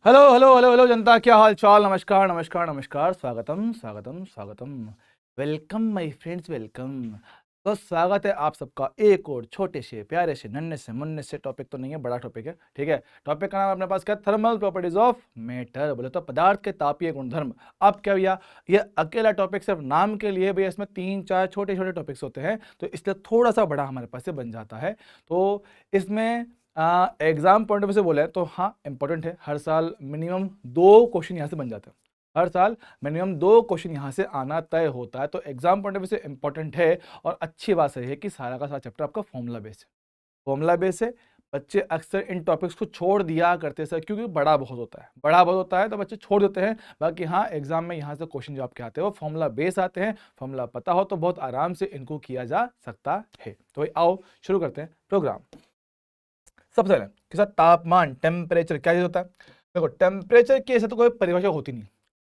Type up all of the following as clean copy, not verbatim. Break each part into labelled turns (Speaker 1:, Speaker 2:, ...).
Speaker 1: Hello hello hello hello जनता, क्या हाल चाल। नमस्कार नमस्कार नमस्कार, स्वागतम स्वागतम स्वागतम। Welcome my friends, welcome. तो स्वागत है आप सबका एक और छोटे से प्यारे से नन्हे से मुन्ने से, टॉपिक तो नहीं है, बड़ा टॉपिक है, ठीक है। टॉपिक का नाम अपने पास क्या है? थर्मल प्रॉपर्टीज ऑफ मैटर, बोले तो पदार्थ के तापीय गुणधर्म। अब क्या भैया, ये अकेला टॉपिक सिर्फ नाम के लिए भैया, इसमें 3-4 छोटे छोटे टॉपिक्स होते हैं, तो इसलिए थोड़ा सा बड़ा हमारे पास से बन जाता है। तो इसमें एग्जाम पॉइंट ऑफ व्यू से बोले तो हाँ इंपॉर्टेंट है। हर साल मिनिमम 2 क्वेश्चन यहाँ से बन जाते हैं। हर साल मिनिमम 2 क्वेश्चन यहाँ से आना तय होता है, तो एग्जाम पॉइंट ऑफ व्यू से इंपॉर्टेंट है। और अच्छी बात यह है कि सारा का सारा चैप्टर आपका फॉर्मूला बेस है। फॉर्मूला बेस है। बच्चे अक्सर इन टॉपिक्स को छोड़ दिया करते हैं सर, क्योंकि बड़ा बहुत होता है, बड़ा बहुत होता है, तो बच्चे छोड़ देते हैं। बाकी हाँ, एग्जाम में यहाँ से क्वेश्चन जो आपके आते हैं वो फॉर्मूला बेस आते हैं। फॉर्मूला पता हो तो बहुत आराम से इनको किया जा सकता है। तो भाई आओ शुरू करते हैं प्रोग्राम। सबसे पहले कि सर तापमान, टेम्परेचर क्या चीज होता है? देखो, टेम्परेचर की ऐसे तो कोई परिभाषा होती नहीं।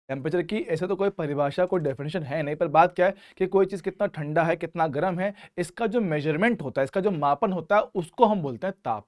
Speaker 1: टेम्परेचर की ऐसे तो कोई परिभाषा, कोई डेफिनेशन है नहीं। पर बात क्या है कि कोई चीज कितना ठंडा है, कितना गर्म है, इसका जो मेजरमेंट होता है, इसका जो मापन होता है, उसको हम बोलते हैं ताप।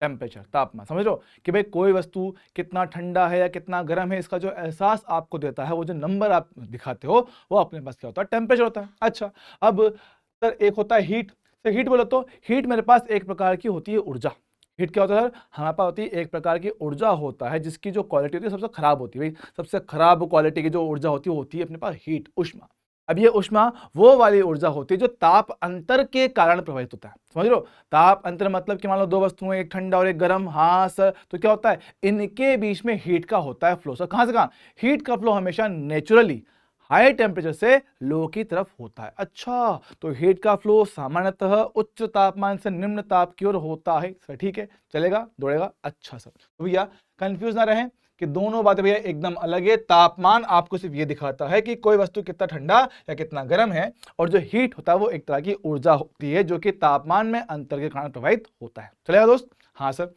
Speaker 1: टेम्परेचर, तापमान, समझ लो कि भाई कोई वस्तु कितना ठंडा है या कितना गर्म है, इसका जो एहसास आपको देता है, वो जो नंबर आप दिखाते हो, वो अपने पास क्या होता है? टेम्परेचर होता है। अच्छा, अब सर एक होता है हीट। सर हीट बोलो तो हीट मेरे पास एक प्रकार की होती है ऊर्जा। हीट क्या होता है सर? हमारे पास होती है एक प्रकार की ऊर्जा होता है, जिसकी जो क्वालिटी होती है सबसे खराब होती है। भाई सबसे खराब क्वालिटी की जो ऊर्जा होती है, वो होती है अपने पास हीट, उष्मा। अब ये उष्मा वो वाली ऊर्जा होती है जो ताप अंतर के कारण प्रभावित होता है, समझ लो। ताप अंतर मतलब कि मान लो 2 वस्तुएं, एक ठंडा और एक गर्म, हाँ सर, तो क्या होता है? इनके बीच में हीट का होता है फ्लो। सर कहां से कहां? हीट का फ्लो हमेशा नेचुरली हाई टेम्परेचर से लो की तरफ होता है। अच्छा, तो हीट का फ्लो सामान्यतः उच्च तापमान से निम्न ताप की ओर होता है। सर ठीक है, चलेगा, दौड़ेगा। अच्छा सर, तो भैया कंफ्यूज ना रहे कि दोनों बातें भैया एकदम अलग है। तापमान आपको सिर्फ ये दिखाता है कि कोई वस्तु कितना ठंडा या कितना गर्म है, और जो हीट होता है वो एक तरह की ऊर्जा होती है जो कि तापमान में अंतर के कारण प्रभावित होता है। चलेगा दोस्त? हाँ सर।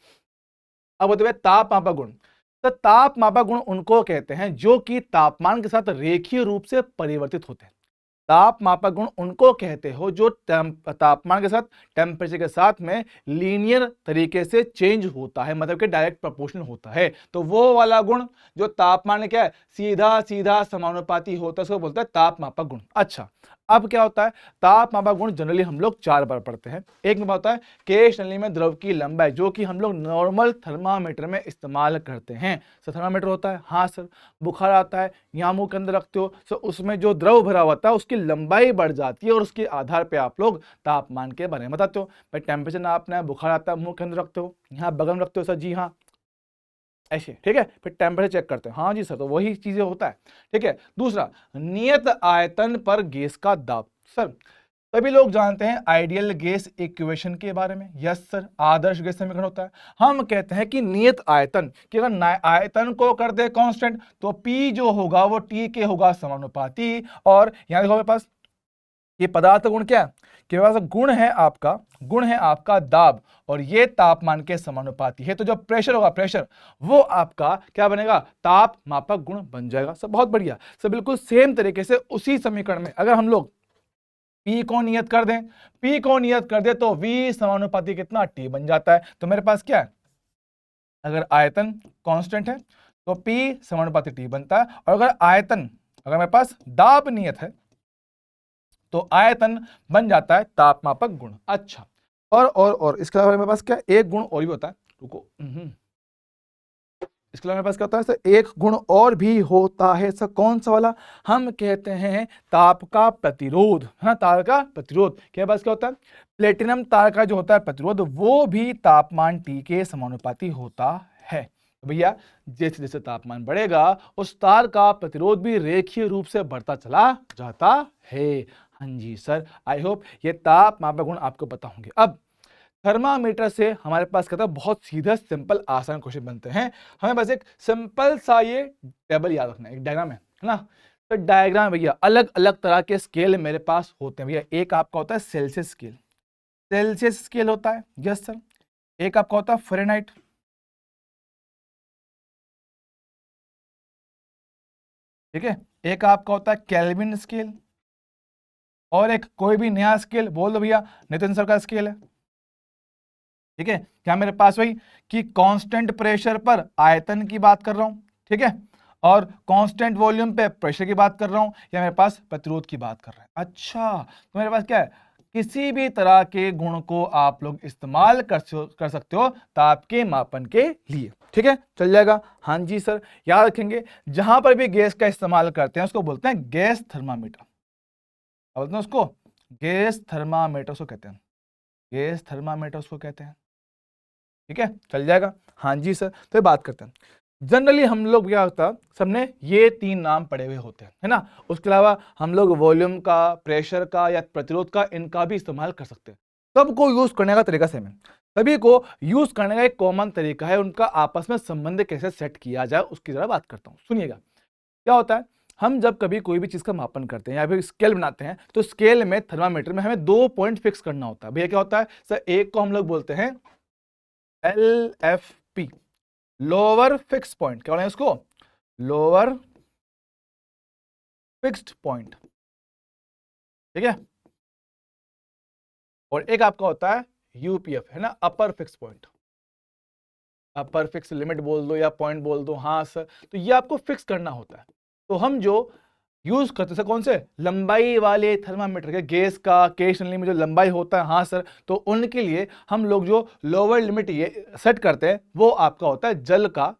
Speaker 1: अब होते हुए ताप मापा गुण। तो ताप मापा गुण उनको कहते हैं जो कि तापमान के साथ रेखीय रूप से परिवर्तित होते हैं। ताप मापक गुण उनको कहते हो जो तापमान के साथ, टेम्परेचर के साथ में लीनियर तरीके से चेंज होता है, मतलब कि डायरेक्ट प्रोपोर्शनल होता है। तो वो वाला गुण जो तापमान में क्या है, सीधा सीधा समानुपाती होता है, उसको बोलता है ताप मापक गुण। अच्छा, अब क्या होता है? ताप मापक गुण जनरली हम लोग 4 बार पढ़ते हैं। एक में होता है केश नली में द्रव की लंबाई, जो कि हम लोग नॉर्मल थर्मामीटर में इस्तेमाल करते हैं। सर थर्मामीटर होता है, हाँ सर। बुखार आता है, यहाँ मुंह के अंदर रखते हो, तो उसमें जो द्रव भरा होता है उसकी लंबाई बढ़ जाती है, और उसके आधार पे आप लोग तापमान के बारे में बताते हो। भाई टेम्परेचर नापना है, बुखार आता है, मुंह के अंदर रखते हो, यहाँ बगल में रखते हो, सर जी हाँ, ऐसे, ठीक है। फिर टेम्परेचर चेक करते हैं, हाँ जी सर, तो वही चीजें होता है, ठीक है। दूसरा, नियत आयतन पर गैस का दाब। सर सभी लोग जानते हैं आइडियल गैस इक्वेशन के बारे में। यस सर, आदर्श गैस समीकरण होता है। हम कहते हैं कि नियत आयतन, कि अगर आयतन को कर दे कांस्टेंट, तो P जो होगा वो T के होगा समानुपाती। और यहां देखो मेरे पास ये पदार्थ गुण क्या है? कि मेरे पास गुण है आपका दाब, और ये तापमान के समानुपाती है। तो जो प्रेशर होगा, प्रेशर वो आपका क्या बनेगा? ताप मापक गुण बन जाएगा। सब बहुत बढ़िया। सब बिल्कुल सेम तरीके से उसी समीकरण में अगर हम लोग P को नियत कर दें, P को नियत कर दे तो V समानुपाती कितना? T बन जाता है। तो मेरे पास क्या है? अगर आयतन कांस्टेंट है तो P समानुपाती T बनता है, और अगर मेरे पास दाब नियत है तो आयतन बन जाता है तापमापक गुण। अच्छा, और इसके अलावा मेरे पास क्या, एक गुण और भी होता है, रुको, इसके अलावा मेरे पास क्या होता है सर? एक गुण और भी होता है सर। कौन सा वाला? हम कहते हैं ताप का प्रतिरोध, है ना, तार का प्रतिरोध। क्या पास क्या होता है? प्लेटिनम तार का जो होता है प्रतिरोध, वो भी तापमान T के समानुपाती होता है। तो भैया जैसे जैसे तापमान बढ़ेगा, उस तार का प्रतिरोध भी रेखीय रूप से बढ़ता चला जाता है। हाँ जी सर, आई होप ये ताप मापक गुण आपको पता होंगे। अब थर्मामीटर से हमारे पास कहता है बहुत सीधा सिंपल आसान क्वेश्चन बनते हैं। हमें बस एक सिंपल सा ये टेबल याद रखना है, एक डायग्राम है ना। तो डायग्राम भैया, अलग अलग तरह के स्केल मेरे पास होते हैं भैया। एक आपका होता है सेल्सियस स्केल, सेल्सियस स्केल होता है, यस सर। एक आपका होता है फ़ारेनहाइट, ठीक है। एक आपका होता है केल्विन स्केल, और एक कोई भी नया स्केल बोल दो भैया, नितिन सर का स्केल है। ठीक है, क्या मेरे पास वही कि कांस्टेंट प्रेशर पर आयतन की बात कर रहा हूं, ठीक है, और कांस्टेंट वॉल्यूम पे प्रेशर की बात कर रहा हूं, या मेरे पास प्रतिरोध की बात कर रहा है। अच्छा, तो मेरे पास क्या है, किसी भी तरह के गुण को आप लोग इस्तेमाल कर सकते हो ताप के मापन के लिए, ठीक है, चल जाएगा। हाँ जी सर, याद रखेंगे जहां पर भी गैस का इस्तेमाल करते हैं उसको बोलते हैं गैस थर्मामीटर। बोलते हैं उसको गैस थर्मामीटर उसको कहते हैं, गैस थर्मामीटर उसको कहते हैं, ठीक है, चल जाएगा। हाँ जी सर, तो ये बात करते हैं। जनरली हम लोग क्या होता है, सबने ये 3 नाम पढ़े हुए होते हैं, है ना। उसके अलावा हम लोग वॉल्यूम का, प्रेशर का या प्रतिरोध का, इनका भी इस्तेमाल कर सकते हैं। सबको यूज करने का तरीका सेम है, सभी को यूज करने का एक कॉमन तरीका है, उनका आपस में संबंध कैसे सेट किया जाए उसकी जरा बात करता हूँ। सुनिएगा, क्या होता है, हम जब कभी कोई भी चीज का मापन करते हैं या फिर स्केल बनाते हैं, तो स्केल में, थर्मामीटर में हमें 2 पॉइंट फिक्स करना होता है। भैया क्या होता है सर, एक को हम लोग बोलते हैं LFP, लोअर फिक्स पॉइंट, क्या बोले उसको, लोअर फिक्स्ड पॉइंट, ठीक है, और एक आपका होता है UPF, है ना, upper fix point, upper fix limit बोल दो या पॉइंट बोल दो। हाँ सर, तो ये आपको फिक्स करना होता है। तो हम जो यूज करते हैं कौन से, लंबाई वाले थर्मामीटर के, गैस का केस में जो लंबाई होता है, हाँ सर, तो उनके लिए हम लोग जो लोअर लिमिट ये सेट करते हैं वो आपका होता है जल का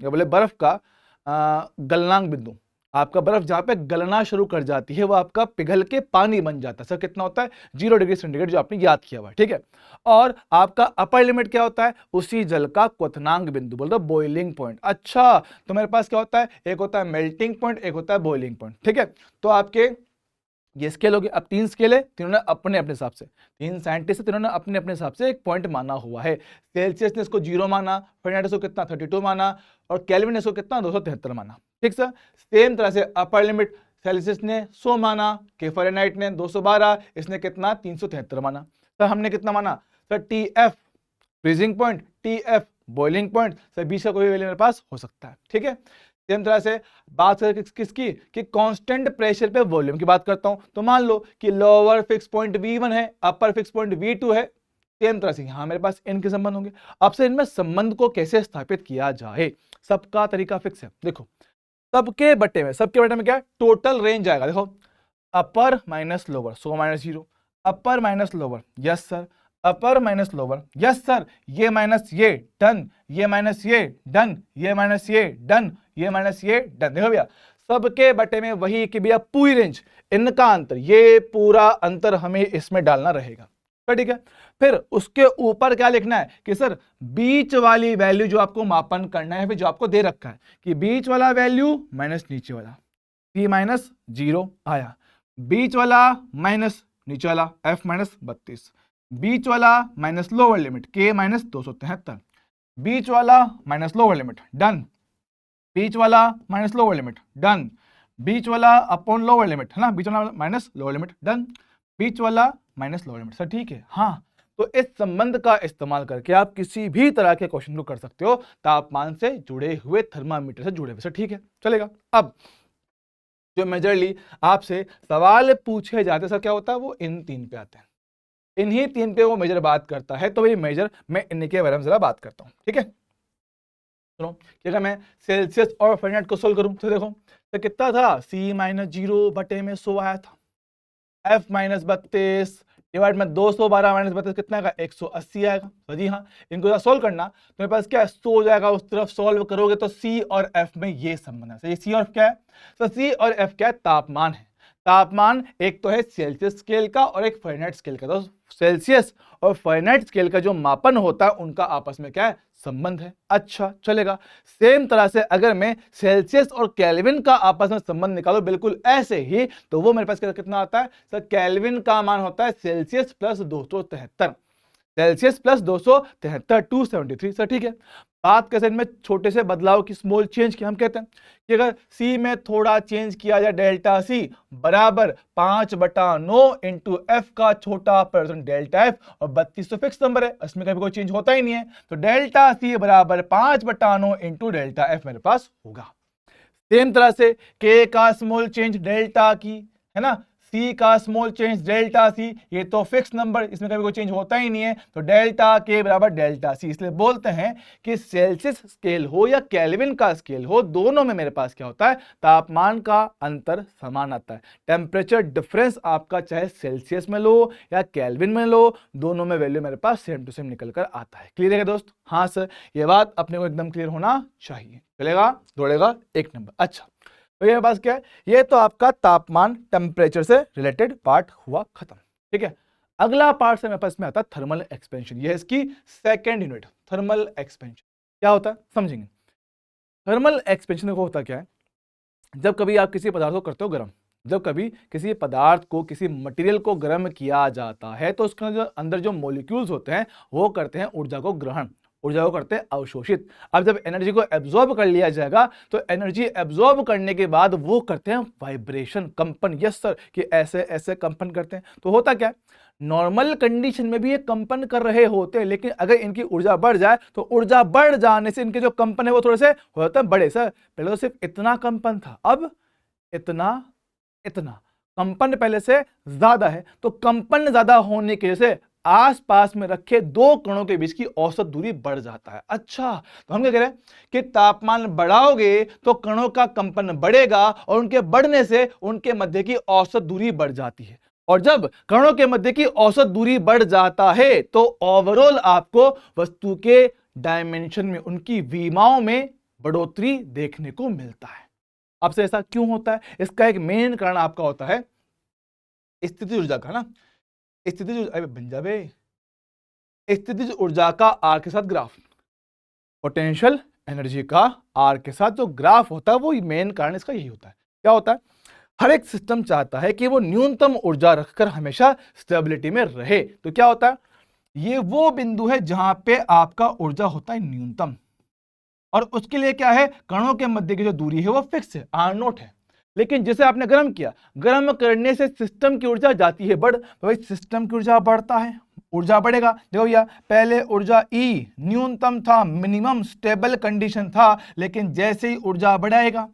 Speaker 1: या बोले बर्फ का गलनांक बिंदु। आपका बर्फ जहां पे गलना शुरू कर जाती है वो आपका पिघल के पानी बन जाता है। सर कितना होता है, 0 डिग्री सेंटीग्रेड, जो आपने याद किया हुआ है, ठीक है। और आपका अपर लिमिट क्या होता है, उसी जल का क्वथनांक बिंदु, बोल दो बॉइलिंग पॉइंट। अच्छा, तो मेरे पास क्या होता है, एक होता है मेल्टिंग पॉइंट, एक होता है बॉइलिंग पॉइंट, ठीक है। तो आपके ये स्केल हो गए। अब 3 स्केल है, तीनों ने अपने अपने हिसाब से, 3 साइंटिस्ट, तीनों ने अपने अपने हिसाब से एक पॉइंट माना हुआ है। सेल्सियस ने इसको 0 माना, फारेनहाइट को कितना 32 माना, और केल्विन ने इसको कितना 273 माना, ठीक सर। सेम तरह से अपर लिमिट सेल्सियस ने 100 माना, के फारेनहाइट ने 212, इसने कितना 373 माना। सर हमने कितना माना sir, TF freezing point, TF boiling point, sir बीच का कोई वैल्यू मेरे पास हो सकता है, ठीक है। सेम तरह से बात करें किसकी, कि कांस्टेंट प्रेशर पे वॉल्यूम की बात करता हूं, तो मान लो कि लोअर फिक्स पॉइंट V1 है, अपर फिक्स पॉइंट V2 है। सेम तरह से यहां मेरे पास इनके संबंध होंगे। अब से इनमें संबंध को कैसे स्थापित किया जाए, सबका तरीका फिक्स है। देखो, सबके बटे में क्या है, टोटल रेंज आएगा। देखो, अपर माइनस लोअर, 100 माइनस 0, अपर माइनस लोअर, यस सर, अपर माइनस लोअर, यस सर, ये माइनस ये डन, ये माइनस ये डन, ये माइनस ये डन, ये माइनस ये डन। देखो भैया, सबके बटे में वही कि भैया पूरी रेंज, इनका अंतर, ये पूरा अंतर हमें इसमें डालना रहेगा, ठीक है। फिर उसके ऊपर क्या लिखना है कि सर बीच वाली वैल्यू जो आपको मापन करना है, फिर जो आपको दे रखा है कि बीच वाला वैल्यू माइनस नीचे वाला, P माइनस 0 आया, बीच वाला माइनस नीचे वाला F माइनस 32, बीच वाला minus lower limit K minus 273, बीच वाला माइनस लोअर लिमिट डन, बीच वाला माइनस लोअर लिमिट डन, बीच वाला अपॉन लोअर लिमिट, है ना, बीच वाला माइनस लोअर लिमिट डन, बीच वाला माइनस लोअर लिमिट। सर ठीक है, हाँ। तो इस संबंध का इस्तेमाल करके आप किसी भी तरह के क्वेश्चन को कर सकते हो, तापमान से जुड़े हुए, थर्मामीटर से जुड़े हुए। सर ठीक है, चलेगा। अब जो मेजरली आपसे सवाल पूछे जाते हैं सर, क्या होता है, वो इन 3 पे आते हैं, इन्हीं 3 पे वो मेजर बात करता है। तो ये मेजर मैं इन्हीं के बारे में जरा बात करता हूं, ठीक है। सुनो, कि अगर मैं सेल्सियस और फारेनहाइट को सोल्व करूं तो देखो, तो कितना था, C माइनस 0 बटे में 100 आया था, F माइनस 32 डिवाइड में 212 माइनस 32 कितना का 180 आएगा। तो जी हाँ, इनको सोल्व करना तो मेरे पास क्या है, 100 हो जाएगा, उस तरफ सोल्व करोगे तो C और F में ये संबंध है। ये C और F क्या है, तो C और F क्या है, तापमान है। तापमान एक तो है सेल्सियस स्केल का और एक फारेनहाइट स्केल का। तो सेल्सियस और फारेनहाइट स्केल का जो मापन होता है उनका आपस में क्या है, संबंध है। अच्छा, चलेगा। सेम तरह से अगर मैं सेल्सियस और केल्विन का आपस में संबंध निकालो बिल्कुल ऐसे ही, तो वो मेरे पास कितना आता है सर, केल्विन का मान होता है Celsius plus 273, Celsius plus 273, 273। Sir ठीक है। बात कैसे इनमें छोटे से बदलाव की, स्मॉल चेंज की, हम कहते हैं कि अगर C में थोड़ा चेंज किया जाए, डेल्टा C बराबर 5/9 इंटू F का छोटा परसेंट डेल्टा F, और 32 तो फिक्स नंबर है, इसमें कभी कोई चेंज होता ही नहीं है, तो डेल्टा C बराबर 5/9 इंटू डेल्टा F मेरे पास होगा। सेम तरह से K का स्मॉल चेंज डेल्टा की, है ना, सी का स्मॉल चेंज डेल्टा सी, ये तो फिक्स नंबर, इसमें कभी कोई चेंज होता ही नहीं है, तो डेल्टा के बराबर डेल्टा सी। इसलिए बोलते हैं कि सेल्सियस स्केल हो या केल्विन का स्केल हो, दोनों में मेरे पास क्या होता है, तापमान का अंतर समान आता है। टेम्परेचर डिफरेंस आपका चाहे सेल्सियस में लो या केल्विन में लो, दोनों में वैल्यू मेरे पास सेम टू सेम निकल कर आता है। क्लियर है दोस्त? हाँ सर, ये बात अपने को एकदम क्लियर होना चाहिए। चलेगा, दौड़ेगा 1 नंबर। अच्छा, तो ये पास क्या है, ये तो आपका तापमान टेम्परेचर से रिलेटेड पार्ट हुआ खत्म। ठीक है, अगला पार्ट से मेरे पास में आता है थर्मल एक्सपेंशन। ये है इसकी सेकंड यूनिट, थर्मल एक्सपेंशन। क्या होता है समझेंगे। थर्मल एक्सपेंशन को होता क्या है, जब कभी आप किसी पदार्थ को करते हो गर्म, जब कभी किसी पदार्थ को, किसी मटेरियल को गर्म किया जाता है, तो उसके अंदर जो मॉलिक्यूल्स होते हैं वो करते हैं ऊर्जा को ग्रहण, ऊर्जा को करते हैं अवशोषित। अब जब एनर्जी को एब्जॉर्ब कर लिया जाएगा, तो एनर्जी एब्जॉर्ब करने के बाद वो करते हैं वाइब्रेशन, कंपन। यस सर, कि ऐसे ऐसे कंपन करते हैं। तो होता क्या है, नॉर्मल कंडीशन में भी ये कंपन कर रहे होते हैं, लेकिन अगर इनकी ऊर्जा बढ़ जाए, तो ऊर्जा बढ़ जाने से इनके जो कंपन है वो थोड़े से हो जाते हैं बड़े। सर पहले तो सिर्फ इतना कंपन था, अब इतना, इतना कंपन पहले से ज्यादा है। तो कंपन ज्यादा होने की वजह से आसपास में रखे दो कणों के बीच की औसत दूरी बढ़ जाता है। अच्छा, तो हम क्या कह रहे हैं कि तापमान बढ़ाओगे तो कणों का कंपन बढ़ेगा, और उनके बढ़ने से उनके मध्य की औसत दूरी बढ़ जाती है। और जब कणों के मध्य की औसत दूरी बढ़ जाता है, तो ओवरऑल आपको वस्तु के डायमेंशन में, उनकी विमाओं में बढ़ोतरी देखने को मिलता है। अब से ऐसा क्यों होता है, इसका एक मेन कारण आपका होता है स्थितिज ऊर्जा का ना। स्थितिज ऊर्जा का आर के साथ ग्राफ, पोटेंशियल एनर्जी का आर के साथ जो ग्राफ होता है, वो मेन कारण इसका यही होता है। क्या होता है, हर एक सिस्टम चाहता है कि वो न्यूनतम ऊर्जा रखकर हमेशा स्टेबिलिटी में रहे। तो क्या होता है, ये वो बिंदु है जहां पे आपका ऊर्जा होता है न्यूनतम, और उसके लिए क्या है, कणों के मध्य की जो दूरी है वो फिक्स है, आर नोट है। लेकिन जिसे आपने गर्म किया, गर्म करने से सिस्टम की ऊर्जा जाती है बढ़, तो भाई सिस्टम की ऊर्जा बढ़ता है, ऊर्जा बढ़ेगा। देखो भैया, पहले ऊर्जा ई न्यूनतम था, मिनिमम स्टेबल कंडीशन था, लेकिन जैसे ही ऊर्जा बढ़ाएगा,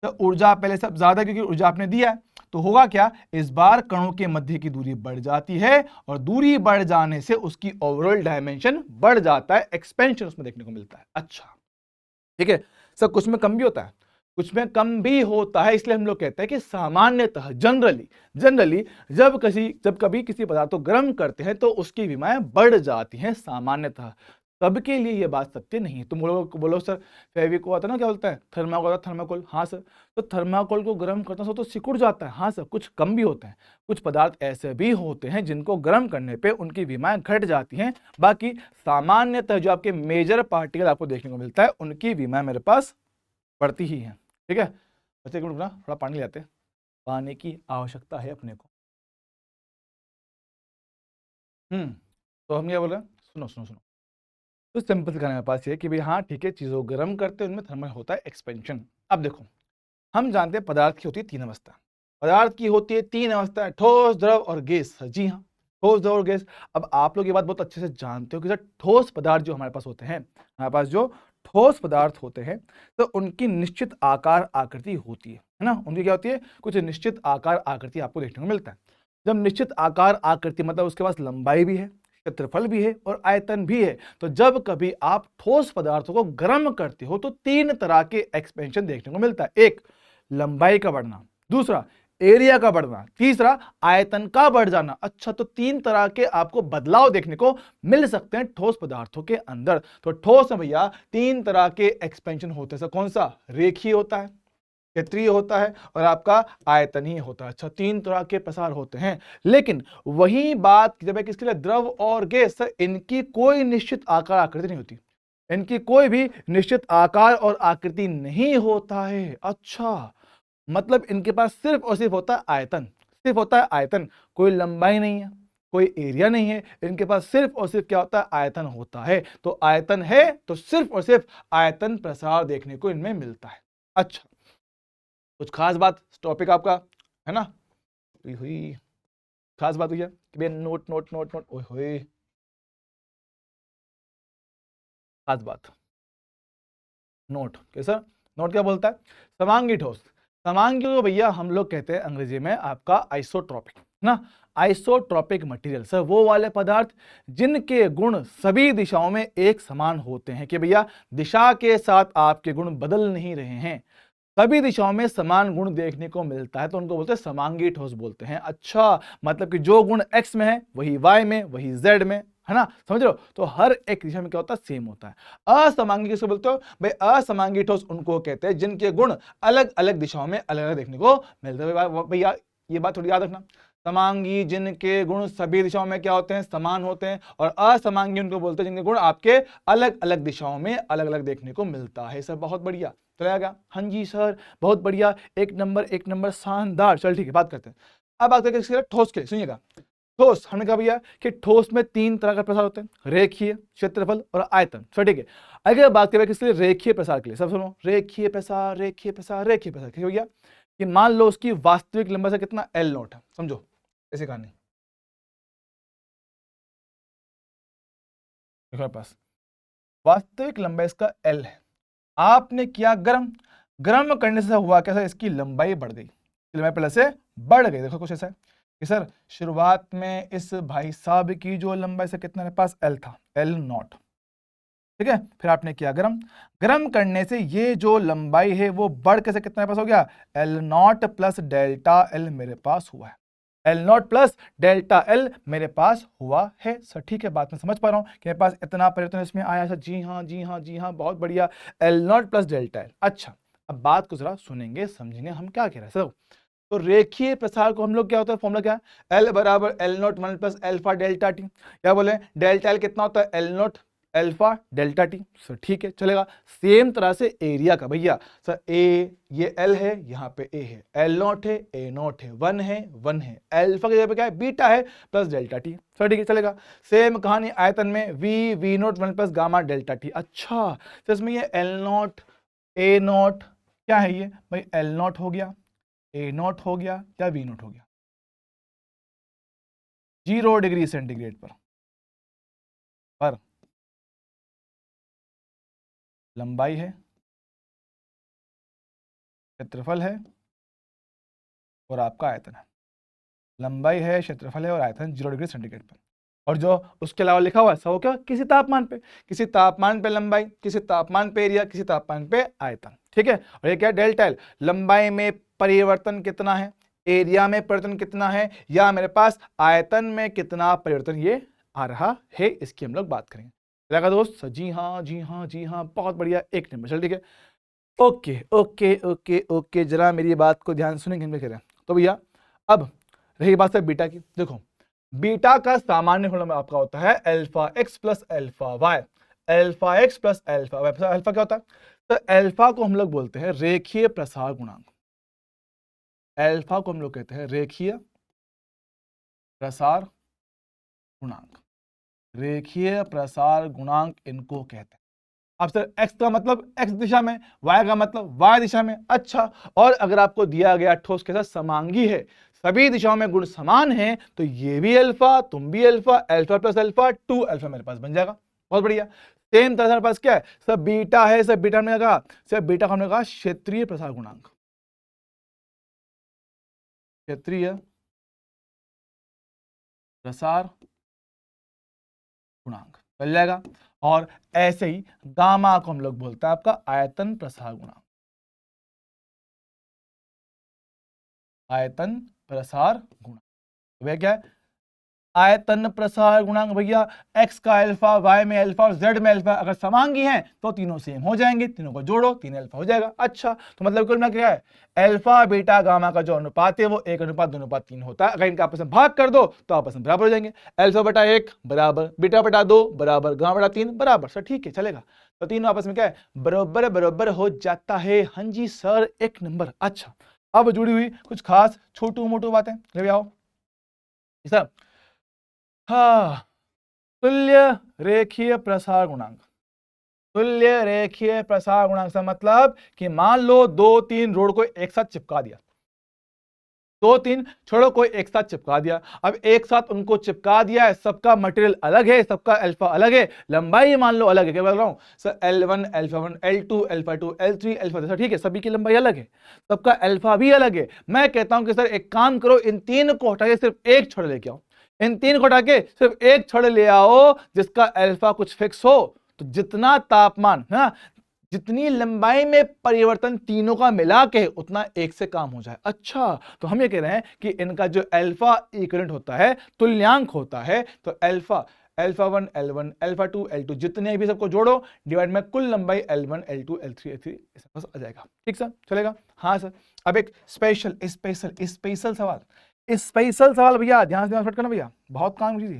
Speaker 1: तो ऊर्जा पहले सब ज्यादा, क्योंकि ऊर्जा आपने दिया है, तो होगा क्या, इस बार कणों के मध्य की दूरी बढ़ जाती है, और दूरी बढ़ जाने से उसकी ओवरऑल डायमेंशन बढ़ जाता है, एक्सपेंशन उसमें देखने को मिलता है। अच्छा, ठीक है सर, कुछ में कम भी होता है, कुछ में कम भी होता है। इसलिए हम लोग कहते हैं कि सामान्यतः जनरली जब कभी किसी पदार्थ को गर्म करते हैं, तो उसकी विमाएं बढ़ जाती हैं सामान्यतः। सबके लिए ये बात सत्य नहीं है। तुम बोलो सर फेविको आता है ना, क्या बोलता है, थर्माकोल आता है, थर्माकोल। हाँ सर, तो थर्माकोल को गर्म करता है तो सिकुड़ जाता है। हाँ सर, कुछ कम भी होते हैं। कुछ पदार्थ ऐसे भी होते हैं जिनको गर्म करने पे उनकी विमाएं घट जाती हैं। बाकी सामान्यतः जो आपके मेजर पार्टिकल आपको देखने को मिलता है, उनकी विमाएं मेरे पास बढ़ती ही हैं। ठीक है बच्चे, थोड़ा पानी ले आते हैं, पानी की आवश्यकता है अपने को। तो हम क्या बोल रहे हैं, सुनो सुनो सुनो। तो सिंपल से कहना मेरे पास ये कि भाई हाँ ठीक है, चीज़ों को गर्म करते हैं, उनमें थर्मल होता है एक्सपेंशन। अब देखो, हम जानते हैं पदार्थ की होती है 3 अवस्था, पदार्थ की होती है 3 अवस्था, ठोस, द्रव और गैस। जी हाँ, ठोस, द्रव और गैस। अब आप लोग ये बात बहुत अच्छे से जानते हो कि सर ठोस पदार्थ जो हमारे पास होते हैं, हमारे पास जो ठोस पदार्थ होते हैं, तो उनकी निश्चित आकार आकृति होती है ना। उनकी क्या होती है, कुछ निश्चित आकार आकृति आपको देखने को मिलता है। जब निश्चित आकार आकृति मतलब उसके पास लंबाई भी है, क्षेत्रफल भी है और आयतन भी है। तो जब कभी आप ठोस पदार्थों को गर्म करते हो, तो 3 तरह के एक्सपेंशन देखने को मिलता है। एक, लंबाई का बढ़ना, दूसरा एरिया का बढ़ना, तीसरा आयतन का बढ़ जाना। अच्छा, तो 3 तरह के आपको बदलाव देखने को मिल सकते हैं ठोस पदार्थों के अंदर। तो ठोस में भैया 3 तरह के एक्सपेंशन होते हैं। कौन सा, रेखीय होता है, क्षेत्रीय होता है और आपका आयतनीय होता है। अच्छा, 3 तरह के प्रसार होते हैं। लेकिन वही बात जब है किसके लिए, द्रव और गैस, इनकी कोई निश्चित आकार आकृति नहीं होती, इनकी कोई भी निश्चित आकार और आकृति नहीं होता है। अच्छा, मतलब इनके पास सिर्फ और सिर्फ होता है आयतन, सिर्फ होता है आयतन, कोई लंबाई नहीं है, कोई एरिया नहीं है, इनके पास सिर्फ और सिर्फ क्या होता है, आयतन होता है। तो आयतन है तो सिर्फ और सिर्फ आयतन प्रसार देखने को इनमें मिलता है। अच्छा, कुछ खास बात टॉपिक आपका है ना, हुई हुई खास बात हुई है कि भैया नोट नोट नोट नोट, ओए होए, खास बात नोट। कैसा नोट, क्या बोलता है, समांगी ठोस, समांगी को भैया हम लोग कहते हैं अंग्रेजी में आपका आइसोट्रोपिक ना। आइसोट्रोपिक मटेरियल सर वो वाले पदार्थ जिनके गुण सभी दिशाओं में एक समान होते हैं, कि भैया दिशा के साथ आपके गुण बदल नहीं रहे हैं, सभी दिशाओं में समान गुण देखने को मिलता है, तो उनको बोलते हैं समांगी ठोस बोलते हैं। अच्छा, मतलब कि जो गुण x में है वही y में, वही z में, है ना, समझ रहे हो? तो हर एक दिशा में क्या होता है, सेम होता है। असमांगी किसको बोलते हो भाई? असमांगी ठोस उनको कहते हैं जिनके गुण अलग अलग दिशाओं में अलग अलग देखने को मिलते हैं। भैया ये बात थोड़ी याद रखना, समांगी जिनके गुण सभी दिशाओं में क्या होते हैं, समान होते हैं, और असमांगी उनको बोलते हैं जिनके गुण आपके अलग अलग दिशाओं में अलग अलग देखने को मिलता है। सर बहुत बढ़िया, चला गया? हाँ जी सर बहुत बढ़िया, एक नंबर शानदार। चल ठीक है, बात करते हैं। अब बात करते हैं ठोस के। सुनिएगा, ठोस हमने कहा भैया कि ठोस में तीन तरह का प्रसार होते हैं, रेखीय, क्षेत्रफल और आयतन। ठीक है, अगर बात करें किसके लिए, रेखीय प्रसार के लिए, सब सुनो, रेखीय प्रसार, रेखीय प्रसार, रेखीय प्रसार क्या भैया, कि मान लो उसकी वास्तविक लंबाई से कितना L नॉट है, समझो ऐसे कहानी देखो पास वास्तविक लंबाई इसका L है, आपने किया गर्म, गर्म करने से हुआ कैसा, इसकी लंबाई बढ़ गई, लंबाई पहले से बढ़ गई। देखो कुछ ऐसा है कि सर शुरुआत में इस भाई साहब की जो लंबाई से कितना पास L था, L नॉट, ठीक है, फिर आपने किया गर्म, गर्म करने से ये जो लंबाई है वो बढ़ के से कितना पास हो गया, L not plus delta L मेरे पास हुआ है, L not plus delta L मेरे पास हुआ है। सर ठीक है, बात मैं समझ पा रहा हूँ कि मेरे पास इतना परिवर्तन इसमें आया। सर जी हाँ जी हाँ जी हाँ, बहुत बढ़िया, L not plus delta L। अच्छा, अब बात को जरा सुनेंगे समझेंगे हम क्या कह रहे हैं सर। तो रेखीय प्रसार को हम लोग क्या होता है, फॉर्मूला क्या है, L बराबर L not one plus alpha delta T, क्या बोले, डेल्टा L कितना होता है, L not alpha delta T. Sir ठीक है चलेगा। सेम तरह से एरिया का भैया, सर ए ये L है, यहाँ पे A है, L नॉट है, A नॉट है, 1 है 1 है, अल्फा की जगह पे क्या है, बीटा है प्लस डेल्टा टी। सर ठीक है चलेगा। सेम कहानी आयतन में V not 1 plus gamma delta T. अच्छा, तो इसमें ये L नॉट A नॉट क्या है, ये भाई L नॉट हो गया, A नॉट हो गया, क्या V नॉट हो गया, 0 डिग्री सेंटीग्रेड पर लंबाई है, क्षेत्रफल है और आपका आयतन है। लंबाई है, क्षेत्रफल है और आयतन 0 डिग्री सेंटीग्रेड पर। और जो उसके अलावा लिखा हुआ है सब क्या, किसी तापमान पे लंबाई, किसी तापमान पे एरिया, किसी तापमान पे आयतन। ठीक है, और ये क्या है, डेल्टा एल, लंबाई में परिवर्तन कितना है, एरिया में परिवर्तन कितना है, या मेरे पास आयतन में कितना परिवर्तन ये आ रहा है, इसकी हम लोग बात करेंगे। लगा दोस्त? जी हाँ जी हाँ जी हाँ, बहुत बढ़िया, एक नंबर। चल ठीक है, ओके ओके ओके ओके, जरा मेरी बात को ध्यान सुनेंगे हम कह रहे हैं। तो भैया अब रही बात है बीटा की, देखो बीटा का सामान्य फॉर्मूला आपका होता है alpha x plus alpha y, alpha x plus alpha y. Alpha क्या होता है, तो अल्फा को हम लोग बोलते हैं रेखीय प्रसार गुणांक, अल्फा को हम लोग कहते हैं रेखीय प्रसार गुणांक, रेखीय प्रसार गुणांक इनको कहते हैं। अब सर x का मतलब x दिशा में, y का मतलब y दिशा में। अच्छा, और अगर आपको दिया गया ठोस के साथ समांगी है, सभी दिशाओं में गुण समान हैं, तो ये भी अल्फा, तुम भी alpha, alpha plus alpha 2 alpha मेरे पास बन जाएगा। बहुत बढ़िया। सेम तरह से हमारे पास क्या है, सब बीटा है, सब बीटा हमने कहा, सब बीटा को हमने कहा क्षेत्रीय प्रसार गुणांक, क्षेत्रीय प्रसार गुणांक बन जाएगा। और ऐसे ही गामा को हम लोग बोलते हैं आपका आयतन प्रसार गुणांक, आयतन प्रसार गुणांक। वह क्या है, आयतन प्रसार गुणांक भैया, x का अल्फा, y में अल्फा और z में अल्फा अगर समांगी हैं तो तीनों सेम हो जाएंगे, तीनों को जोड़ो 3 अल्फा हो जाएगा। अच्छा, तो मतलब कुल में क्या है, अल्फा बीटा गामा का जो अनुपात है वो 1:2:3 होता है। अगर इनका आपस में भाग कर दो तो आपस में बराबर हो जाएंगे, अल्फा बटा 1 बराबर बीटा बटा 2 बराबर गामा बटा 3 बराबर। सर ठीक है चलेगा, तो तीनों आपस में क्या है, बराबर बराबर हो जाता है। हाँ जी सर, एक नंबर। अच्छा, अब जुड़ी हुई कुछ खास छोटू मोटू बातें ले आओ सर। हाँ, तुल्य रेखीय प्रसार गुणांक, तुल्य रेखीय प्रसार गुणांक से मतलब कि मान लो 2-3 रोड को एक साथ चिपका दिया, दो तीन छोड़ो, कोई एक साथ चिपका दिया। अब एक साथ उनको चिपका दिया है, सबका मटेरियल अलग है, सबका अल्फा अलग है, लंबाई मान लो अलग है। क्या बोल रहा हूं sir? L1 alpha 1, L2 alpha 2, L3 alpha 3, ठीक है, सभी की लंबाई अलग है, सबका अल्फा भी अलग है। मैं कहता हूं कि सर एक काम करो, इन तीन को हटा के सिर्फ एक छड़ लेके आओ, इन तीन को हटा के सिर्फ एक छड़ ले आओ जिसका अल्फा कुछ फिक्स हो। तो जितना तापमान है ना, जितनी लंबाई में परिवर्तन तीनों का मिला के उतना एक से काम हो जाए। अच्छा, तो हम ये कह रहे हैं कि इनका जो अल्फा इक्विवेलेंट होता है, तुल्यांक होता है, तो alpha L1 L1 alpha 2 L2 जितने भी सबको जोड़ो, डिवाइड में कुल लंबाई L1 L2 L3 L3 ऐसा बस आ जाएगा। ठीक सर, चलेगा? हाँ सर। अब एक स्पेशल स्पेशल सवाल भैया, ध्यान से करना भैया, बहुत काम कीजिए,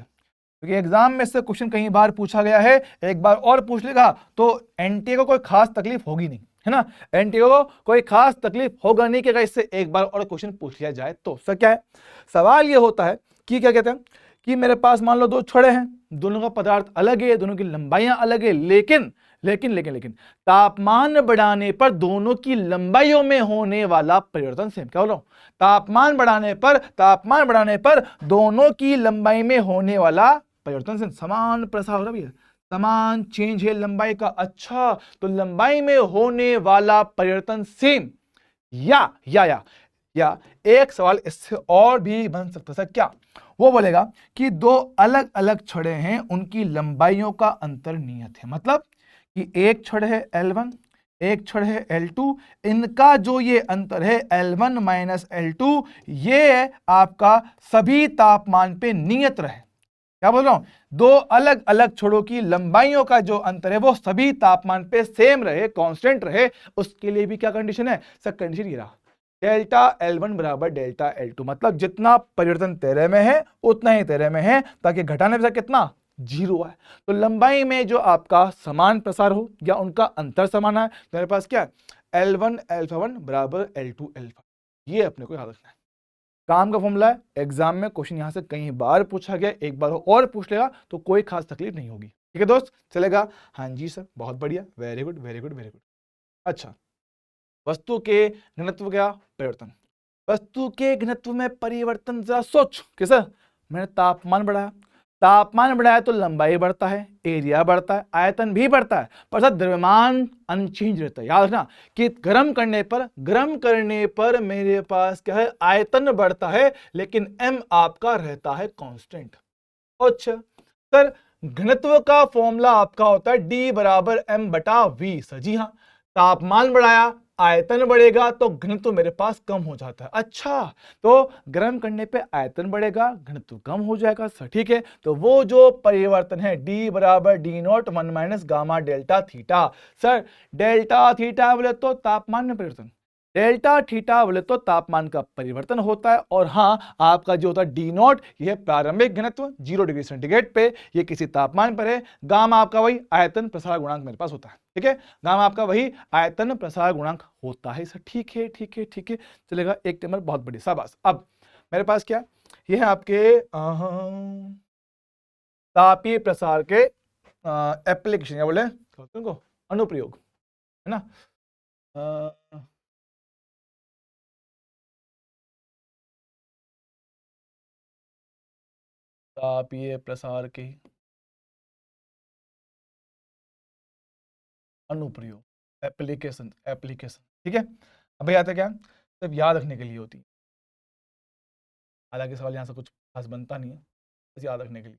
Speaker 1: क्योंकि एग्जाम में से क्वेश्चन कई बार पूछा गया है, एक बार और पूछ लेगा तो एनटीए को कोई खास तकलीफ होगी नहीं, है ना? एनटीए को कोई खास तकलीफ होगा नहीं कि अगर इससे एक बार और क्वेश्चन पूछ लिया जाए तो। सर क्या है सवाल? ये होता है कि क्या कहते हैं कि मेरे पास मान लो दो छड़े हैं, दोनों का पदार्थ अलग है, दोनों की लंबाइयां अलग है, लेकिन लेकिन लेकिन लेकिन तापमान बढ़ाने पर दोनों की लंबाइयों में होने वाला परिवर्तन सेम। क्या बोल रहा हूं? तापमान बढ़ाने पर दोनों की लंबाई में होने वाला परिवर्तन से समान प्रसार हो रहा है, समान चेंज है लंबाई का। अच्छा, तो लंबाई में होने वाला परिवर्तन सेम, या एक सवाल इससे और भी बन सकता है। क्या वो बोलेगा कि दो अलग अलग छड़े हैं, उनकी लंबाइयों का अंतर नियत है। मतलब कि एक छड़ है L1, एक छड़ है L2, इनका जो ये अंतर है L1 माइनस L2, ये आपका सभी तापमान पे नियत रहे। क्या बोल रहा हूं? दो अलग अलग छड़ों की लंबाइयों का जो अंतर है वो सभी तापमान पे सेम रहे, कांस्टेंट रहे। उसके लिए भी क्या कंडीशन है सर? कंडीशन ये रहा, डेल्टा L1 बराबर डेल्टा L2, मतलब जितना परिवर्तन तेरे में है उतना ही तेरे में है, ताकि घटाने पर कितना जीरो है। तो लंबाई में जो आपका समान प्रसार हो या उनका अंतर समान है, तो मेरे पास क्या है L1 अल्फा 1 बराबर L2 अल्फा। ये अपने को याद रखना है, काम का फॉर्मूला है। एग्जाम में क्वेश्चन यहां से कई बार पूछा गया, एक बार और पूछ लेगा तो कोई खास तकलीफ नहीं होगी। ठीक है दोस्त, चलेगा? हाँ जी सर, बहुत बढ़िया, very good very good very good. अच्छा, वस्तु के घनत्व का परिवर्तन, वस्तु के घनत्व में परिवर्तन जरा सोच कि सर मैंने तापमान बढ़ाया तो लंबाई बढ़ता है, एरिया बढ़ता है, आयतन भी बढ़ता है, पर सर द्रव्यमान अनचेंज रहता है। याद रखना कि गर्म करने पर मेरे पास क्या है, आयतन बढ़ता है, लेकिन m आपका रहता है कांस्टेंट। अच्छा सर, घनत्व का फॉर्मूला आपका होता है d बराबर m बटा v। सर जी हाँ, तापमान बढ़ाया, आयतन बढ़ेगा तो घनत्व मेरे पास कम हो जाता है। अच्छा, तो गर्म करने पे आयतन बढ़ेगा, घनत्व कम हो जाएगा। सर ठीक है, तो वो जो परिवर्तन है d बराबर d not 1 minus gamma delta theta. Sir delta theta बोले तो तापमान में परिवर्तन, डेल्टा थीटा बोले तो तापमान का परिवर्तन होता है। और हाँ, आपका जो होता है डी नॉट, यह प्रारंभिक घनत्व 0 डिग्री सेंटीग्रेड पे, ये किसी तापमान पर है। गामा आपका वही आयतन प्रसार गुणांक मेरे पास होता है। ठीक है, गामा आपका वही आयतन प्रसार गुणांक होता है। सर ठीक है ठीक है ठीक है, चलेगा, एक नंबर, बहुत बड़ी शाबाश। अब मेरे पास क्या, यह है आपके तापीय प्रसार के एप्लीकेशन, या बोले अनुप्रयोग, है ना? तापीय प्रसार के अनुप्रयोग, एप्लीकेशन एप्लीकेशन। ठीक है, अब आता क्या, सिर्फ याद रखने के लिए होती है, हालांकि सवाल यहाँ से कुछ खास बनता नहीं है, बस याद रखने के लिए।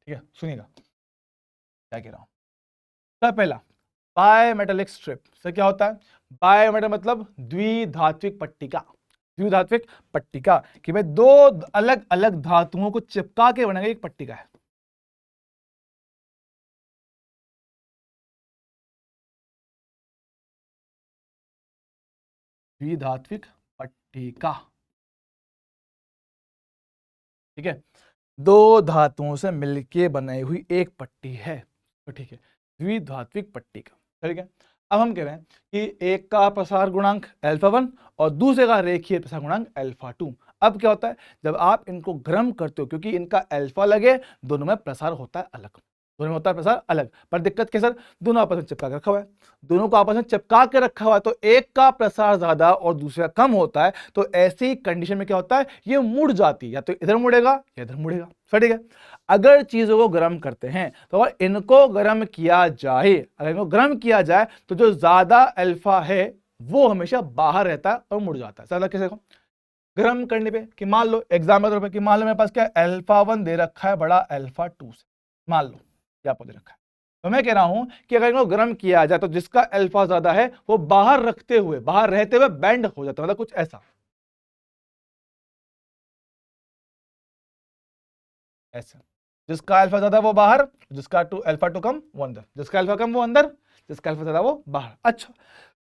Speaker 1: ठीक है, सुनिएगा क्या कह रहा हूँ। सब पहला बायमेटालिक स्ट्रिप। सर क्या होता है? बायमेटल मतलब द्विधात्विक पट्टिका, द्विधात्विक पट्टिका कि भाई दो अलग अलग धातुओं को चिपका के बनाई एक पट्टिका है। द्विधात्विक पट्टिका, ठीक है, दो धातुओं से मिलके बनाई हुई एक पट्टी है, तो ठीक है, द्विधात्विक पट्टिका। ठीक है, अब हम कह रहे हैं कि एक का प्रसार गुणांक अल्फा 1 और दूसरे का रेखीय प्रसार गुणांक अल्फा 2। अब क्या होता है, जब आप इनको गर्म करते हो, क्योंकि इनका अल्फा लगे, दोनों में प्रसार होता है अलग। दोनों में होता है प्रसार अलग, पर दिक्कत क्या सर, दोनों आपस में चिपका के रखा हुआ है, दोनों को आपस में चिपका के रखा हुआ है, तो एक का प्रसार ज्यादा और दूसरे का कम होता है, तो ऐसी कंडीशन में क्या होता है, ये मुड़ जाती है, या तो इधर मुड़ेगा या इधर मुड़ेगा। ठीक है, अगर चीजों को गर्म करते हैं तो अगर इनको गर्म किया जाए, अगर इनको गर्म किया जाए तो जो ज्यादा अल्फा है वो हमेशा बाहर रहता है और मुड़ जाता है। ज्यादा कैसे देखो, गर्म करने पे कि मान लो एग्जाम्पल के तौर पे कि मान लो मेरे पास क्या अल्फा 1 दे रखा है बड़ा अल्फा 2 से, मान लो क्या दे रखा है, तो मैं कह रहा हूं कि अगर इनको गर्म किया जाए तो जिसका अल्फा ज्यादा है वो बाहर रखते हुए, बाहर रहते हुए बेंड हो जाता है, मतलब कुछ ऐसा, ऐसा, जिसका अल्फा ज्यादा वो बाहर, जिसका टू अल्फा टू कम वो अंदर, जिसका अल्फा कम वो अंदर, जिसका अल्फा ज्यादा वो बाहर। अच्छा,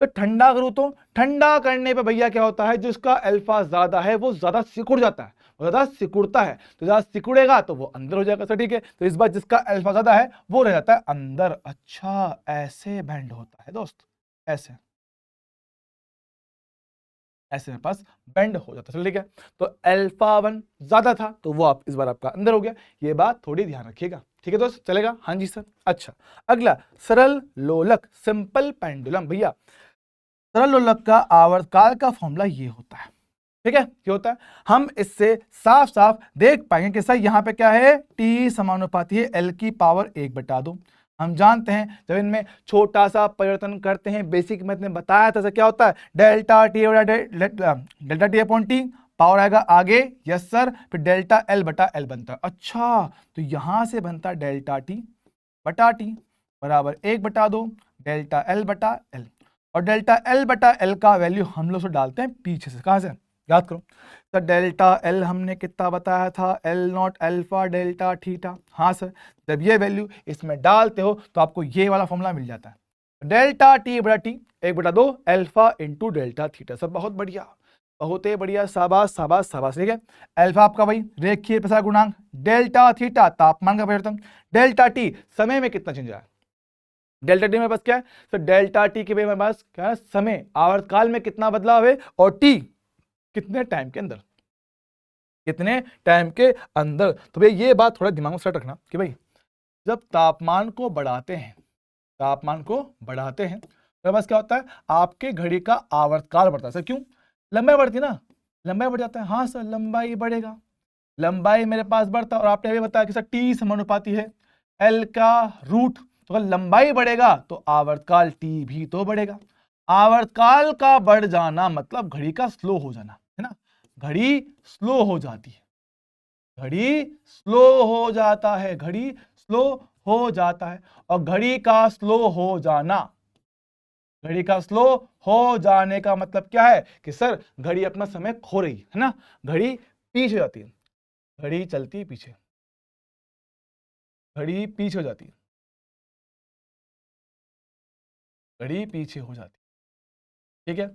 Speaker 1: तो ठंडा करूं तो ठंडा करने पे भैया क्या होता है, जिसका अल्फा ज्यादा है वो ज्यादा सिकुड़ जाता है, वो ज्यादा सिकुड़ता है, तो ज्यादा सिकुड़ेगा तो वो अंदर हो जाएगा। सर ठीक है, तो इस बार जिसका अल्फा ज्यादा है वो रह जाता है अंदर। अच्छा, ऐसे बैंड होता है दोस्त, ऐसे ऐसे मेरे पास बेंड हो जाता है। ठीक है, तो अल्फा 1 ज्यादा था तो वो आप इस बार आपका अंदर हो गया, ये बात थोड़ी ध्यान रखिएगा। ठीक है दोस्त, चलेगा? हाँ जी सर। अच्छा, अगला सरल लोलक, सिंपल पेंडुलम। भैया सरल लोलक का आवर्तकाल का फॉर्मूला ये होता है। ठीक है, क्या होता है, हम इससे साफ साफ देख पाएंगे कि सर यहाँ पे क्या है, टी समानुपाती है एल की पावर 1/2। हम जानते हैं जब इनमें छोटा सा परिवर्तन करते हैं, बेसिक मैथ में बताया था, क्या होता है, delta T delta t upon T, power आएगा आगे, यस सर, फिर डेल्टा एल बटा एल बनता है। अच्छा, तो यहां से बनता है डेल्टा टी बटा टी बराबर 1/2 डेल्टा एल बटा एल, और डेल्टा एल बटा एल का वैल्यू हम लोग से डालते हैं पीछे से, कहां से, याद करो, तो डेल्टा एल हमने कितना बताया था, L not alpha delta theta. हाँ सर, जब ये वैल्यू इसमें डालते हो तो आपको ये वाला फॉर्मूला मिल जाता है, डेल्टा टी बटा T 1/2 alpha into delta theta. सब बहुत बढ़िया, बहुत ही बढ़िया, शाबाश शाबाश शाबाश। ठीक है, अल्फा आपका भाई रेखीय प्रसार गुणांक, डेल्टा थीटा तापमान का परिवर्तन, डेल्टा टी समय में कितना चेंज आया, डेल्टा टी मेरे पास क्या है, तो डेल्टा टी के मेरे पास क्या है, समय आवर्तकाल में कितना बदलाव है, और टी कितने टाइम के अंदर, कितने टाइम के अंदर। तो भैया ये बात थोड़ा दिमाग में सेट रखना कि भाई जब तापमान को बढ़ाते हैं, तापमान को बढ़ाते हैं तो बस क्या होता है, आपके घड़ी का आवर्तकाल बढ़ता है। सर क्यों, लंबाई बढ़ती ना, लंबाई बढ़ जाता है। हाँ सर, लंबाई बढ़ेगा, लंबाई मेरे पास बढ़ता है, और आपने अभी बताया कि सर टी समानुपाती है एल का रूट, तो अगर लंबाई बढ़ेगा तो आवर्तकाल टी भी तो बढ़ेगा। आवर्तकाल का बढ़ जाना मतलब घड़ी का स्लो हो जाना है ना, घड़ी स्लो हो जाती है, घड़ी स्लो हो जाता है, घड़ी स्लो हो जाता है, और घड़ी का स्लो हो जाना, घड़ी का स्लो हो जाने का मतलब क्या है कि सर घड़ी अपना समय खो रही है ना, घड़ी पीछे जाती है, घड़ी चलती है पीछे, घड़ी पीछे हो जाती है, घड़ी पीछे हो जाती है। ठीक है,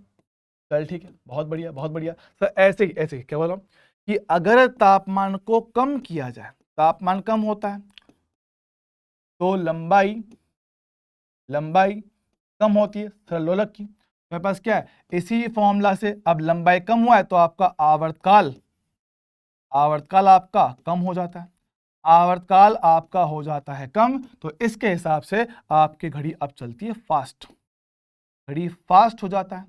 Speaker 1: चल ठीक है, बहुत बढ़िया बहुत बढ़िया। सर ऐसे ही क्या बोला कि अगर तापमान को कम किया जाए, तापमान कम होता है तो लंबाई, लंबाई कम होती है सरल लोलक की। मेरे पास क्या है, इसी फॉर्मूला से अब लंबाई कम हुआ है तो आपका आवर्तकाल, आवर्तकाल आपका कम हो जाता है, आवर्तकाल आपका हो जाता है कम, तो इसके हिसाब से आपकी घड़ी अब चलती है फास्ट, घड़ी फास्ट हो जाता है,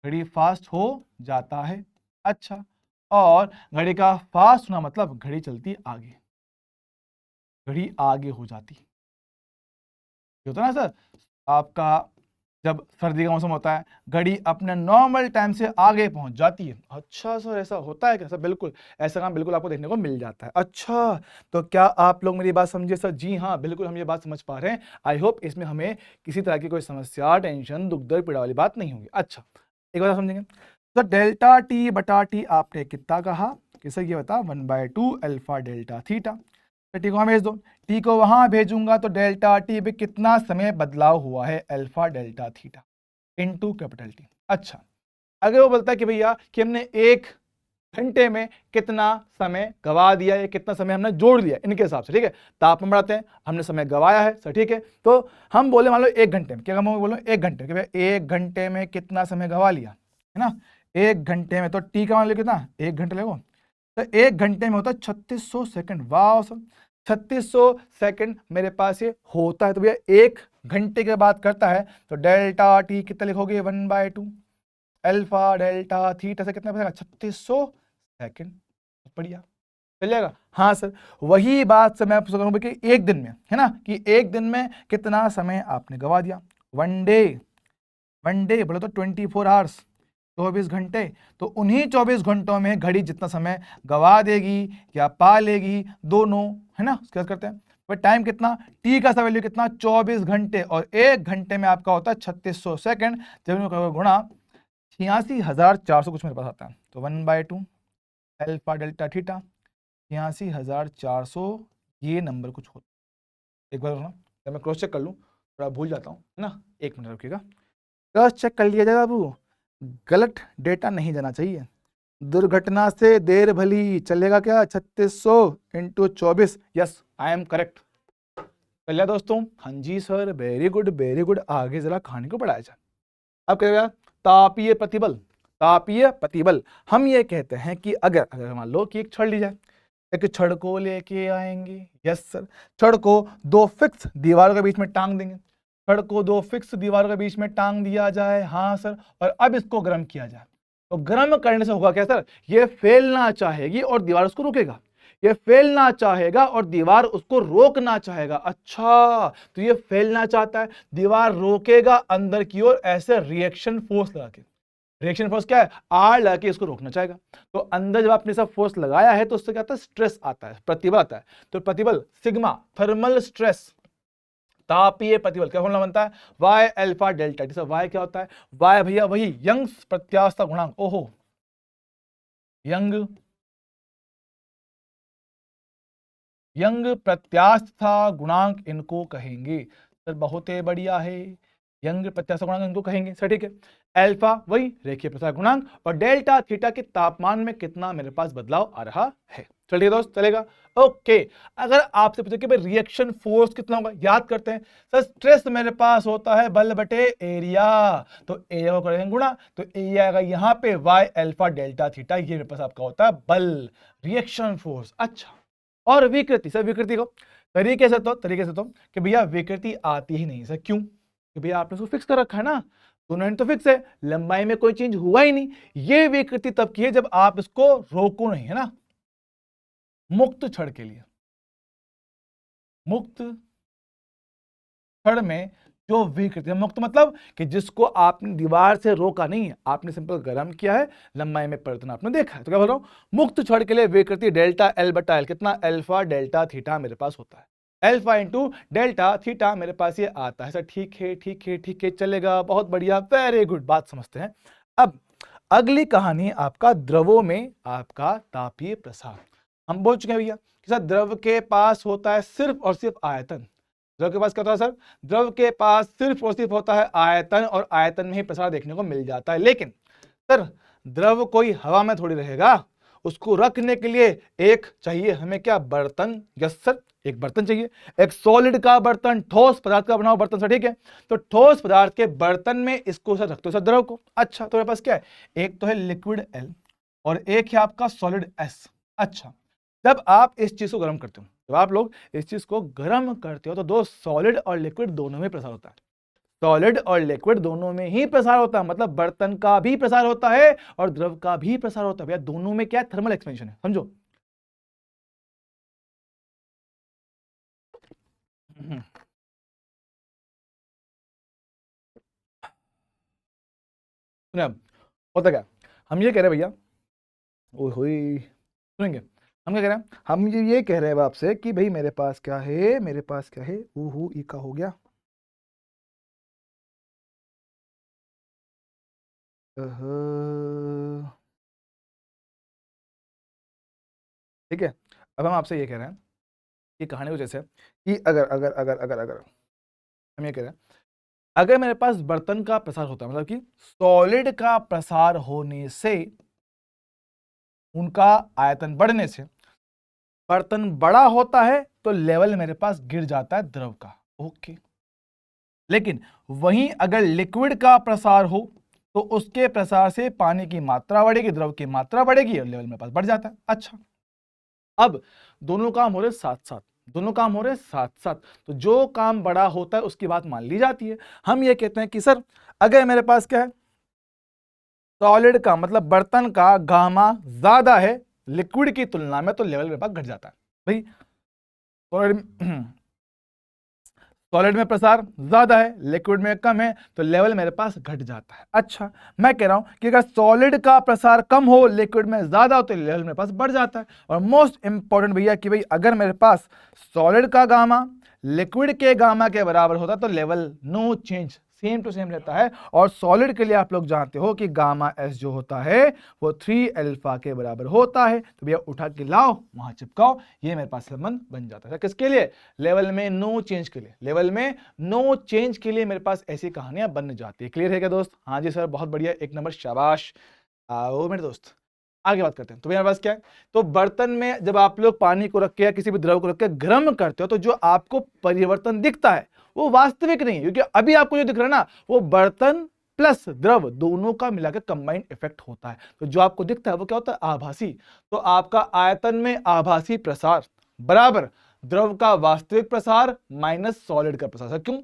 Speaker 1: घड़ी फास्ट हो जाता है। अच्छा, और घड़ी का फास्ट होना मतलब घड़ी चलती है आगे, घड़ी आगे हो जाती है। ये होता है ना सर, आपका जब सर्दी का मौसम होता है घड़ी अपने नॉर्मल टाइम से आगे पहुंच जाती है। अच्छा सर, ऐसा होता है क्या? सर बिल्कुल, ऐसा काम बिल्कुल आपको देखने को मिल जाता है। अच्छा, तो क्या आप लोग मेरी बात समझे? सर जी हाँ, बिल्कुल हम ये बात समझ पा रहे हैं। आई होप इसमें हमें किसी तरह की कोई समस्या, टेंशन, दुख दर्द, पीड़ा वाली बात नहीं होगी। अच्छा, एक बात समझेंगे, तो डेल्टा टी बटा टी आपने कितना कहा कि सर ये बता 1/2 अल्फा डेल्टा थीटा। तो टी को वहां भेज दो, टी को वहां भेजूंगा तो डेल्टा टी पे कितना समय बदलाव हुआ है, alpha delta theta into capital T. अच्छा, अगर वो बोलता है कि भैया कि हमने 1 घंटे में कितना समय गवा दिया है, कितना समय हमने जोड़ लिया इनके हिसाब से, ठीक है, तापमान बढ़ाते हैं, हमने समय गवाया है सर, ठीक है, तो हम बोले मान लो 1 घंटे में, क्या हम बोलो 1 घंटे कि भाई 1 घंटे में कितना समय गवा लिया है ना, 1 घंटे में, तो टी का मान लो कितना, 1 घंटे लगो, तो 1 घंटे में होता है 3600 सेकंड। वाह सर, 3600 सेकंड मेरे पास ये होता है, तो भैया 1 घंटे के बाद करता है, तो डेल्टा टी कितना लिखोगे 1/2 अल्फा डेल्टा थीटा से कितना बचेगा 3600 सेकंड। बढ़िया चल जाएगा। हाँ सर, वही बात से मैं पूछ करूँ कि एक दिन में, है ना, कि एक दिन में कितना समय आपने गवा दिया। वन डे बोले तो 24 आवर्स, 24 घंटे, तो उन्हीं 24 घंटों में घड़ी जितना समय गवा देगी या पा लेगी, दोनों, है ना, क्या करते हैं भाई, टाइम कितना, टी का वैल्यू कितना 24 घंटे, और 1 घंटे में आपका होता है 3600 सेकंड। जब इनको गुणा 86,400 कुछ मेरे पास आता है, तो 1/2 अल्फा डेल्टा थीटा 86,400 ये नंबर कुछ होता है। एक बार ना जब मैं क्रॉस चेक कर लूँ, थोड़ा भूल जाता हूँ, है ना, 1 मिनट रुकिएगा, क्रॉस चेक कर लिया जाएगा बाबू, गलत डेटा नहीं जाना चाहिए। दुर्घटना से देर भली, चलेगा क्या 3600 × 24, यस आई एम करेक्ट। चलिए दोस्तों, हाँ जी सर, वेरी गुड, आगे जरा कहानी को बढ़ाया जाए। अब क्या तापीय प्रतिबल, तापीय प्रतिबल हम ये कहते हैं कि अगर मान लो कि एक छड़ ली जाए, एक छड़ को लेके आएंगे, यस सर, छड़ को 2 फिक्स दीवारों के बीच में टांग देंगे, छड़ को 2 फिक्स दीवारों के बीच में टांग दिया जाए, हाँ सर, और अब इसको गर्म किया जाए, तो गर्म करने से होगा क्या सर, ये फैलना चाहेगी और दीवार उसको रोकेगा, ये फैलना चाहेगा और दीवार उसको रोकना चाहेगा। अच्छा, तो ये फैलना चाहता है, दीवार रोकेगा अंदर की ओर ऐसे रिएक्शन फोर्स लगा के, रिएक्शन फोर्स क्या है, आर लगा के इसको रोकना चाहेगा। तो अंदर जब आपने सब फोर्स लगाया है तो उससे क्या आता है, स्ट्रेस आता है, प्रतिबल आता है। तो प्रतिबल सिग्मा थर्मल स्ट्रेस, तापीय प्रतिबल क्या फॉर्मूला बनता है, y alpha delta t. Y क्या होता है, वाई भैया वही यंग्स प्रत्यास्थता गुणांक, ओहो यंग प्रत्यास्थता गुणांक इनको कहेंगे सर, बहुत ही बढ़िया है, यंग प्रत्यास्थता गुणांक इनको कहेंगे सर, ठीक है। अल्फा वही रेखीय प्रसार गुणांक, और डेल्टा थीटा के तापमान में कितना मेरे पास बदलाव आ रहा है। चलिए दोस्त, चलेगा, ओके। अगर आपसे पूछे कि भाई रिएक्शन फोर्स कितना होगा, याद करते हैं सर, स्ट्रेस मेरे पास होता है बल बटे एरिया, तो एरिया को करेंगे गुणा, तो एरिया आएगा यहाँ पे वाई अल्फा डेल्टा थीटा, ये मेरे पास आपका होता है बल, रिएक्शन फोर्स। अच्छा, और विकृति सर, विकृति को तरीके से तो कि भैया विकृति आती ही नहीं सर, क्यों, कि भैया आपने उसको फिक्स कर रखा है ना, दोनों एंड तो फिक्स है, लंबाई में कोई चेंज हुआ ही नहीं। ये विकृति तब की है जब आप इसको रोको नहीं, है ना। मुक्त छड़ के लिए, मुक्त छड़ में जो विकृति, मुक्त मतलब कि जिसको आपने दीवार से रोका नहीं है, आपने सिंपल गर्म किया है, लंबाई में परिवर्तन आपने देखा है, तो क्या बोल रहा हूं, मुक्त छड़ के लिए विकृति डेल्टा एल बटा एल कितना, अल्फा डेल्टा थीटा मेरे पास होता है, अल्फा इंटू डेल्टा थीटा मेरे पास ये आता है सर। ठीक है, चलेगा, बहुत बढ़िया, वेरी गुड, बात समझते हैं। अब अगली कहानी आपका द्रवों में आपका तापीय प्रसार। हम बोल चुके हैं भैया कि सर द्रव के पास होता है सिर्फ और सिर्फ आयतन, द्रव के पास क्या होता है सर, द्रव के पास सिर्फ और सिर्फ होता है आयतन, और आयतन में ही प्रसार देखने को मिल जाता है। लेकिन सर द्रव कोई हवा में थोड़ी रहेगा, उसको रखने के लिए एक चाहिए हमें क्या, बर्तन, यस सर, एक बर्तन चाहिए, एक सॉलिड का बर्तन, ठोस पदार्थ का बना हुआ बर्तन सर, ठीक है। तो ठोस पदार्थ के बर्तन में इसको सर रखते हो सर द्रव को। अच्छा, तो मेरे पास क्या है, एक तो है लिक्विड एल और एक है आपका सॉलिड एस। अच्छा, जब आप इस चीज को गर्म करते हो, जब आप लोग इस चीज को गर्म करते हो, तो दो सॉलिड और लिक्विड दोनों में प्रसार होता है, सॉलिड और लिक्विड दोनों में ही प्रसार होता है, मतलब बर्तन का भी प्रसार होता है और द्रव का भी प्रसार होता है। भैया दोनों में क्या है, थर्मल एक्सपेंशन है, समझो। सुनिए अब, होता क्या, हम ये कह रहे हैं भैया, ओए होए, सुनेंगे, हम क्या कह रहे हैं, हम ये कह रहे हैं आपसे कि भाई मेरे पास क्या है, मेरे पास क्या है, ऊहू ई का हो गया, ठीक है। अब हम आपसे ये कह रहे हैं कि कहानी कुछ ऐसे है कि अगर हम ये कह रहे हैं, अगर मेरे पास बर्तन का प्रसार होता है, मतलब कि सॉलिड का प्रसार होने से, उनका आयतन बढ़ने से बर्तन बड़ा होता है, तो लेवल मेरे पास गिर जाता है द्रव का, ओके। लेकिन वहीं अगर लिक्विड का प्रसार हो, तो उसके प्रसार से पानी की मात्रा बढ़ेगी, द्रव की मात्रा बढ़ेगी और लेवल मेरे पास बढ़ जाता है। अच्छा, अब दोनों काम हो रहे साथ साथ, दोनों काम हो रहे हैं साथ साथ, तो जो काम बड़ा होता है उसकी बात मान ली जाती है। हम ये कहते हैं कि सर अगर मेरे पास क्या है, सॉलिड का मतलब बर्तन का गामा ज्यादा है लिक्विड की तुलना में, तो लेवल मेरे पास घट जाता है। भाई सॉलिड सॉलिड में प्रसार ज्यादा है लिक्विड में कम है, तो लेवल मेरे पास घट जाता है। अच्छा, मैं कह रहा हूं कि अगर सॉलिड का प्रसार कम हो लिक्विड में ज्यादा हो तो लेवल मेरे पास बढ़ जाता है। और मोस्ट इंपॉर्टेंट भैया कि भाई अगर मेरे पास सॉलिड का गामा लिक्विड के गामा के बराबर होता तो level no change, same to same रहता है। और सॉलिड के लिए आप लोग जानते हो कि गामा एस जो होता है वो 3 अल्फा के बराबर होता है। तो भैया उठा के लाओ वहां चिपकाओ, ये मेरे पास संबंध बन जाता है। किसके लिए? लेवल में नो चेंज के लिए। लेवल में नो चेंज के लिए मेरे पास ऐसी कहानियां बन जाती है। क्लियर है क्या दोस्त? हाँ जी सर, बहुत बढ़िया, 1 नंबर, शाबाश। आओ मेरे दोस्त, आगे बात करते हैं। तो मेरे पास क्या है, तो बर्तन में जब आप लोग पानी को रख के या किसी भी द्रव को रख के गर्म करते हो तो जो आपको परिवर्तन दिखता है वो वास्तविक नहीं है, क्योंकि अभी आपको जो दिख रहा है ना वो बर्तन प्लस द्रव दोनों का मिलाकर कंबाइंड इफेक्ट होता है। तो जो आपको दिखता है वो क्या होता है? आभासी। तो आपका आयतन में आभासी प्रसार बराबर द्रव का वास्तविक प्रसार माइनस सॉलिड का प्रसार। क्यों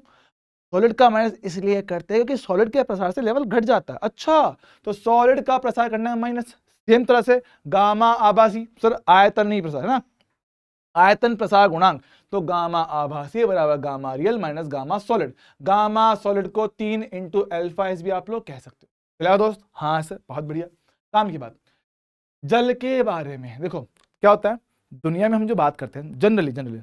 Speaker 1: सॉलिड का माइनस? इसलिए करते हैं क्योंकि सॉलिड के प्रसार से लेवल घट जाता है। अच्छा, तो सॉलिड का प्रसार करना है माइनस। सेम तरह से गामा आभासी, सर आयतन नहीं प्रसार है ना, आयतन प्रसार गुणांक, तो गामा आभासी बराबर gamma real minus gamma solid. Gamma solid को 3 इंटू अल्फा एस भी आप लोग कह सकते हो। चलेगा दोस्त? हाँ सर, बहुत बढ़िया। काम की बात, जल के बारे में देखो क्या होता है। दुनिया में हम जो बात करते हैं जनरली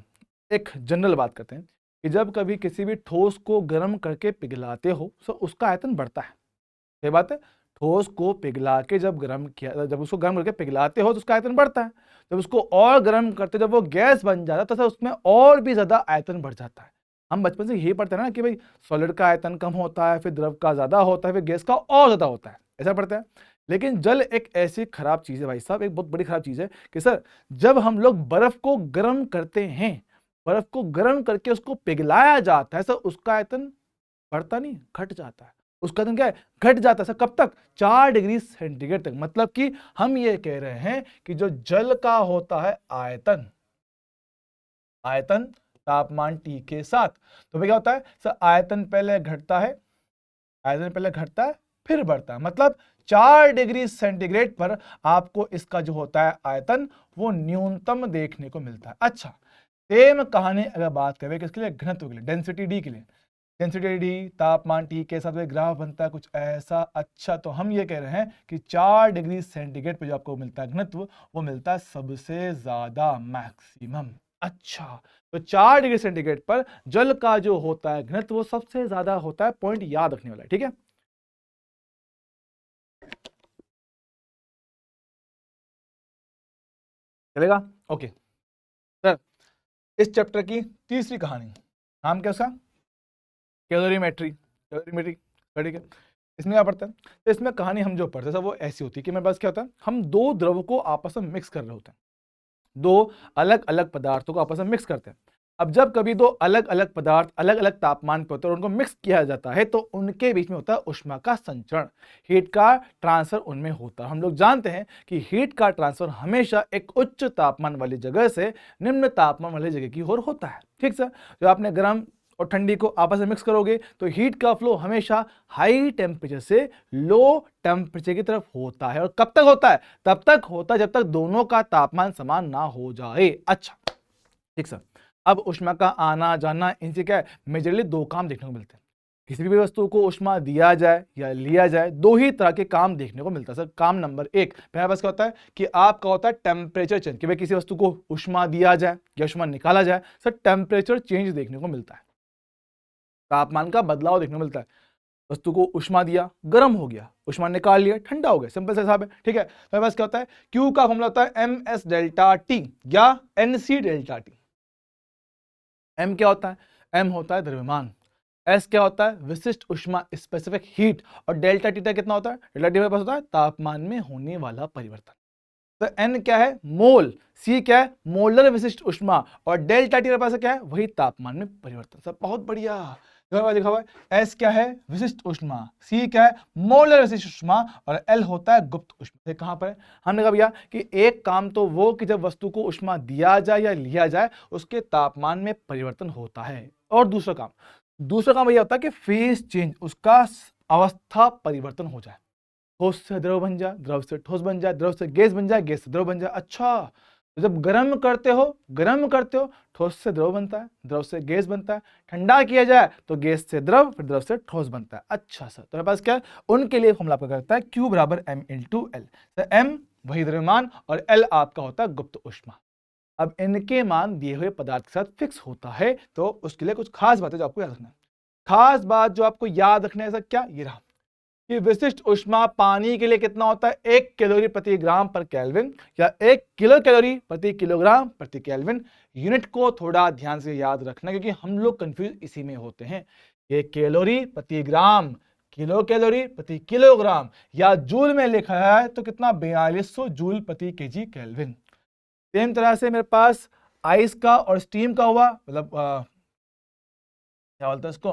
Speaker 1: एक जनरल बात करते हैं कि जब कभी किसी भी ठोस को गर्म करके पिघलाते हो तो उसका आयतन बढ़ता है। ये बात है, ठोस को पिघला के जब गर्म किया, जब उसको गर्म करके पिघलाते हो तो उसका आयतन बढ़ता है। जब उसको और गर्म करते, जब वो गैस बन जाता है तो उसमें और भी ज्यादा आयतन बढ़ जाता है। हम बचपन से यही पढ़ते हैं ना कि भाई सॉलिड का आयतन कम होता है, फिर द्रव का ज्यादा होता है, फिर गैस का और ज्यादा होता है, ऐसा पढ़ते हैं। लेकिन जल एक ऐसी खराब चीज है भाई साहब, एक बहुत बड़ी खराब चीज है कि सर जब हम लोग बर्फ को गर्म करते हैं, बर्फ को गर्म करके उसको पिघलाया जाता है, सर उसका आयतन बढ़ता नहीं, घट जाता है। उसका आयतन क्या है? घट जाता है। सर कब तक? 4 डिग्री सेंटीग्रेड तक। मतलब कि हम ये कह रहे हैं कि जो जल का होता है आयतन, आयतन तापमान T के साथ, तो क्या होता है सर? आयतन पहले घटता है, आयतन पहले घटता है फिर बढ़ता है। मतलब 4 डिग्री सेंटीग्रेड पर आपको इसका जो होता है आयतन वो न्यूनतम देखने को मिलता है। अच्छा, सेम कहानी अगर बात करें किसके लिए? घनत्व के लिए, डेंसिटी डी के लिए। डेंसिटी डी तापमान T के साथ ग्राफ बनता है कुछ ऐसा। अच्छा, तो हम ये कह रहे हैं कि 4 डिग्री सेंटीग्रेड पर जो आपको मिलता है घनत्व वो मिलता है सबसे ज्यादा, मैक्सिमम। अच्छा, तो 4 डिग्री सेंटीग्रेड पर जल का जो होता है घनत्व वो सबसे ज्यादा होता है। पॉइंट याद रखने वाला है, ठीक है? चलेगा? ओके सर, इस चैप्टर की तीसरी कहानी, नाम क्या उसका? कैलोरीमेट्री। कैलोरीमेट्री, ठीक है। इसमें क्या पढ़ता है? तो इसमें कहानी हम जो पढ़ते हैं वो ऐसी होती है कि मेरे पास क्या होता है, हम दो द्रव को आपस में मिक्स कर रहे होते हैं, दो अलग अलग पदार्थों को आपस में मिक्स करते हैं। अब जब कभी दो अलग अलग पदार्थ अलग अलग तापमान पर होते हैं और उनको मिक्स किया जाता है तो उनके बीच में होता है उष्मा का संचरण, हीट का ट्रांसफर उनमें होता है। हम लोग जानते हैं कि हीट का ट्रांसफर हमेशा एक उच्च तापमान वाली जगह से निम्न तापमान वाली जगह की ओर होता है। ठीक सर, जब आपने गर्म और ठंडी को आपस में मिक्स करोगे तो हीट का फ्लो हमेशा हाई टेम्परेचर से लो टेम्परेचर की तरफ होता है। और कब तक होता है? तब तक होता है जब तक दोनों का तापमान समान ना हो जाए। अच्छा ठीक सर, अब उष्मा का आना जाना, इनसे क्या है, मेजरली दो काम देखने को मिलते हैं। किसी भी वस्तु को उष्मा दिया जाए या लिया जाए, दो ही तरह के काम देखने को मिलता है सर। काम नंबर 1 मेरे पास क्या होता है कि आपका होता है टेम्परेचर चेंज, कि भाई किसी वस्तु को उष्मा दिया जाए या उष्मा निकाला जाए, सर टेम्परेचर चेंज देखने को मिलता है, तापमान का बदलाव देखने को मिलता है। वस्तु को उष्मा दिया, गर्म हो गया, उष्मा निकाल लिया, ठंडा हो गया, सिंपल सा हिसाब है। ठीक है, तो मेरे पास क्या होता है, Q का फॉर्मूला होता है ms डेल्टा टी या NC डेल्टा टी। M क्या होता है? M होता है द्रव्यमान, S क्या होता है? विशिष्ट उष्मा, स्पेसिफिक हीट, और डेल्टा टी कितना होता है? डेल्टा टी मेरे पास होता है तापमान में होने वाला परिवर्तन। तो एन क्या है, मोल, सी क्या है, मोलर विशिष्ट ऊष्मा, और डेल्टा टी मेरे पास क्या है, वही तापमान में परिवर्तन। सब बहुत बढ़िया। लिखा हुआ है एस क्या है, विशिष्ट ऊष्मा, सी क्या है, मोलर विशिष्ट ऊष्मा, और एल होता है गुप्त ऊष्मा। ये कहां पर है, हमने कहा भैया कि एक काम तो वो कि जब वस्तु को ऊष्मा दिया जाए या लिया जाए उसके तापमान में परिवर्तन होता है, और दूसरा काम भैया होता है कि फेज चेंज, उसका अवस्था परिवर्तन हो जाए, ठोस से द्रव बन जाए, द्रव से ठोस बन जाए, द्रव से गैस बन जाए, गैस से द्रव बन जाए। अच्छा, तो जब गर्म करते हो ठोस से द्रव बनता है, द्रव से गैस बनता है, ठंडा किया जाए तो गैस से द्रव, फिर द्रव से ठोस बनता है। अच्छा सर, तो मेरे पास क्या है, उनके लिए फॉर्मूला आपका करता है Q बराबर m इंटू एल। m वही द्रव्यमान और L आपका होता है गुप्त ऊष्मा। अब इनके मान दिए हुए पदार्थ के साथ फिक्स होता है, तो उसके लिए कुछ खास बातें जो आपको याद रखना है। खास बात जो आपको याद रखने है क्या, ये रहा कि विशिष्ट ऊष्मा पानी के लिए कितना होता है, 1 कैलोरी प्रति ग्राम पर केल्विन, या 1 किलो कैलोरी प्रति किलोग्राम प्रति केल्विन। यूनिट को थोड़ा ध्यान से याद रखना, क्योंकि हम लोग कंफ्यूज इसी में होते हैं। ये कैलोरी प्रति ग्राम, किलो कैलोरी प्रति किलोग्राम, या जूल में लिखा है तो कितना, 4200 जूल प्रति केजी केल्विन। सेम तरह से मेरे पास आइस का और स्टीम का हुआ, मतलब क्या बोलते हैं इसको,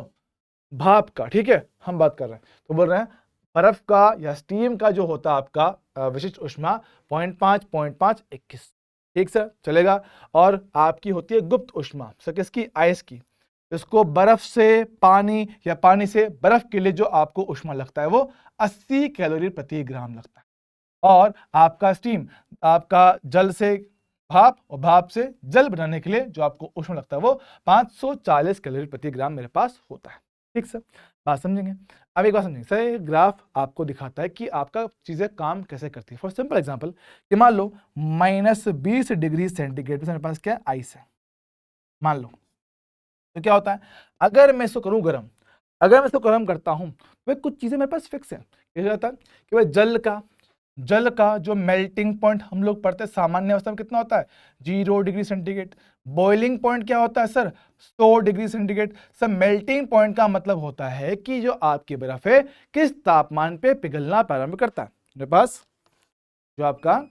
Speaker 1: भाप का। ठीक है, हम बात कर रहे हैं तो बोल रहे हैं बर्फ का या स्टीम का जो होता है आपका विशिष्ट ऊष्मा 0.5 21। ठीक सर, चलेगा। और आपकी होती है गुप्त ऊष्मा, सर किसकी, आइस की। इसको बर्फ से पानी या पानी से बर्फ के लिए जो आपको ऊष्मा लगता है वो 80 कैलोरी प्रति ग्राम लगता है। और आपका स्टीम, आपका जल से भाप और भाप से जल बनाने के लिए जो आपको ऊष्मा लगता है वो 540 कैलोरी प्रति ग्राम मेरे पास होता है। ठीक सर, बात समझेंगे। अब एक बात समझेंगे सर, ये ग्राफ आपको दिखाता है कि आपका चीजें काम कैसे करती है। फॉर सिंपल एग्जांपल कि मान लो -20 डिग्री सेंटीग्रेड पे मेरे पास क्या है, आइस है, मान लो। तो क्या होता है, अगर मैं इसको करूं गर्म, अगर मैं इसको गर्म करता हूं तो कुछ चीजें मेरे पास फिक्स है। क्या होता है कि भाई जल का जो मेल्टिंग पॉइंट हम लोग पढ़ते हैं सामान्य अवस्था में कितना होता है, 0 डिग्री सेंटीग्रेड। बॉइलिंग पॉइंट क्या होता है sir, 100 degree centigrade. Sir melting point का मतलब होता है कि जो आपकी बर्फ है किस तापमान पे पिघलना प्रारंभ करता है। मेरे पास जो आपका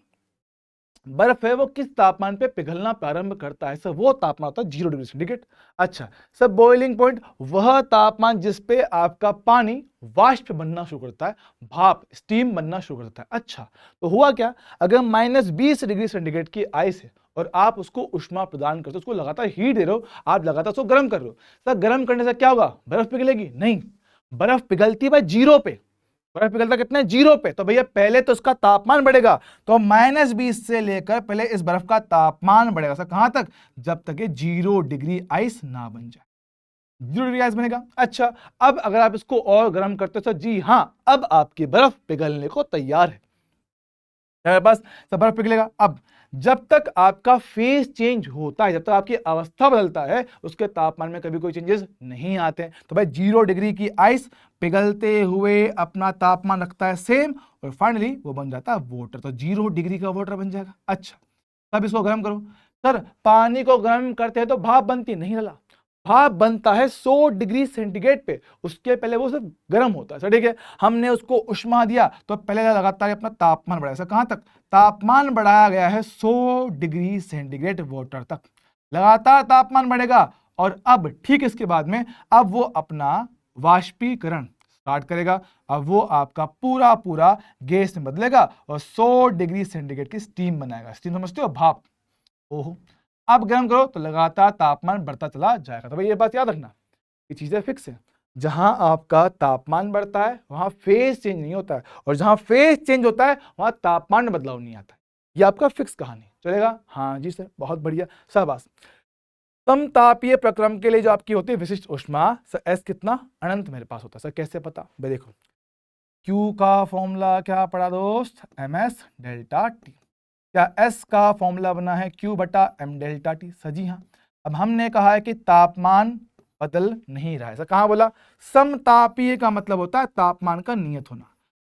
Speaker 1: बर्फ है वो किस तापमान पे पिघलना प्रारंभ करता है, सर वो तापमान होता है 0 डिग्री सेंटीग्रेड। अच्छा सर, बॉइलिंग पॉइंट वह तापमान जिस पे आपका पानी वाष्प बनना शुरू करता है, भाप स्टीम बनना शुरू करता है। अच्छा, तो हुआ क्या, अगर -20 डिग्री सेंटीग्रेड की आइस है और आप उसको ऊष्मा प्रदान करते हो, उसको लगातार हीट दे रहे हो, आप लगातार उसको गर्म कर रहे हो, सर गर्म करने से क्या होगा, बर्फ पिघलेगी नहीं, बर्फ पिघलती है 0 पे। बर्फ पिघलता कितने, 0 पे। तो भैया पहले तो उसका तापमान बढ़ेगा, तो -20 से लेकर पहले इस बर्फ का तापमान बढ़ेगा सर कहां तक, जब तक ये 0 डिग्री आइस ना बन जाए। 0 डिग्री आइस बनेगा। अच्छा, अब अगर आप इसको और गर्म करते हो सर, जी हां, अब आपकी बर्फ पिघलने को तैयार है, मेरे पास सब बर्फ पिघलेगा। अब जब तक आपका फेज चेंज होता है, जब तक आपकी अवस्था बदलता है, उसके तापमान में कभी कोई चेंजेस नहीं आते हैं। तो भाई 0 डिग्री की आइस पिघलते हुए अपना तापमान रखता है सेम, और फाइनली वो बन जाता है वाटर। तो 0 डिग्री का वाटर बन जाएगा। अच्छा, तब इसको गर्म करो। सर पानी को गर्म करते हैं तो भाप बनती नहीं, लला भाप बनता है 100 डिग्री सेंटीग्रेड पे, उसके पहले वो सिर्फ गर्म होता है। ठीक है, हमने उसको उष्मा दिया तो पहले लगातार अपना तापमान बढ़ाया, कहां तक, तापमान बढ़ाया गया है 100 डिग्री सेंटीग्रेड वाटर तक, लगातार तापमान बढ़ेगा। और अब ठीक इसके बाद में अब वो अपना वाष्पीकरण स्टार्ट करेगा। अब वो आपका पूरा गैस में बदलेगा और 100 डिग्री सेंटीग्रेड की स्टीम बनाएगा। स्टीम समझते हो, भाप। ओहो, अब गर्म करो तो लगातार तापमान बढ़ता चला जाएगा। तो भाई ये बात याद रखना, ये चीजें फिक्स है। जहां आपका तापमान बढ़ता है वहां फेज चेंज नहीं होता है, और जहां फेज चेंज होता है वहां तापमान में बदलाव नहीं आता है। ये आपका फिक्स कहानी चलेगा। हाँ जी सर, बहुत बढ़िया, शाबाश। समतापीय प्रक्रम के लिए जो आपकी होती है विशिष्ट ऊष्मा, सर एस कितना, अनंत मेरे पास होता है। सर कैसे पता, भाई देखो Q का फॉर्मूला क्या पढ़ा दोस्त, ms डेल्टा टी। क्या S का फॉर्मूला बना है Q बटा m डेल्टा टी, सजी हाँ। अब हमने कहा है कि तापमान बदल नहीं रहा है, सर कहां बोला, समतापीय का मतलब होता है तापमान का नियत होना।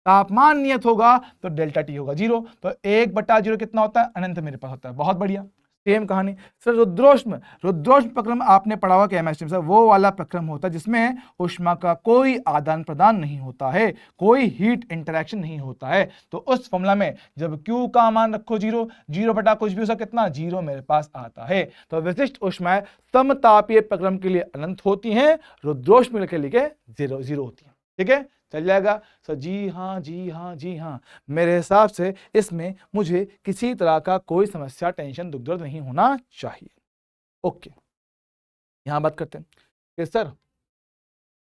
Speaker 1: तापमान नियत होगा तो डेल्टा टी होगा 0, तो 1/0 कितना होता है, अनंत मेरे पास होता है। बहुत बढ़िया, सेम कहानी। सर रुद्रोष्म, रुद्रोष्म प्रक्रम आपने पढ़ा हुआ केमिस्ट्री में, सर वो वाला प्रक्रम होता है जिसमें ऊष्मा का कोई आदान प्रदान नहीं होता है, कोई हीट इंटरेक्शन नहीं होता है। तो उस फॉर्मूला में जब Q का मान रखो 0, 0 बटा कुछ भी, उसका कितना 0 मेरे पास आता है। तो विशिष्ट ऊष्माएं समतापीय प्रक्रम के लिए अनंत होती हैं, रुद्रोष्म के लिए 0 होती है। ठीक है, चल जाएगा सर। जी हाँ जी हाँ जी हाँ, मेरे हिसाब से इसमें मुझे किसी तरह का कोई समस्या, टेंशन, दुख दर्द नहीं होना चाहिए। ओके, यहां बात करते हैं कि सर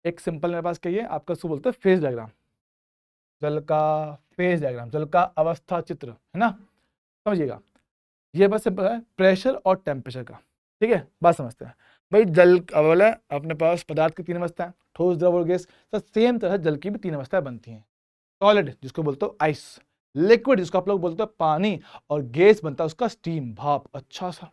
Speaker 1: एक सिंपल मेरे पास कहिए, आपका उसको बोलते हैं फेज डायग्राम, जल का फेज डायग्राम, जल का अवस्था चित्र, है ना, समझिएगा। ये बस सिंपल है प्रेशर और टेम्परेचर का। ठीक है, बात समझते हैं भाई। जल बोला अपने पास पदार्थ की 3 अवस्थाएं, ठोस, द्रव और गैस। तो सेम तरह जल की भी 3 अवस्थाएं बनती हैं। सॉलिड जिसको बोलते हो आइस, लिक्विड जिसको आप लोग बोलते हो पानी, और गैस बनता है उसका स्टीम, भाप। अच्छा सा,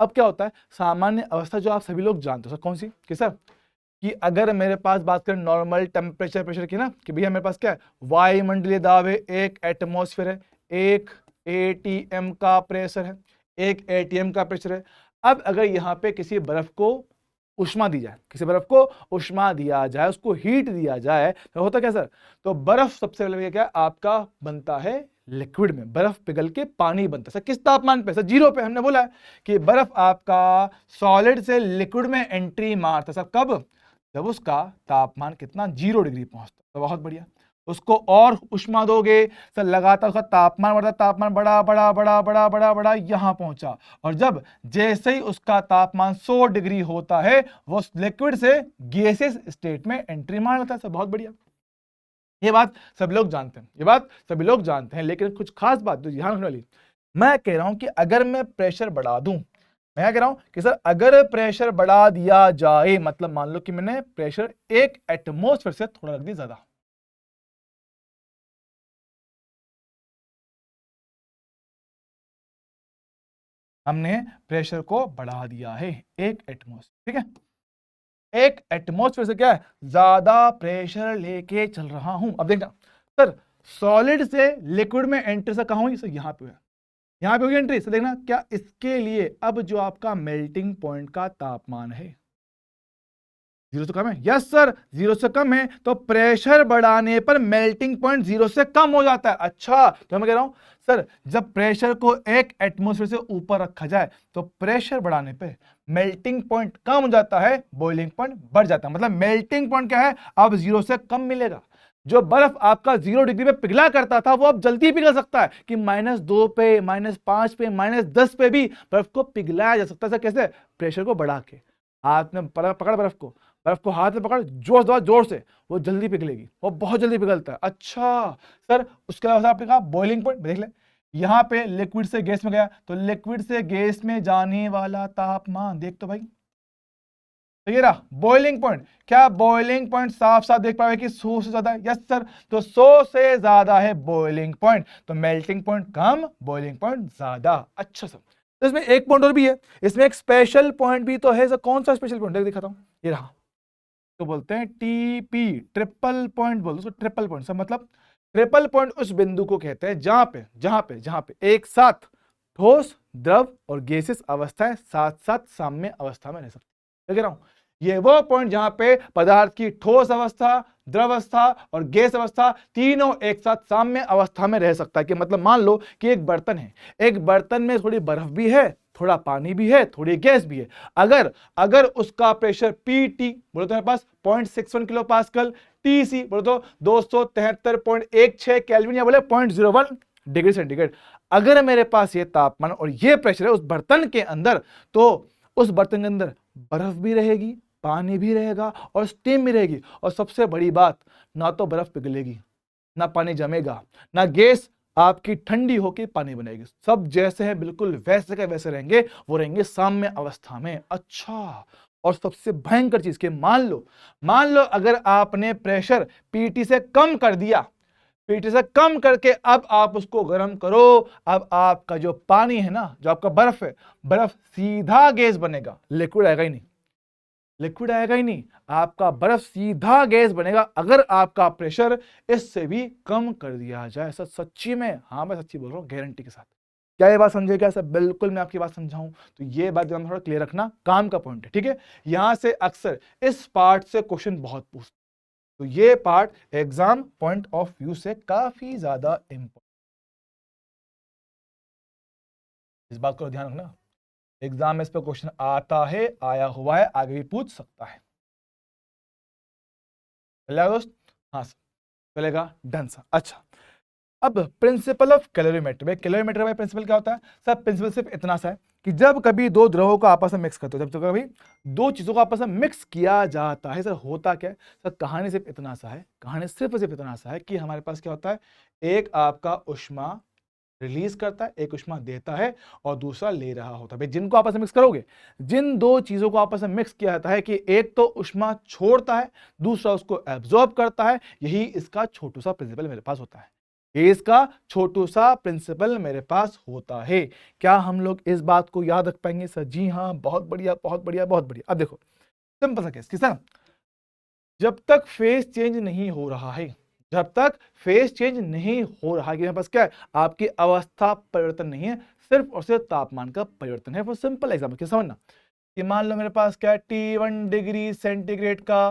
Speaker 1: अब क्या होता है सामान्य अवस्था जो आप सभी लोग जानते हो, सर कौन सी, कि सर कि अगर मेरे पास बात करें नॉर्मल टेम्परेचर प्रेशर की ना, कि भैया मेरे पास क्या है, वायुमंडलीय दाब है, 1 एटमॉस्फेयर है, 1 एटीएम का प्रेशर है, 1 एटीएम का प्रेशर है। अब अगर यहाँ पे किसी बर्फ को उष्मा दी जाए, किसी बर्फ को उष्मा दिया जाए, उसको हीट दिया जाए, तो होता क्या सर, तो बर्फ सबसे पहले क्या आपका बनता है लिक्विड में, बर्फ पिघल के पानी बनता है। सर किस तापमान पे, सर 0 पे। हमने बोला है कि बर्फ आपका सॉलिड से लिक्विड में एंट्री मारता है, सर कब, जब उसका तापमान कितना 0 डिग्री पहुंचता। तो बहुत बढ़िया, उसको और उष्मा दोगे सर, लगातार उसका तापमान बढ़ता, तापमान बड़ा बड़ा बड़ा बड़ा बड़ा बड़ा यहां पहुंचा, और जब जैसे ही उसका तापमान 100 डिग्री होता है, वो लिक्विड से गैसेस स्टेट में एंट्री मार लेता है। सर बहुत बढ़िया, ये बात सब लोग जानते हैं, ये बात सभी लोग जानते हैं। लेकिन कुछ खास बात जो ध्यान रखने वाली, मैं कह रहा हूं कि अगर मैं प्रेशर बढ़ा दूं, मैं कह रहा हूं कि सर अगर प्रेशर बढ़ा दिया जाए, मतलब मान लो कि मैंने प्रेशर 1 एटमॉस्फेयर से थोड़ा रख दिया ज्यादा, हमने प्रेशर को बढ़ा दिया है 1 एटमॉस्फेयर, ठीक है, 1 एटमॉस्फेयर से क्या है, ज्यादा प्रेशर लेके चल रहा हूं। अब देखना सर, सॉलिड से लिक्विड में एंट्री से कहां हुई, सर यहां पे है, यहां पे होगी एंट्री। से देखना क्या इसके लिए अब जो आपका मेल्टिंग पॉइंट का तापमान है 0 से कम है, यस सर 0 से कम है, तो प्रेशर बढ़ाने पर मेल्टिंग पॉइंट 0 से कम हो जाता है। अच्छा, तो मैं कह रहा हूं सर जब प्रेशर को 1 एटमॉस्फेयर से ऊपर रखा जाए तो प्रेशर बढ़ाने पे मेल्टिंग पॉइंट कम हो जाता है, बॉइलिंग पॉइंट बढ़ जाता है। मतलब मेल्टिंग पॉइंट क्या है, अब 0 से कम मिलेगा। जो बर्फ आपका 0 डिग्री पे पिघला करता था वो अब जल्दी पिघल सकता है, कि -2 पे, -5 पे, -10 पे भी बर्फ को पिघलाया जा सकता है। कैसे, प्रेशर को बढ़ा के। हाथ में पकड़ बर्फ को हाथ में पकड़, जोर दो, जोर से, वो जल्दी पिघलेगी, वो बहुत जल्दी पिघलता है। अच्छा सर, उसके अलावा आपने कहा बॉइलिंग पॉइंट देख ले, यहाँ पे लिक्विड से गैस में गया, तो लिक्विड से गैस में जाने वाला तापमान देख तो भाई, तो ये रहा बॉइलिंग पॉइंट। क्या बॉइलिंग पॉइंट साफ साफ देख पाए कि 100 से ज्यादा है, यस सर, तो 100 से ज्यादा है बॉइलिंग पॉइंट, तो मेल्टिंग पॉइंट कम, बॉइलिंग पॉइंट ज्यादा। अच्छा सर, तो इसमें एक पॉइंट और भी है, इसमें एक स्पेशल पॉइंट भी तो है सर। कौन सा स्पेशल पॉइंट दिखाता हूं, ये रहा, तो बोलते हैं टीपी, ट्रिपल पॉइंट बोलते हैं उसको, ट्रिपल पॉइंट सर, मतलब ट्रिपल पॉइंट उस बिंदु को कहते हैं जहां पे एक साथ ठोस, द्रव और गैसेस अवस्थाएं साथ साथ साम्य अवस्था में रह सकती। कह रहा हूं ये वो पॉइंट जहां पे पदार्थ की ठोस अवस्था, द्रव अवस्था और गैस अवस्था तीनों एक साथ साम्य अवस्था में रह सकता है। कि मतलब मान लो कि एक बर्तन है, एक बर्तन में थोड़ी बर्फ भी है, थोड़ा पानी भी है, थोड़ी गैस भी है। अगर अगर उसका प्रेशर पीटी बोलो तो मेरे पास 0.61 किलो पास्कल, टीसी बोलो तो 273.16 केल्विन, या बोले 0.01 डिग्री सेंटीग्रेड, अगर मेरे पास ये तापमान और ये प्रेशर है उस बर्तन के अंदर, तो उस बर्तन के अंदर बर्फ भी रहेगी, पानी भी रहेगा और स्टीम भी रहेगी। और सबसे बड़ी बात, ना तो बर्फ पिघलेगी, ना पानी जमेगा, ना गैस आपकी ठंडी होकर पानी बनेगी, सब जैसे हैं बिल्कुल वैसे के वैसे रहेंगे, वो रहेंगे साम्य अवस्था में। अच्छा, और सबसे भयंकर चीज के मान लो अगर आपने प्रेशर पीटी से कम कर दिया, पीटी से कम करके अब आप उसको गर्म करो, अब आपका जो पानी है ना, जो आपका बर्फ है, बर्फ सीधा गैस बनेगा, लिक्विड आएगा ही नहीं, लिक्विड आएगा ही नहीं, आपका बर्फ सीधा गैस बनेगा अगर आपका प्रेशर इससे भी कम कर दिया जाए। सच्ची में, हाँ मैं सच्ची बोल रहा हूं गारंटी के साथ। क्या ये बात समझे क्या सर? बिल्कुल मैं आपकी बात समझाऊं तो ये बात जो हम थोड़ा क्लियर रखना काम का पॉइंट है, ठीक है। यहां से अक्सर इस पार्ट से क्वेश्चन बहुत पूछते, तो ये part exam point of view से काफी ज्यादा इंपॉर्टेंट, इस बात को ध्यान रखना। एग्जाम में इस पर क्वेश्चन आता है, आया हुआ है, आगे भी पूछ सकता है। चलेगा दोस्त? हाँ सर चलेगा, डन सर। अच्छा, अब प्रिंसिपल ऑफ कैलोरीमेट्री। भाई कैलोरीमेट्री में प्रिंसिपल क्या होता है सर? प्रिंसिपल सिर्फ इतना सा है कि जब कभी दो द्रवों को आपस में मिक्स करते हो, जब कभी दो चीजों को आपस में मिक्स किया जाता है, सर होता क्या है सर? कहानी सिर्फ इतना सा है, कहानी सिर्फ इतना सा है कि हमारे पास क्या होता है, एक आपका ऊष्मा रिलीज करता है, एक ऊष्मा देता है और दूसरा ले रहा होता है। भाई जिनको आपस में मिक्स करोगे, जिन दो चीजों को आपस में मिक्स किया जाता है कि एक तो ऊष्मा छोड़ता है, दूसरा उसको एब्जॉर्ब करता है, यही इसका छोटू सा प्रिंसिपल मेरे पास होता है। ये इसका छोटू सा प्रिंसिपल मेरे पास होता है। क्या हम लोग इस बात को याद रख पाएंगे सर? जी हाँ, बहुत बढ़िया बहुत बढ़िया बहुत बढ़िया। अब देखो सिंपल सा केस, किसान जब तक फेज चेंज नहीं हो रहा है, जब तक फेज चेंज नहीं हो रहा है, कि मेरे पास क्या है, आपकी अवस्था परिवर्तन नहीं है, सिर्फ और सिर्फ तापमान का परिवर्तन है। वो सिंपल एग्जाम्पल क्या समझना, कि मान लो मेरे पास क्या है, T1 डिग्री सेंटीग्रेड का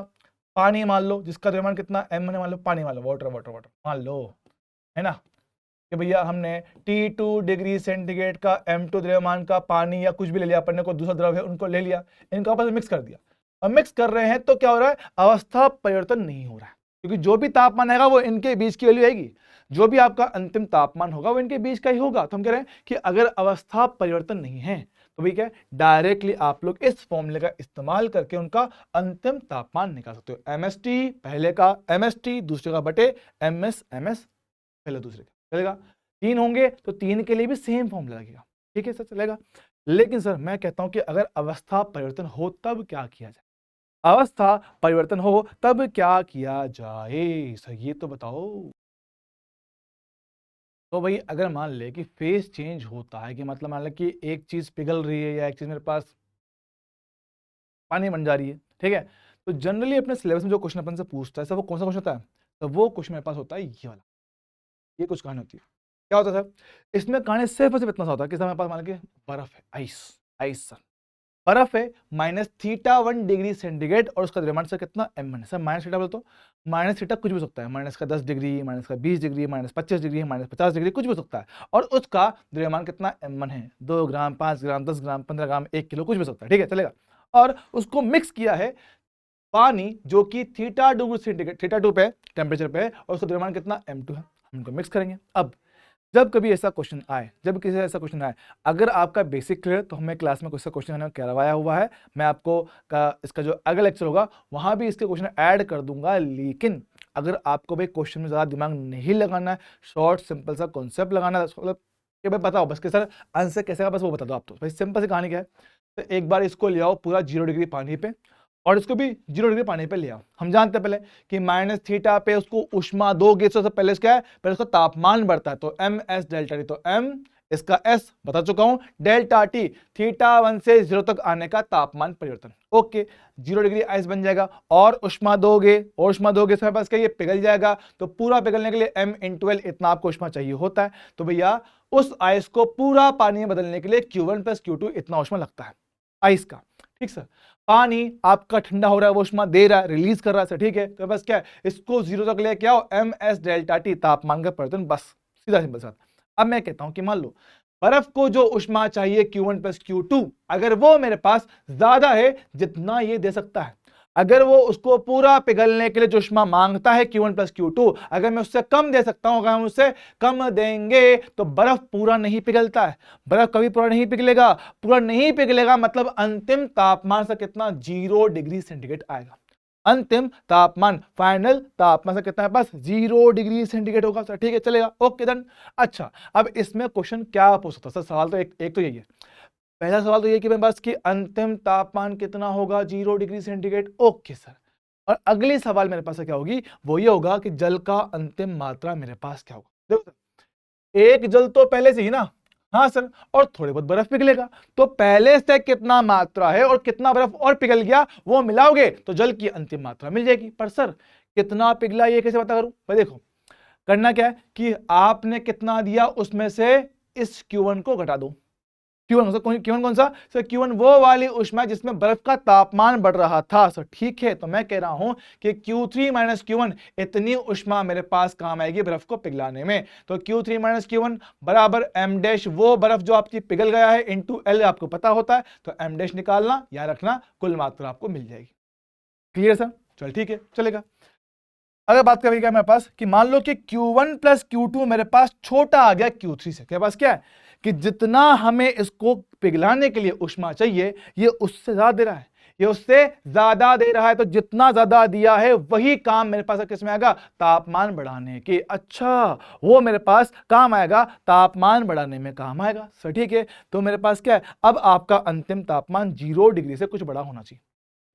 Speaker 1: पानी मान लो, जिसका द्रव्यमान कितना m मान लो, पानी मान लो, वाटर वाटर वाटर मान लो, है ना, कि भैया हमने T2 डिग्री सेंटीग्रेड का M2 द्रव्यमान का पानी या कुछ भी ले लिया, अपन ने कोई दूसरा द्रव्य है उनको ले लिया, इनको आपस में मिक्स कर दिया। अब मिक्स कर रहे हैं तो क्या हो रहा है, अवस्था परिवर्तन नहीं हो रहा है, क्योंकि जो भी तापमान आएगा वो इनके बीच की वैल्यू आएगी, जो भी आपका अंतिम तापमान होगा वो इनके बीच का ही होगा। तो हम कह रहे हैं कि अगर अवस्था परिवर्तन नहीं है तो भैया डायरेक्टली आप लोग इस फॉर्मूले का इस्तेमाल करके उनका अंतिम तापमान निकाल सकते हो। MST पहले का MST दूसरे का बटे MS पहले दूसरे का, चलेगा। तीन होंगे तो तीन के लिए भी सेम फॉर्मूला लगेगा, ठीक है सर, चलेगा। लेकिन सर मैं कहता हूं कि अगर अवस्था परिवर्तन हो तब क्या किया जाए, अवस्था परिवर्तन हो तब क्या किया जाए सर, ये तो बताओ। तो भाई अगर मान ले कि फेज चेंज होता है, कि मतलब मान ले कि एक चीज पिघल रही है या एक चीज मेरे पास पानी बन जा रही है, ठीक है, तो जनरली अपने सिलेबस में जो क्वेश्चन अपन से पूछता है सर, वो कौन सा क्वेश्चन होता है? तो वो क्वेश्चन मेरे पास होता है ये वाला, ये कुछ कहानी होती है। क्या होता है सर? इसमें कहानी सिर्फ और सिर्फ इतना सा होता है कि सर मेरे पास मान के बर्फ है, आइस, आइस सर, बर्फ है, -θ1 डिग्री सेंटीग्रेड और उसका द्रव्यमान सर कितना m1 है। सर माइनस थीटा बोले तो माइनस थीटा कुछ भी हो सकता है, माइनस का 10 डिग्री, माइनस का 20 डिग्री, -25 डिग्री, -50 डिग्री, कुछ भी हो सकता है। और उसका द्रव्यमान कितना m1 है, 2 ग्राम, 5 ग्राम, 10 ग्राम, 15 ग्राम, 1 किलो, कुछ भी हो सकता है, ठीक है, चलेगा। और उसको मिक्स किया है पानी जो कि थीटा डिग्री सेंटीग्रेड, θ2 पे टेम्परेचर पे है, और उसका द्रव्यमान कितना m2 है, हम इनको मिक्स करेंगे। अब जब कभी ऐसा क्वेश्चन आए, जब किसी ऐसा क्वेश्चन आए, अगर आपका बेसिक क्लियर, तो हमें क्लास में कुछ क्वेश्चन हमने करवाया हुआ है, मैं आपको इसका जो अगला लेक्चर होगा वहां भी इसके क्वेश्चन ऐड कर दूंगा। लेकिन अगर आपको भाई क्वेश्चन में ज्यादा दिमाग नहीं लगाना है, शॉर्ट सिंपल सा कॉन्सेप्ट लगाना है, मतलब कि भाई बताओ बस कि सर आंसर कैसे का, बस वो बता दो आप। तो भाई सिंपल सी कहानी क्या है, तो एक बार इसको ले आओ पूरा 0 डिग्री पानी पे, और इसको भी 0 डिग्री पानी पे ले आओ। हम जानते हैं पहले कि -θ पे उसको उष्मा दोगे तो पहले क्या है, पहले उसका तापमान बढ़ता है, तो ms डेल्टा टी, तो m इसका s बता चुका हूं, डेल्टा टी θ1 से 0 तक आने का तापमान परिवर्तन। ओके, 0 डिग्री आइस बन जाएगा, और उष्मा दोगे, और उष्मा दोगे इसके पास क्या, ये पिघल जाएगा, तो पूरा पिघलने के लिए m×12 इतना आपको उष्मा चाहिए होता है। तो भैया उस आइस को पूरा पानी में बदलने के लिए Q1 + Q2 इतना उष्मा लगता है आइस का, ठीक सर। पानी आपका ठंडा हो रहा है, वो उष्मा दे रहा है, रिलीज कर रहा है सर, ठीक है, तो बस क्या है, इसको 0 तक ले क्या हो, ms डेल्टा टी तापमान का परिवर्तन, बस सीधा सिंपल सा। अब मैं कहता हूं कि मान लो बर्फ को जो उष्मा चाहिए Q1 + Q2, अगर वो मेरे पास ज्यादा है जितना ये दे सकता है, अगर वो उसको पूरा पिघलने के लिए जो उष्मा मांगता है Q1 + Q2, अगर मैं उससे कम दे सकता हूं, अगर हम उससे कम देंगे तो बर्फ पूरा नहीं पिघलता है, बर्फ कभी पूरा नहीं पिघलेगा, पूरा नहीं पिघलेगा मतलब अंतिम तापमान से कितना, 0 डिग्री सेंटीग्रेड आएगा। अंतिम तापमान, फाइनल तापमान से कितना है, बस 0 डिग्री सेंटीग्रेड होगा सर, ठीक है, चलेगा, ओके डन। अच्छा, अब इसमें क्वेश्चन क्या पूछ सकता है सर? सवाल तो एक तो यही है, पहला सवाल तो ये कि मेरे पास कि अंतिम तापमान कितना होगा, 0 डिग्री सेंटीग्रेड, ओके सर। और अगली सवाल मेरे पास क्या होगी, वो ये होगा कि जल का अंतिम मात्रा मेरे पास क्या होगा। देखो सर, एक जल तो पहले से ही ना, हाँ सर, और थोड़े बहुत बर्फ पिघलेगा, तो पहले से कितना मात्रा है और कितना बर्फ और पिघल गया वो मिलाओगे तो जल की अंतिम मात्रा मिल जाएगी। पर सर कितना पिघला ये कैसे पता करूं? भाई देखो, करना क्या है कि आपने कितना दिया उसमें से इस Q1 को घटा दो। Q1 कौन सा सर? Q1 वो वाली ऊष्मा जिसमें बर्फ का तापमान बढ़ रहा था सर, ठीक है। तो मैं कह रहा हूं कि Q3 माइनस Q1 इतनी ऊष्मा मेरे पास काम आएगी बर्फ को पिघलाने में। तो Q3 माइनस Q1 बराबर m डैश, वो बर्फ जो आपकी पिघल गया है, इंटू L आपको पता होता है, तो m डैश निकालना, याद रखना, कुल मात्रा आपको मिल जाएगी। Clear sir? चल ठीक है, चलेगा। अगर बात करेंगे मेरे पास कि मान लो कि Q1 प्लस Q2 मेरे पास छोटा आ गया Q3 से, मेरे पास क्या है कि जितना हमें इसको पिघलाने के लिए ऊष्मा चाहिए ये उससे ज्यादा दे रहा है, ये उससे ज्यादा दे रहा है। तो जितना ज्यादा दिया है वही काम मेरे पास किस में आएगा? तापमान बढ़ाने के। अच्छा, वो मेरे पास काम आएगा, तापमान बढ़ाने में काम आएगा सर, ठीक है। तो मेरे पास क्या है, अब आपका अंतिम तापमान 0 डिग्री से कुछ बड़ा होना चाहिए।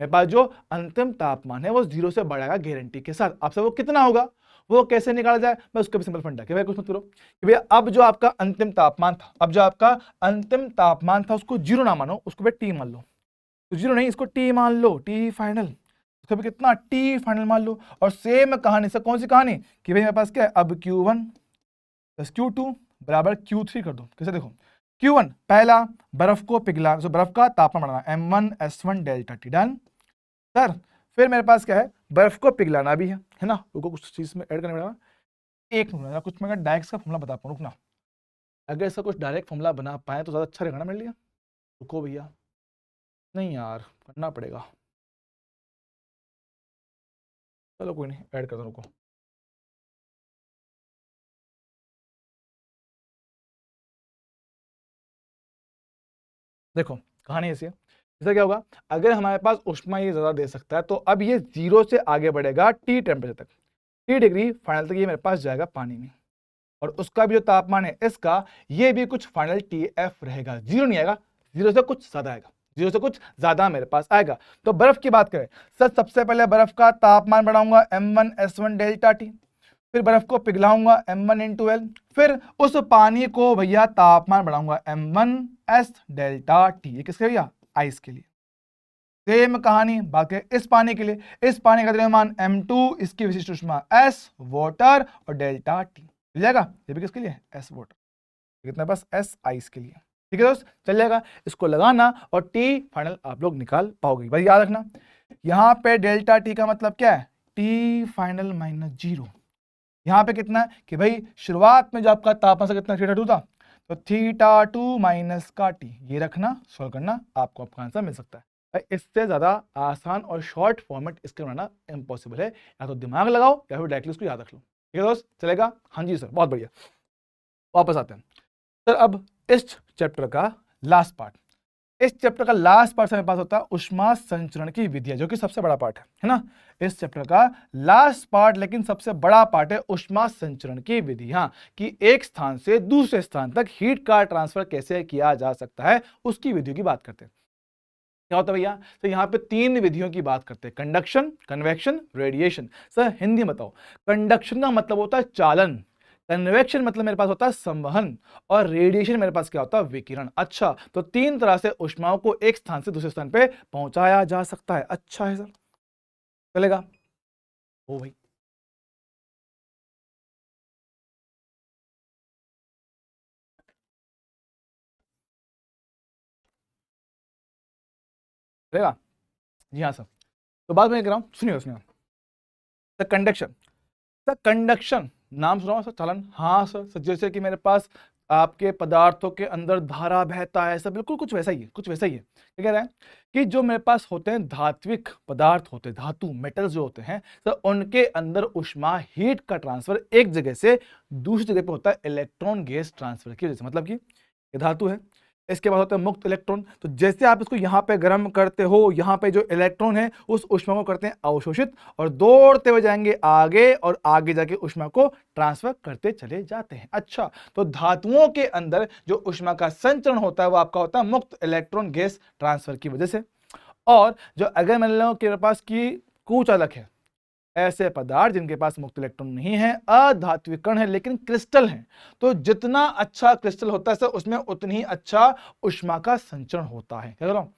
Speaker 1: मेरे पास जो अंतिम तापमान है वो 0 से बढ़ेगा गारंटी के साथ। आपसे वो कितना होगा, वो कैसे निकाला जाए, मैं उसका भी सिंपल फंडा कि भाई कुछ मत करो कि भैया अब जो आपका अंतिम तापमान था, अब जो आपका अंतिम तापमान था उसको 0 ना मानो, उसको भाई टी मान लो। तो 0 नहीं, इसको टी मान लो, टी फाइनल। उसको भी कितना? टी फाइनल मान लो। और सेम कहानी से, कौन सी कहानी कि भाई मेरे पास क्या है, अब Q1 प्लस Q2 बराबर Q3 कर दो। कैसे? देखो Q1 पहला बर्फ को पिघला, बर्फ का तापमान बढ़ाना, M1S1 delta T, done sir. फिर मेरे पास क्या है, बर्फ को पिघलाना भी है ना। रुको, कुछ चीज में ऐड करना पड़ेगा, एक मिनट, कुछ मैं डायरेक्ट का फॉर्मूला बता पाऊँ, रुकना। अगर इसका कुछ डायरेक्ट फॉर्मूला बना पाए तो ज्यादा अच्छा रहेगा ना मेरे लिए। रुको भैया, नहीं यार करना पड़ेगा, चलो कोई नहीं, ऐड कर दो, रुको। देखो कहानी ऐसी है, इससे क्या होगा, अगर हमारे पास ऊष्मा ये ज्यादा दे सकता है तो अब ये 0 से आगे बढ़ेगा टी टेम्परेचर तक, टी डिग्री फाइनल तक ये मेरे पास जाएगा पानी में। और उसका भी जो तापमान है इसका, ये भी कुछ फाइनल TF रहेगा, 0 नहीं आएगा, 0 से कुछ ज्यादा आएगा, 0 से कुछ ज्यादा मेरे पास आएगा। तो बर्फ की बात करें सर, सबसे पहले बर्फ का तापमान बढ़ाऊंगा M1S1 डेल्टा टी, फिर बर्फ को पिघलाऊंगा M1 इंटू एल, फिर उस पानी को भैया तापमान बढ़ाऊंगा M1S डेल्टा टी। ये किसके भैया? आइस के लिए। सेम कहानी बाकी इस पानी के लिए, इस पानी का द्रव्यमान M2, इसकी विशिष्ट ऊष्मा S वाटर और डेल्टा टी मिल जाएगा। ये भी किसके लिए? S water. कितना? बस S आइस के लिए, ठीक है दोस्त, चल जाएगा। इसको लगाना और टी फाइनल आप लोग निकाल पाओगे। भाई याद रखना, यहाँ पे डेल्टा टी का मतलब क्या है? T final minus 0। यहाँ पे कितना है कि भाई शुरुआत में जो आपका तापमान से कितना थीटा 2 था, तो थीटा 2 माइनस का टी, ये रखना, सॉल्व करना, आपको आपका आंसर मिल सकता है। भाई इससे ज्यादा आसान और शॉर्ट फॉर्मेट इसके बनाना इम्पॉसिबल है, या तो दिमाग लगाओ या फिर डायरेक्टली उसको याद रख लो। ठीक है दोस्त, चलेगा? हाँ जी सर, बहुत बढ़िया। वापस आते हैं सर, अब इस चैप्टर का लास्ट पार्ट, इस चैप्टर का लास्ट पार्ट मेरे पास होता है ऊष्मा संचरण की विधियां, जो कि सबसे बड़ा पार्ट है ना। इस चैप्टर का लास्ट पार्ट लेकिन सबसे बड़ा पार्ट है ऊष्मा संचरण की विधियां, कि एक स्थान से दूसरे स्थान तक हीट का ट्रांसफर कैसे किया जा सकता है, उसकी विधियों की बात करते हैं। क्या होता है भैया? तो यहाँ पे 3 विधियों की बात करते हैं, conduction, convection, radiation. Sir Hindi में बताओ। कंडक्शन का मतलब होता है चालन, कन्वेक्शन मतलब मेरे पास होता है संवहन, और रेडिएशन मेरे पास क्या होता है? विकिरण। अच्छा, तो 3 तरह से ऊष्माओं को एक स्थान से दूसरे स्थान पे पहुंचाया जा सकता है। अच्छा है सर, चलेगा? ओ भाई, चलेगा? जी हाँ सर। तो बात मैं कह रहा हूं, सुनिए सुनिए। सर कंडक्शन, सर कंडक्शन नाम सुना सर, चालन? हाँ सर, सर जैसे कि मेरे पास आपके पदार्थों के अंदर धारा बहता है, सब बिल्कुल कुछ वैसा ही है, कुछ वैसा ही है। क्या कह रहा है कि जो मेरे पास होते हैं धात्विक पदार्थ होते हैं, धातु मेटल्स जो होते हैं सर, उनके अंदर ऊष्मा हीट का ट्रांसफर एक जगह से दूसरी जगह पे होता है इलेक्ट्रॉन गैस ट्रांसफर की वजह से। मतलब कि ये धातु है, इसके बाद होता है मुक्त इलेक्ट्रॉन। तो जैसे आप इसको यहाँ पे गर्म करते हो, यहाँ पे जो इलेक्ट्रॉन है उस ऊष्मा को करते हैं अवशोषित, और दौड़ते हुए जाएंगे आगे, और आगे जाके ऊष्मा को ट्रांसफर करते चले जाते हैं। अच्छा, तो धातुओं के अंदर जो ऊष्मा का संचरण होता है वो आपका होता है मुक्त इलेक्ट्रॉन गैस ट्रांसफर की वजह से। और जो अगर मान लो के पास की कुचालक है, ऐसे पदार्थ जिनके पास मुक्त इलेक्ट्रॉन नहीं है, अधात्विक कण है लेकिन क्रिस्टल हैं, तो जितना अच्छा क्रिस्टल होता है सर, उसमें उतनी ही अच्छा ऊष्मा का संचरण होता है। क्या कह रहा हूं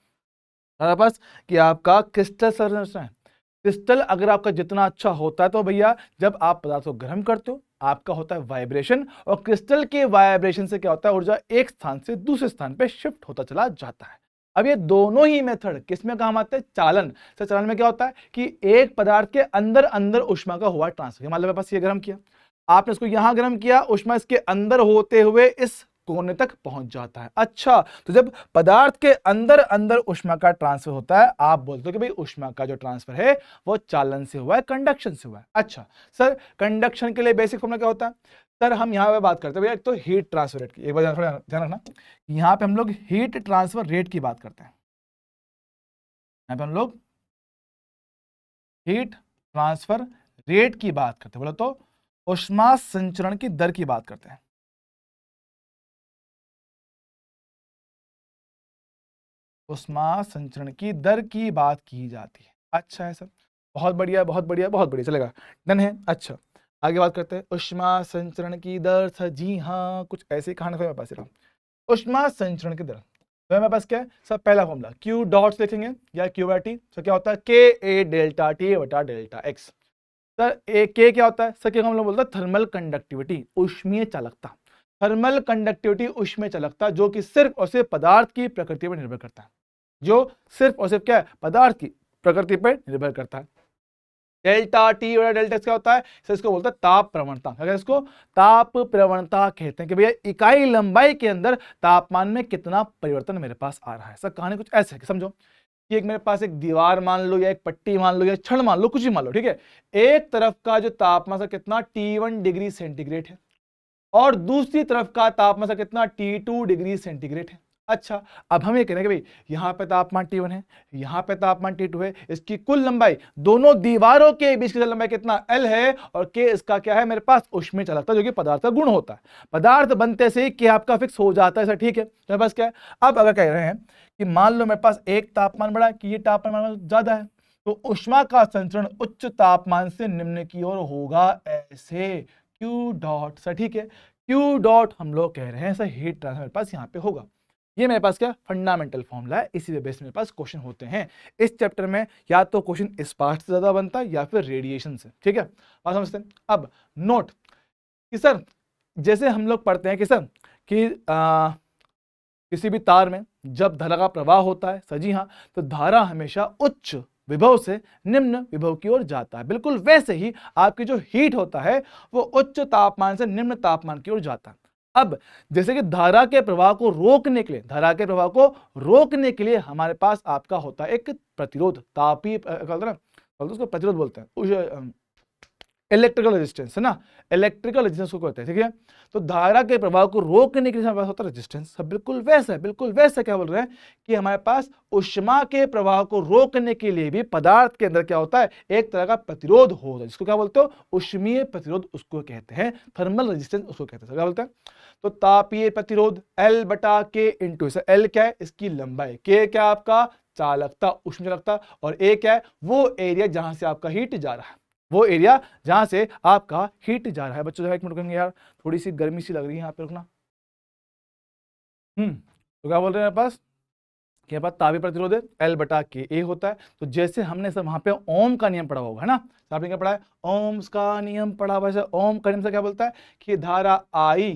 Speaker 1: हमारे पास कि आपका क्रिस्टल संरचना है। क्रिस्टल अगर आपका जितना अच्छा होता है तो भैया जब आप पदार्थ को गर्म करते हो आपका होता है वाइब्रेशन, और क्रिस्टल के वाइब्रेशन से क्या होता है, ऊर्जा एक स्थान से दूसरे स्थान पे शिफ्ट होता चला जाता है। अब ये दोनों ही मेथड किसमें काम आते हैं, चालन। सर चालन में क्या होता है कि एक पदार्थ के अंदर अंदर ऊष्मा का हुआ ट्रांसफर। मान लो मेरे पास ये गर्म किया, आपने इसको यहां गर्म किया, ऊष्मा इसके अंदर होते हुए इस कोने तक पहुंच जाता है। अच्छा, तो जब पदार्थ के अंदर अंदर ऊष्मा का ट्रांसफर होता है, आप बोलते हो कि भाई ऊष्मा का जो ट्रांसफर है वो चालन से हुआ है, कंडक्शन से हुआ है। अच्छा सर, कंडक्शन के लिए बेसिक फॉर्मूला क्या होता है? सर हम यहां पे बात करते हैं भैया, एक तो हीट ट्रांसफर रेट की, एक बार थोड़ा ध्यान रखना, यहां पे हम लोग हीट ट्रांसफर रेट की बात करते हैं। यहां पे हम लोग हीट ट्रांसफर रेट की बात करते हैं, बोलो तो ऊष्मा संचरण की दर की बात करते हैं। ऊष्मा संचरण की दर की बात की जाती है। अच्छा है सर, बहुत बढ़िया बहुत बढ़िया बहुत बढ़िया, चलेगा, डन है। अच्छा आगे बात करते हैं, ऊष्मा संचरण की दर। सर जी हाँ, कुछ ऐसे कहानी मेरे पास ऊष्मा संचरण की दर। तो मेरे पास क्या है सर, पहला फॉर्मूला क्यू डॉट्स लिखेंगे या क्यू बाय टी। तो क्या होता है, के ए डेल्टा टी बटा डेल्टा एक्स। सर ए के क्या होता है सर, हम लोग बोलते हैं थर्मल कंडक्टिविटी, ऊष्मीय चालकता। थर्मल कंडक्टिविटी ऊष्मीय चालकता, जो कि सिर्फ और सिर्फ पदार्थ की प्रकृति पर निर्भर करता है, जो सिर्फ और सिर्फ क्या है, पदार्थ की प्रकृति पर निर्भर करता है। डेल्टा टी और डेल्टा क्या होता है सर, इसको बोलता है ताप प्रवणता। अगर इसको ताप प्रवणता कहते हैं कि भैया इकाई लंबाई के अंदर तापमान में कितना परिवर्तन मेरे पास आ रहा है। सर कहानी कुछ ऐसे है कि समझो कि एक मेरे पास एक दीवार मान लो, या एक पट्टी मान लो, या क्षण मान लो, कुछ भी मान लो, ठीक है। एक तरफ का जो तापमान सर कितना T1 डिग्री सेंटीग्रेड है, और दूसरी तरफ का तापमान सर कितना T2 डिग्री सेंटीग्रेड है। अच्छा, अब हम ये कह रहे हैं कि भाई यहां पे तापमान T1 है, यहां पे तापमान T2 है, इसकी कुल लंबाई, दोनों दीवारों के बीच की लंबाई कितना L है, और K इसका क्या है मेरे पास, ऊष्मीय चालकता, जो कि पदार्थ का गुण होता है। पदार्थ बनते से ही K आपका फिक्स हो जाता है सर, ठीक है। तो मेरे पास क्या है, अब अगर कह रहे हैं कि मान लो मेरे पास एक तापमान बढ़ा कि ये तापमान ज्यादा है, तो ऊष्मा का संचरण उच्च तापमान से निम्न की ओर होगा, ऐसे क्यू डॉट सर, ठीक है। क्यू डॉट हम लोग कह रहे हैं सर हीट ट्रांसफर मेरे पास यहाँ पे होगा। ये मेरे पास क्या फंडामेंटल फॉर्मूला है, इसी बेस मेरे पास क्वेश्चन होते हैं इस चैप्टर में, या तो क्वेश्चन स्पार्क से ज्यादा बनता है या फिर रेडिएशन से, ठीक है, बात समझते हैं। अब नोट कि सर जैसे हम लोग पढ़ते हैं कि सर कि किसी भी तार में जब धारा का प्रवाह होता है सर जी हाँ, तो धारा हमेशा उच्च विभव से निम्न विभव की ओर जाता है। बिल्कुल वैसे ही आपकी जो हीट होता है वो उच्च तापमान से निम्न तापमान की ओर जाता है। अब जैसे कि धारा के प्रवाह को रोकने के लिए, धारा के प्रवाह को रोकने के लिए हमारे पास आपका होता है एक प्रतिरोध, तापीय उसको प्रतिरोध बोलते हैं, इलेक्ट्रिकल रेजिस्टेंस है ना, इलेक्ट्रिकल रेजिस्टेंस को कहते हैं, ठीक है। तो धारा के प्रवाह को रोकने के लिए हमारे पास होता है रेजिस्टेंस। सब बिल्कुल वैसा है, बिल्कुल वैसा क्या बोल रहे हैं कि हमारे पास ऊष्मा के प्रवाह को रोकने के लिए भी पदार्थ के अंदर क्या होता है, एक तरह का प्रतिरोध होता है, जिसको क्या बोलते हो, ऊष्मीय प्रतिरोध उसको कहते हैं, थर्मल रेजिस्टेंस उसको कहते हैं, क्या बोलते हैं। तो तापीय प्रतिरोध L बटा K इंटू, L क्या है, इसकी लंबाई, K क्या आपका चालकता, ऊष्मीय चालकता, और A क्या है, वो एरिया जहां से आपका हीट जा रहा है, वो एरिया जहां से आपका हीट जा रहा है। बच्चों जो एक मिनट रुकेंगे यार, थोड़ी सी गर्मी सी लग रही है यहाँ पे, रुकना। तो क्या बोल रहे हैं मेरे पास, के पास तापीय प्रतिरोध है L बटा के ए होता है। तो जैसे हमने सब वहां पे ओम का नियम पढ़ा होगा, है ना, तो आपने क्या पढ़ा है, ओम्स का नियम पढ़ा हुआ है। ओम का नियम से क्या बोलता है कि धारा I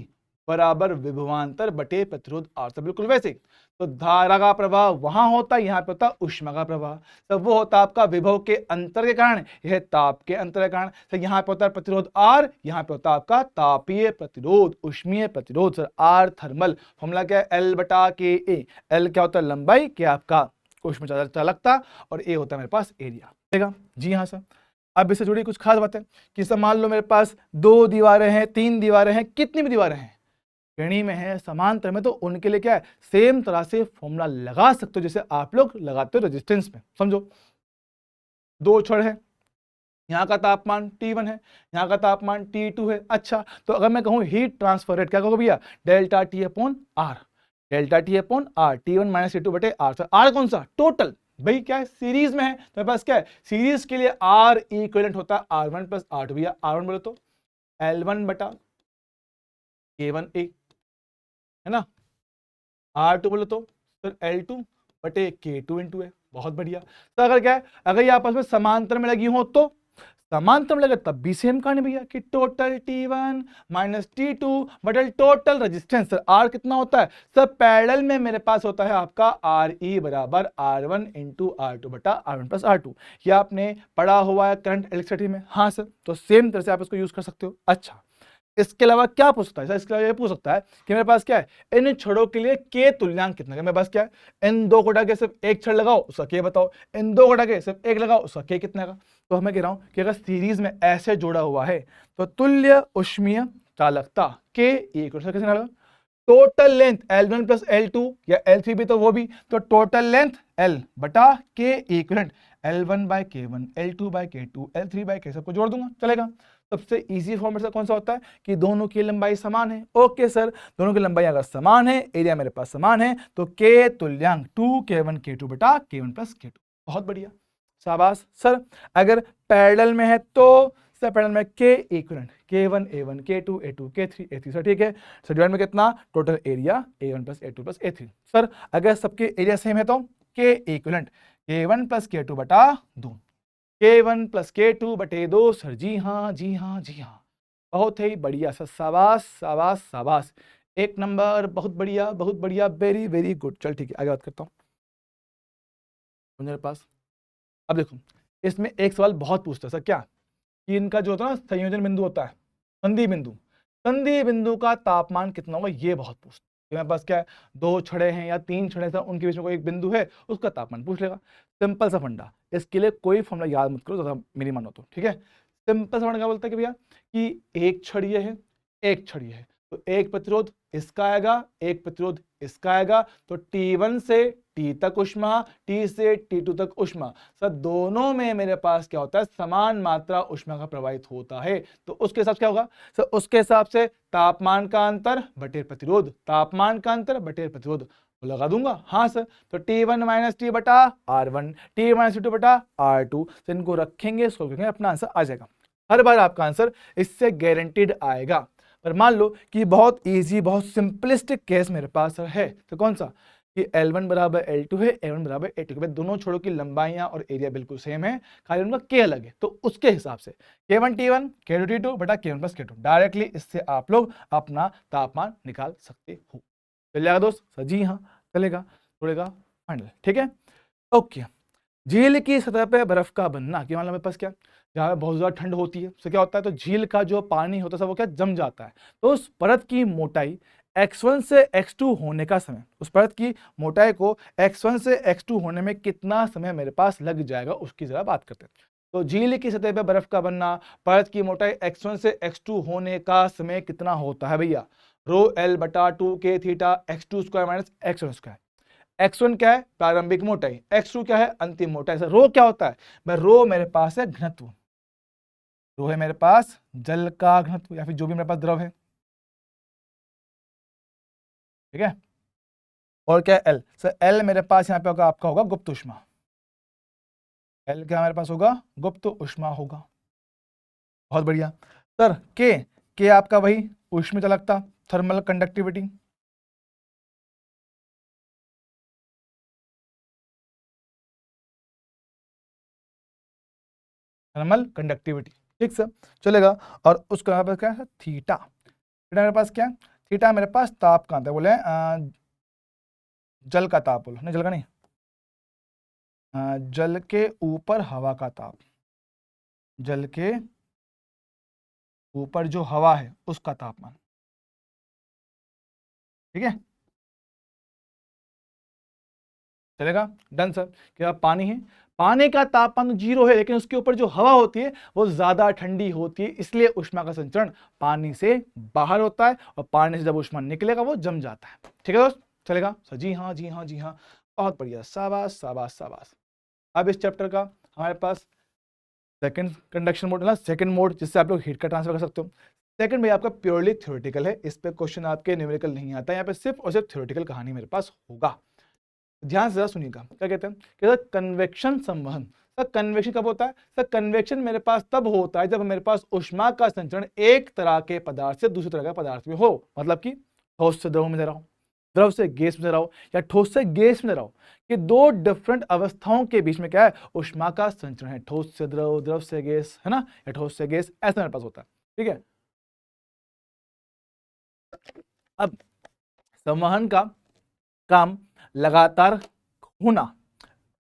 Speaker 1: बराबर विभवांतर बटे प्रतिरोध R। तो बिल्कुल वैसे ही, तो धारा का प्रवाह वहां होता है, यहाँ पे होता है ऊष्मा का प्रवाह। तो वो होता है आपका विभव के अंतर के कारण, यह ताप के अंतर के कारण। तो यहाँ पे होता है प्रतिरोध R, यहाँ पे होता है आपका तापीय प्रतिरोध, ऊष्मीय प्रतिरोध। सर R थर्मल, फॉर्मूला क्या है, L बटा के ए। L क्या होता है, लंबाई, क्या आपका ऊष्मीय चालकता, और A होता है मेरे पास एरिया, ठीक है जी हाँ सर। अब इससे जुड़ी कुछ खास बातें कि सर मान लो मेरे पास 2 दीवारें हैं, 3 दीवारें हैं, कितनी भी दीवारें हैं, श्रेणी में है, समांतर में, तो उनके लिए क्या है, सेम तरह से फॉर्मूला लगा सकते हो जैसे आप लोग लगाते हो रेजिस्टेंस में। समझो 2 छड़ है, यहाँ का तापमान T1 है, यहाँ का तापमान T2 है। अच्छा, तो अगर मैं कहूँ हीट ट्रांसफर रेट क्या कहोगे भैया, delta t upon r, delta t upon r, T1 minus T2 बटे आर। तो आर कौन सा, टोटल, भाई क्या है, सीरीज में है, तो मेरे पास क्या है, सीरीज के लिए आर इक्विवेलेंट होता है R1 प्लस R2। भैया R1 बोले तो L1 बटा K1A, है ना, R2 बोले तो सर L2 बटे K2 इंटू है। बहुत बढ़िया। तो अगर क्या है, अगर ये आपस में समांतर में लगी हो तो समांतर में लगे तब भी सेम कहानी भैया कि टोटल T1 माइनस T2 बटल टोटल रेजिस्टेंस। सर आर कितना होता है सर, पैरेलल में मेरे पास होता है आपका RE बराबर R1 इंटू R2 बटा R1 प्लस R2। ये आपने पढ़ा हुआ है करंट इलेक्ट्रिसिटी में। हाँ सर, तो सेम तरह से आप इसको यूज कर सकते हो। अच्छा, इसके अलावा क्या पूछ सकता है सर, इसके अलावा ये पूछ सकता है कि मेरे पास क्या है, इन छड़ों के लिए के तुल्यांक कितना है। मेरे पास क्या है, इन दो को हटा के सिर्फ एक छड़ लगाओ उसका के बताओ, इन दो को हटा के सिर्फ एक लगाओ उसका के कितना का। तो मैं कह रहा हूं कि अगर सीरीज में ऐसे जुड़ा हुआ है तो तुल्य उष्मीय चालकता के कैसे निकालेगा, total length L1 plus L2 या L3 भी तो वो भी, तो टोटल लेंथ L बटा K equivalent L1 by K1 L2 by K2 L3 by K, सबको जोड़ दूंगा चलेगा। सबसे इजी फॉर्मेट कौन सा होता है कि दोनों की लंबाई समान है। ओके सर, दोनों की लंबाई अगर समान है, एरिया मेरे पास समान है, तो के तुल्यांक 2K1 K2 बटा K1 प्लस K2। बहुत बढ़िया, शाबाश। सर अगर पैरेलल में है तो सर पैरेलल में के equivalent K1 A1 K2 A2 K3 A3। Sir ठीक है, सर डिवाइड में कितना, total area A1 plus A2 plus A3। Sir अगर सबके एरिया सेम है तो के इक्विवेलेंट K1 प्लस K2 बटा 2, K1 प्लस K2 बटे 2। सर जी हाँ जी हाँ जी हाँ, बहुत ही बढ़िया सर, शाबाश शाबाश शाबाश, एक नंबर, बहुत बढ़िया, वेरी वेरी गुड। चल ठीक है, आगे बात करता हूँ मेरे पास। अब देखो, इसमें एक सवाल बहुत पूछता है सर, क्या कि इनका जो होता है ना संयोजन बिंदु होता है, संधि बिंदु, संधि बिंदु का तापमान कितना होगा, ये बहुत पूछता है। मेरे पास क्या है, दो छड़े हैं या तीन छड़े हैं, उनके बीच में कोई एक बिंदु है, उसका तापमान पूछ लेगा। सिंपल सा फंडा, इसके लिए कोई फॉर्मूला याद मत करो, ज्यादा मेरी मानो तो ठीक है। सिंपल सा फंडा क्या बोलता है कि भैया कि एक छड़ ये है, एक छड़ ये है, तो एक प्रतिरोध इसका आएगा, एक प्रतिरोध इसका आएगा, तो T1 से T तक उष्मा, T से T2 तक उष्मा। सर दोनों में मेरे पास क्या होता है, समान मात्रा उष्मा का प्रवाहित होता है, तो उसके हिसाब से क्या होगा सर, उसके हिसाब से तापमान का अंतर बटे प्रतिरोध, तापमान का अंतर बटे प्रतिरोध लगा दूंगा। हाँ सर, तो T1 माइनस टी बटा R1 T माइनस T2 बटा R2, तो इनको रखेंगे, सॉल्व करेंगे, अपना आंसर आ जाएगा। हर बार आपका आंसर इससे गारंटीड आएगा। पर मान लो कि बहुत इजी, बहुत सिंपलिस्टिक केस मेरे पास है, तो कौन सा कि L1 बराबर L2 है, L1 बराबर A2 है, दोनों छोरों की लंबाइयां और एरिया बिल्कुल सेम है, खाली उनका के अलग है, तो उसके हिसाब से K1 T1 K2 T2 बटा K1 प्लस K2, डायरेक्टली इससे आप लोग अपना तापमान निकाल सकते हो। चल जाएगा दोस्त, जी हाँ चलेगा, थोड़ेगा फाइनल, ठीक है। ओके, झील की सतह पे बर्फ का बनना, कि मतलब मेरे पास क्या, जहाँ पे बहुत ज्यादा ठंड होती है तो क्या होता है, तो झील का जो पानी होता है वो क्या जम जाता है, तो उस परत की मोटाई x1 से x2 होने का समय, उस परत की मोटाई को x1 से x2 होने में कितना समय मेरे पास लग जाएगा, उसकी जरा बात करते हैं। तो झील की सतह पे बर्फ का बनना, परत की मोटाई x1 से x2 होने का समय कितना होता है भैया, रो L बटा 2K theta x2 square minus x1 square. x1 क्या है, प्रारंभिक मोटाई, x2 क्या है, अंतिम मोटाई। सर रो क्या होता है, मैं रो मेरे पास है घनत्व, रो है मेरे पास जल का घनत्व या फिर जो भी मेरे पास द्रव है, ठीक है। और क्या एल, सर एल मेरे पास यहाँ पे होगा, आपका होगा गुप्त उष्मा, एल क्या मेरे पास होगा, गुप्त उष्मा होगा। बहुत बढ़िया सर, के आपका वही उष्मीय चालकता, थर्मल कंडक्टिविटी, थर्मल कंडक्टिविटी, ठीक सर चलेगा। और उसका यहाँ पर क्या है, थीटा, थीटा मेरे पास क्या है, थीटा मेरे पास ताप का, बोले जल का ताप, बोलो नहीं जल का नहीं, जल के ऊपर हवा का ताप, जल के ऊपर जो हवा है उसका तापमान, ठीक है चलेगा, डन सर। क्या पानी है, पानी का तापमान जीरो है, लेकिन उसके ऊपर जो हवा होती है वो ज्यादा ठंडी होती है, इसलिए ऊष्मा का संचरण पानी से बाहर होता है, और पानी से जब ऊष्मा निकलेगा वो जम जाता है, ठीक है दोस्त चलेगा सर, जी हाँ जी हाँ जी हाँ, बहुत बढ़िया, शाबाश शाबाश शाबाश। अब इस चैप्टर का हमारे पास सेकंड कंडक्शन मोड है ना, सेकंड मोड, जिससे आप लोग हीट का ट्रांसफर कर सकते हो। सेकंड में आपका प्योरली थ्योरेटिकल है, इस पे क्वेश्चन आपके न्यूमेरिकल नहीं आता, यहाँ पे सिर्फ और सिर्फ थ्योरेटिकल कहानी मेरे पास होगा। ध्यान से जरा सुनिएगा, क्या कहते हैं कि सर कन्वेक्शन संवहन, सर कन्वेक्शन कब होता है, सर कन्वेक्शन मेरे पास तब होता है जब मेरे पास ऊष्मा का संचरण एक तरह के पदार्थ से दूसरे तरह के पदार्थ में हो, मतलब कि ठोस से द्रव में दे रहा हूं, द्रव से गैस में जा रहा हो या ठोस से गैस में जा रहा हो, कि दो डिफरेंट अवस्थाओं के बीच में क्या है, ऊष्मा का संचरण है। ठोस से द्रव, द्रव से गैस, है ना, या ठोस से गैस, ऐसा मेरे पास होता है। ठीक है, अब संवहन का काम लगातार होना,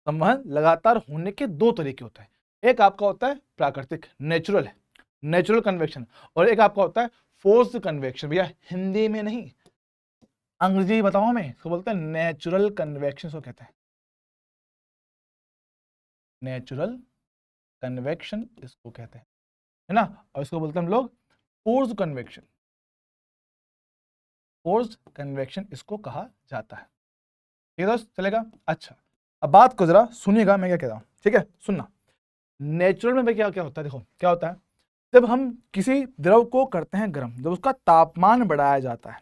Speaker 1: संवहन लगातार होने के दो तरीके होते हैं। एक आपका होता है प्राकृतिक, नेचुरल है, नेचुरल कन्वेक्शन, और एक आपका होता है फोर्स्ड कन्वेक्शन। भैया हिंदी में नहीं, अंग्रेजी बताऊं मैं, इसको बोलते हैं नेचुरल कन्वेक्शन, इसको कहते हैं नेचुरल कन्वेक्शन, इसको कहते हैं, है ना। और इसको बोलते हैं हम लोग फोर्स्ड कन्वेक्शन, फोर्स्ड कन्वेक्शन इसको कहा जाता है। ठीक है दोस्त, चलेगा। अच्छा, अब बात को जरा सुनिएगा, मैं क्या कह रहा हूं, ठीक है, सुनना। नेचुरल में भाई क्या क्या होता है, देखो क्या होता है, जब हम किसी द्रव को करते हैं गर्म, जब उसका तापमान बढ़ाया जाता है,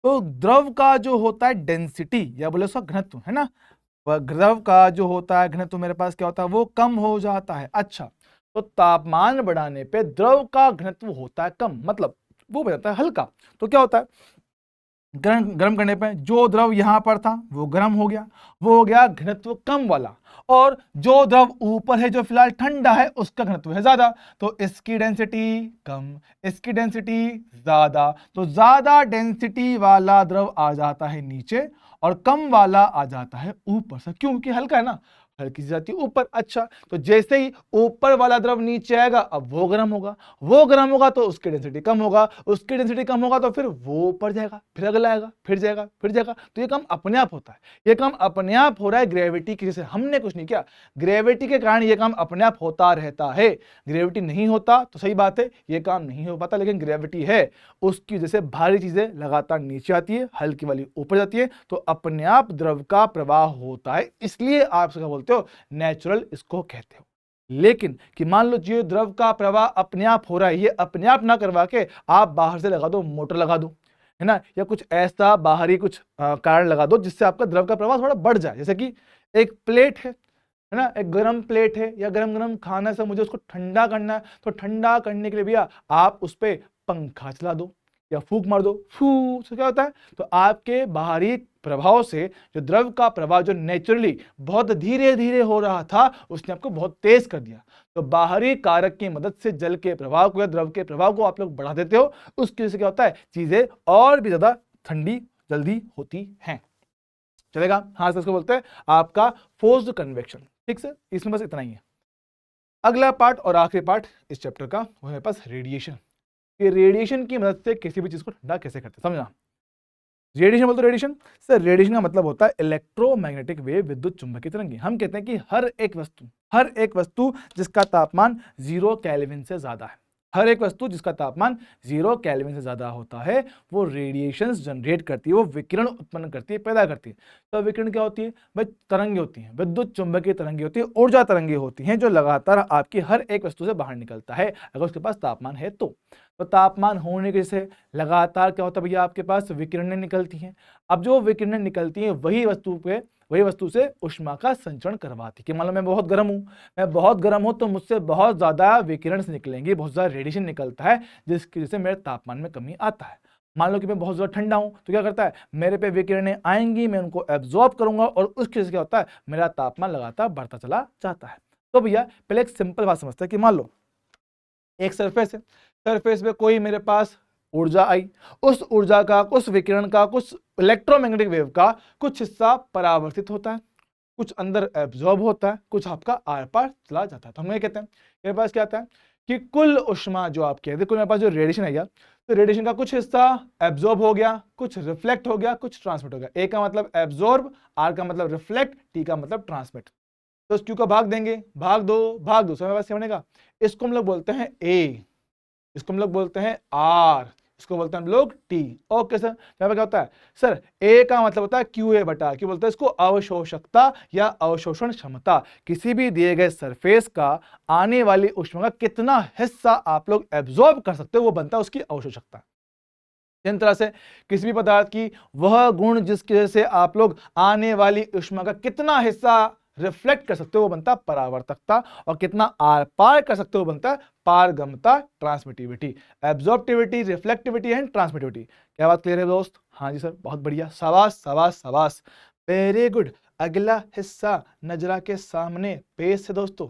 Speaker 1: तो द्रव का जो होता है डेंसिटी या बोले उसका घनत्व, है ना, वह द्रव का जो होता है घनत्व मेरे पास क्या होता है, वो कम हो जाता है। अच्छा, तो तापमान बढ़ाने पे द्रव का घनत्व होता है कम, मतलब वो हो जाता है हल्का। तो क्या होता है, गर्म करने पे जो द्रव यहां पर था वो गर्म हो गया, वो हो गया घनत्व कम वाला, और जो द्रव ऊपर है जो फिलहाल ठंडा है उसका घनत्व है ज्यादा, तो इसकी डेंसिटी कम, इसकी डेंसिटी ज्यादा, तो ज्यादा डेंसिटी वाला द्रव आ जाता है नीचे और कम वाला आ जाता है ऊपर से, क्योंकि हल्का है ना, हल्की सी जाती है ऊपर। अच्छा, तो जैसे ही ऊपर वाला द्रव नीचे आएगा, अब वो गर्म होगा, वो गर्म होगा तो उसकी डेंसिटी कम होगा, उसकी डेंसिटी कम होगा तो फिर वो ऊपर जाएगा, फिर अगला आएगा, फिर जाएगा, फिर जाएगा। तो ये काम अपने आप होता है, ये काम अपने आप हो रहा है ग्रेविटी की वजह से, हमने कुछ नहीं किया, ग्रेविटी के कारण ये काम अपने आप होता रहता है। ग्रेविटी नहीं होता तो सही बात है, ये काम नहीं हो पाता, लेकिन ग्रेविटी है, उसकी वजह से भारी चीजें लगातार नीचे आती है, हल्की वाली ऊपर जाती है, तो अपने आप द्रव का प्रवाह होता है, इसलिए आप क्या बोलते हो, नेचुरल इसको कहते हो। लेकिन कि मान लो जो द्रव का प्रवाह अपने आप हो रहा है, ये अपने आप ना करवा के आप बाहर से लगा दो, मोटर लगा दो, है ना, या कुछ ऐसा बाहरी कुछ कारण लगा दो जिससे आपका द्रव का प्रवाह थोड़ा बढ़ जाए। जैसे कि एक प्लेट है ना, एक गरम प्लेट है या गरम गरम खाना से मुझे उसको ठंडा करना है, तो ठंडा करने के लिए भैया आप उस पर पंखा चला दो या फूंक मार दो, फू से क्या होता है, तो आपके बाहरी प्रभाव से जो द्रव का प्रवाह जो नेचुरली बहुत धीरे धीरे हो रहा था, उसने आपको बहुत तेज कर दिया। तो बाहरी कारक की मदद से जल के प्रवाह को या द्रव के प्रवाह को आप लोग बढ़ा देते हो, उसकी वजह से क्या होता है, चीजें और भी ज्यादा ठंडी जल्दी होती हैं। चलेगा, हाँ, इसको बोलते हैं आपका फोर्स्ड कन्वेक्शन। ठीक से, इसमें बस इतना ही है। अगला पार्ट और आखिरी पार्ट इस चैप्टर का वो मेरे पास रेडिएशन, कि रेडिएशन की मदद से किसी भी चीज को ठंडा कैसे करते हैं, समझना। रेडिएशन बोलते रेडिएशन सर, रेडिएशन का मतलब होता है इलेक्ट्रोमैग्नेटिक वेव, विद्युत चुंबकीय तरंगे। हम कहते हैं कि हर एक वस्तु जिसका तापमान 0 केल्विन से ज्यादा है, हर एक वस्तु जिसका तापमान 0 केल्विन से ज्यादा होता है, वो रेडिएशंस जनरेट करती है, वो विकिरण उत्पन्न करती है, पैदा करती है। तो विकिरण क्या होती है भाई, तरंगे होती हैं, विद्युत चुंबकीय तरंगे होती है, ऊर्जा तरंगे होती हैं, जो लगातार आपकी हर एक वस्तु से बाहर निकलता है अगर उसके पास तापमान है तो तापमान होने की वजह से लगातार क्या होता है भैया, आपके पास विकिरणें निकलती हैं। अब जो विकिरणें निकलती हैं वही वस्तु से ऊष्मा का संचरण करवाती है। कि मान लो मैं बहुत गर्म हूं तो मुझसे बहुत ज्यादा विकिरण निकलेंगे, बहुत ज्यादा रेडिएशन निकलता है, जिसकी वजह से मेरे तापमान में कमी आता है। मान लो कि मैं बहुत ज्यादा ठंडा हूं तो क्या करता है, मेरे पे विकिरणें आएंगी, मैं उनको एब्जॉर्ब करूंगा और उसकी वजह से क्या होता है, मेरा तापमान लगातार बढ़ता चला जाता है। तो भैया पहले एक सिंपल बात समझते हैं कि मान लो एक सरफेस है, सरफेस पे कोई मेरे पास ऊर्जा आई, उस ऊर्जा का, उस विकिरण का, कुछ इलेक्ट्रोमैग्नेटिक वेव का कुछ हिस्सा परावर्तित होता है, कुछ अंदर एब्जॉर्ब होता है, कुछ आपका आर पार चला जाता है। तो हम ये कहते हैं मेरे पास क्या आता है कि कुल ऊष्मा जो आप कहते हैं, कुल मेरे पास जो रेडिएशन है, तो रेडिएशन का कुछ हिस्सा एब्जॉर्ब हो गया, कुछ रिफ्लेक्ट हो गया, कुछ ट्रांसमिट हो गया। ए का मतलब एब्जॉर्ब, आर का मतलब रिफ्लेक्ट, टी का मतलब ट्रांसमिट। तो इस क्यू का भाग देंगे, भाग दो, समय पास क्या बनेगा, इसको हम लोग बोलते हैं ए, इसको हम लोग बोलते हैं आर, इसको बोलते हैं हम लोग टी। ओके सर, यहाँ पे क्या होता है सर, ए का मतलब होता है क्यू ए बटा, क्यों बोलते हैं इसको, अवशोषकता या अवशोषण क्षमता। किसी भी दिए गए सरफेस का आने वाली ऊष्मा का कितना हिस्सा आप लोग एब्जॉर्ब कर सकते हो, वो बनता है उसकी अवशोषकता। जिस तरह से किसी भी पदार्थ की वह गुण जिसकी वजह से आप लोग आने वाली ऊष्मा का कितना हिस्सा रिफ्लेक्ट कर सकते हो वो बनता है परावर्तकता, और कितना आर पार कर सकते हो वो बनता है पारगम्यता, transmittivity. Absorptivity, reflectivity and transmittivity. क्या बात क्लियर है दोस्त? हाँ जी सर, बहुत बढ़िया, शाबाश शाबाश शाबाश, वेरी गुड। अगला हिस्सा नजरा के सामने पेश है दोस्तों।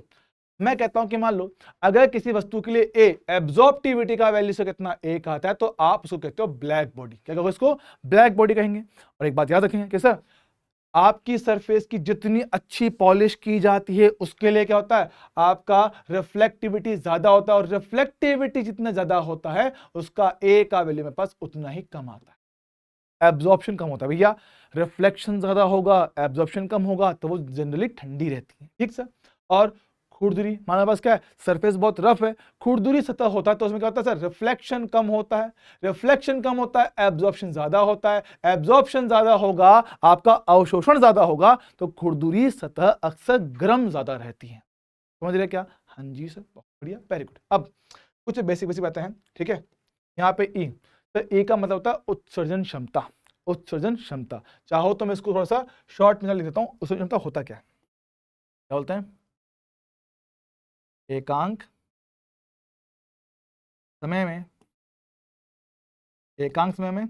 Speaker 1: मैं कहता हूं कि मान लो अगर किसी वस्तु के लिए ए एब्जॉर्प्टिविटी का वैल्यू से कितना एक आता है तो आप उसको कहते हो ब्लैक बॉडी। क्या कहोगे इसको? ब्लैक बॉडी कहेंगे। और एक बात याद रखेंगे कि सर आपकी सरफेस की जितनी अच्छी पॉलिश की जाती है उसके लिए क्या होता है, आपका रिफ्लेक्टिविटी ज्यादा होता है, और रिफ्लेक्टिविटी जितना ज्यादा होता है उसका ए का वैल्यू मेरे पास उतना ही कम आता है। एब्जॉर्प्शन कम होता है भैया, रिफ्लेक्शन ज्यादा होगा, एब्जॉर्प्शन कम होगा, तो वो जनरली ठंडी रहती है, ठीक सर। और खुरदुरी, हमारे पास क्या है, सरफेस बहुत रफ है, खुरदुरी सतह होता है, तो उसमें क्या होता है सर, रिफ्लेक्शन कम होता है, रिफ्लेक्शन कम होता है, एब्जॉर्प्शन ज्यादा होता है, एब्जॉर्प्शन ज्यादा होगा, आपका अवशोषण ज्यादा होगा, तो खुरदुरी सतह अक्सर गर्म ज्यादा रहती है। समझ रहे क्या? हाँ जी सर, बहुत बढ़िया, वेरी गुड। अब कुछ बेसिक बेसिक बातें हैं, ठीक है। यहाँ पे ई, तो ई का मतलब होता है उत्सर्जन क्षमता। उत्सर्जन क्षमता, चाहो तो मैं इसको थोड़ा सा शॉर्ट में लिख देता हूँ। उत्सर्जन क्षमता होता क्या है, क्या बोलते हैं, एकांक समय में, एकांक समय में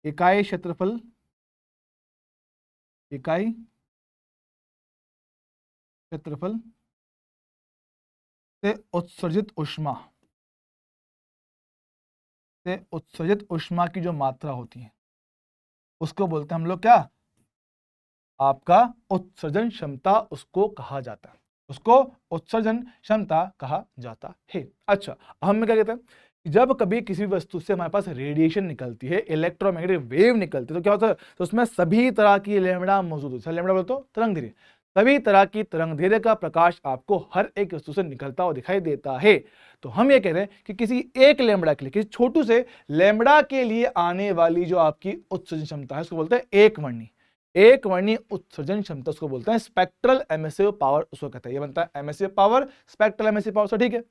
Speaker 1: इकाई क्षेत्रफल, इकाई क्षेत्रफल से उत्सर्जित ऊष्मा, से उत्सर्जित ऊष्मा की जो मात्रा होती है उसको बोलते हैं हम लोग क्या, आपका उत्सर्जन क्षमता उसको कहा जाता है, उसको उत्सर्जन क्षमता कहा जाता है। अच्छा, हम क्या कहते हैं कि जब कभी किसी वस्तु से हमारे पास रेडिएशन निकलती है, इलेक्ट्रोमैग्नेटिक वेव निकलती है, तो क्या होता है, तो उसमें सभी तरह की लैम्बडा मौजूद होती है। लैम्बडा बोलते हो तरंग दैर्घ्य, सभी तरह की तरंग दैर्घ्य का प्रकाश आपको हर एक वस्तु से निकलता हुआ दिखाई देता है। तो हम ये कह रहे हैं कि किसी एक लैम्बडा के लिए, किसी छोटू से लैम्बडा के लिए आने वाली जो आपकी उत्सर्जन क्षमता है उसको बोलते हैं एक वर्णी, एक वर्णीय उत्सर्जन क्षमता उसको बोलते हैं स्पेक्ट्रल एमिसिव पावर, उसको कहते हैं, ये बनता है emissive power, spectral emissive power. ठीक है।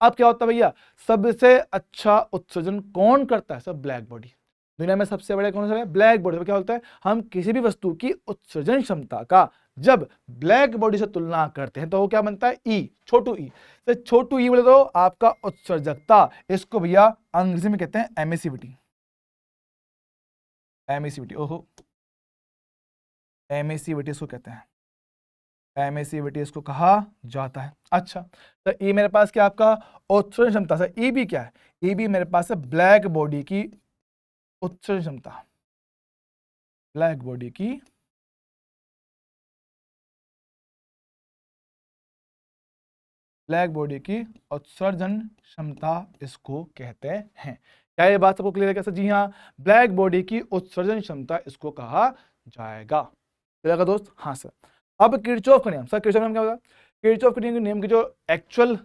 Speaker 1: अब क्या होता है भैया, सबसे अच्छा उत्सर्जन कौन करता है? सब ब्लैक बॉडी। दुनिया में सबसे बड़े कौन सा है? Black body. तो क्या होता है, हम किसी भी वस्तु की उत्सर्जन क्षमता का जब ब्लैक बॉडी से तुलना करते हैं तो वो क्या बनता है? ई, छोटू ई। तो छोटू ई बोले तो आपका उत्सर्जकता, इसको भैया अंग्रेजी में कहते हैं एमिसिविटी। एमिसिविटी, ओहो, एमिसिविटी इसको कहते हैं, एमिसिविटी इसको कहा जाता है। अच्छा, तो ई मेरे पास क्या आपका उत्सर्जन क्षमता से, ई भी क्या है, ई भी मेरे पास है ब्लैक बॉडी की उत्सर्जन क्षमता, ब्लैक बॉडी की उत्सर्जन क्षमता इसको कहते हैं। क्या ये बात सबको क्लियर है? कैसे? जी हाँ, ब्लैक बॉडी की उत्सर्जन क्षमता इसको कहा जाएगा। चलेगा दोस्त? हाँ सर। अब किरचॉफ का नियम, सर किरचॉफ का नियम क्या होगा? किरचॉफ के नियम की जो एक्चुअल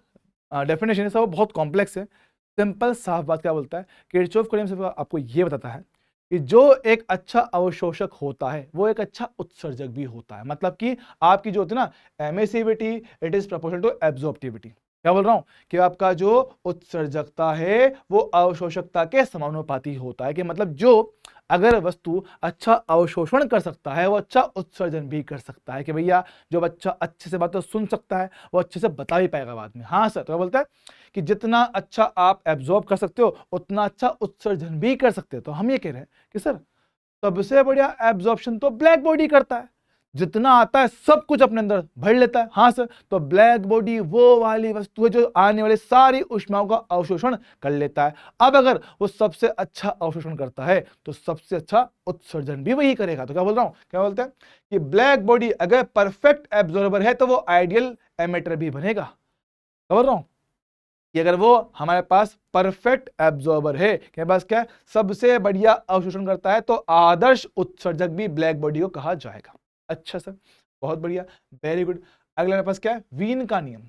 Speaker 1: डेफिनेशन है सर वो बहुत कॉम्प्लेक्स है। सिंपल साफ बात क्या बोलता है, किरचॉफ का नियम सिर्फ आपको ये बताता है कि जो एक अच्छा अवशोषक होता है वो एक अच्छा उत्सर्जक भी होता है। मतलब कि आपकी जो होती है ना emissivity, it is proportional to absorptivity. क्या बोल रहा हूं कि आपका जो उत्सर्जकता है वो अवशोषकता के समानुपाती होता है। कि मतलब जो अगर वस्तु अच्छा अवशोषण कर सकता है वो अच्छा उत्सर्जन भी कर सकता है। कि भैया जो बच्चा अच्छे से बातें सुन सकता है वो अच्छे से बता भी पाएगा बाद में। हाँ सर, तो क्या बोलता है कि जितना अच्छा आप एब्जॉर्ब कर सकते हो उतना अच्छा उत्सर्जन भी कर सकते हो। तो हम ये कह रहे हैं कि सर सबसे बढ़िया एब्जॉर्प्शन तो ब्लैक बॉडी करता है, जितना आता है सब कुछ अपने अंदर भर लेता है। हाँ सर, तो ब्लैक बॉडी वो वाली वस्तु है जो आने वाले सारी ऊष्माओं का अवशोषण कर लेता है। अब अगर वो सबसे अच्छा अवशोषण करता है तो सबसे अच्छा उत्सर्जन भी वही करेगा। तो क्या बोल रहा हूं, क्या बोलते हैं कि ब्लैक बॉडी अगर परफेक्ट एब्जॉर्बर है तो वो आइडियल एमिटर भी बनेगा। क्या बोल रहा हूं कि अगर वो हमारे पास परफेक्ट एब्जॉर्बर है, के पास क्या सबसे बढ़िया अवशोषण करता है, तो आदर्श उत्सर्जक भी ब्लैक बॉडी को कहा जाएगा। अच्छा सर, बहुत बढ़िया, वेरी गुड। अगला मेरे पास क्या है? वीन का नियम।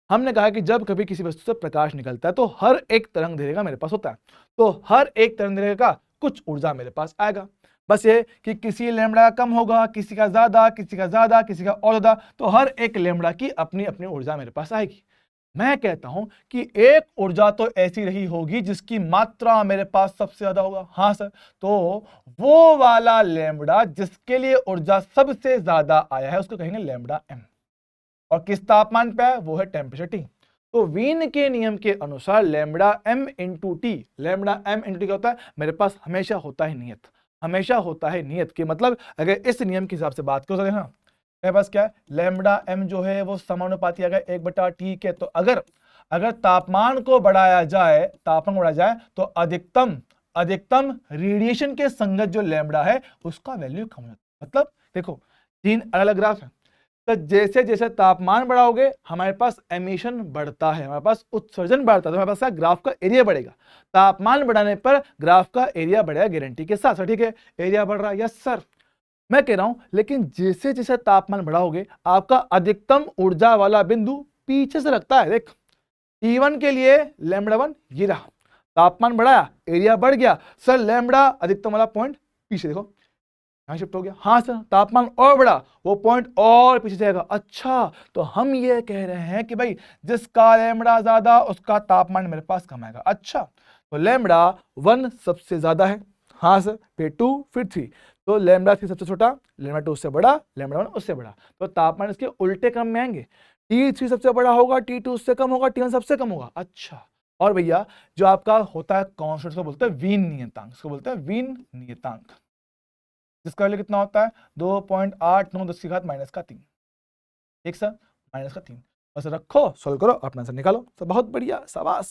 Speaker 1: हमने कहा कि जब कभी किसी वस्तु से प्रकाश निकलता है तो हर एक तरंग दैर्घ्य का मेरे पास होता है, तो हर एक तरंग दैर्घ्य का कुछ ऊर्जा मेरे पास आएगा। बस ये कि किसी लैम्बडा कम होगा, किसी का ज्यादा, किसी का ज्यादा, किसी का और ज्यादा, तो हर एक लैम्बडा की अपनी अपनी ऊर्जा मेरे पास आएगी। मैं कहता हूं कि एक ऊर्जा तो ऐसी रही होगी जिसकी मात्रा मेरे पास सबसे ज्यादा होगा। हाँ सर, तो वो वाला लैम्ब्डा जिसके लिए ऊर्जा सबसे ज्यादा आया है उसको कहेंगे लैम्ब्डा एम। और किस तापमान पे है? वो है टेम्परेचर टी। तो वीन के नियम के अनुसार lambda m into t, lambda m into t क्या होता है? मेरे पास हमेशा होता है नियत, हमेशा होता है नियत के मतलब अगर इस नियम के हिसाब से बात करो तो देखना मेरे पास क्या है, लैम्ब्डा एम जो है वो समानुपाती आ गया 1/t के। तो अगर अगर तापमान को बढ़ाया जाए, तापमान बढ़ाया जाए तो अधिकतम अधिकतम रेडिएशन के संगत जो लैम्ब्डा है उसका वैल्यू कम होता है। मतलब देखो तीन अलग अलग ग्राफ है, तो जैसे जैसे तापमान बढ़ाओगे हमारे पास एमिशन बढ़ता है, हमारे पास उत्सर्जन बढ़ता है, तो हमारे पास ग्राफ का एरिया बढ़ेगा। तापमान बढ़ाने पर ग्राफ का एरिया बढ़ेगा गारंटी के साथ। ठीक है, एरिया बढ़ रहा है, यस सर मैं कह रहा हूं, लेकिन जैसे जैसे तापमान बढ़ाओगे आपका अधिकतम ऊर्जा वाला बिंदु पीछे से लगता है। देख T1 के लिए लैम्ब्डा 1 ये रहा, तापमान बढ़ाया एरिया बढ़ गया, सर लैम्ब्डा अधिकतम वाला पॉइंट पीछे देखो यहां शिफ्ट हो गया। हाँ सर तापमान और बढ़ा वो पॉइंट और पीछे जाएगा। अच्छा, तो हम ये कह रहे हैं कि भाई जिसका लैम्ब्डा ज्यादा उसका तापमान मेरे पास कम आएगा। अच्छा, तो लैम्ब्डा 1 सबसे ज्यादा है, हाँ सर, फिर 2 फिर 3, तो लैम्ब्डा 3 सबसे छोटा, लैम्ब्डा 2 उससे बड़ा, लैम्ब्डा 1 उससे बड़ा, तो तापमान इसके उल्टे क्रम में आएंगे। T3 सबसे बड़ा होगा, T2 उससे कम होगा, T1 सबसे कम होगा। अच्छा, और भैया जो आपका होता है कांस्टेंट उसको बोलते हैं वीन नियतांक, उसको बोलते हैं वीन नियतांक, जिसका वैल्यू कितना होता है 2.89×10⁻³ ठीक सर, -3। बस रखो, सोल्व करो, अपना आंसर निकालो। तो बहुत बढ़िया, शाबाश।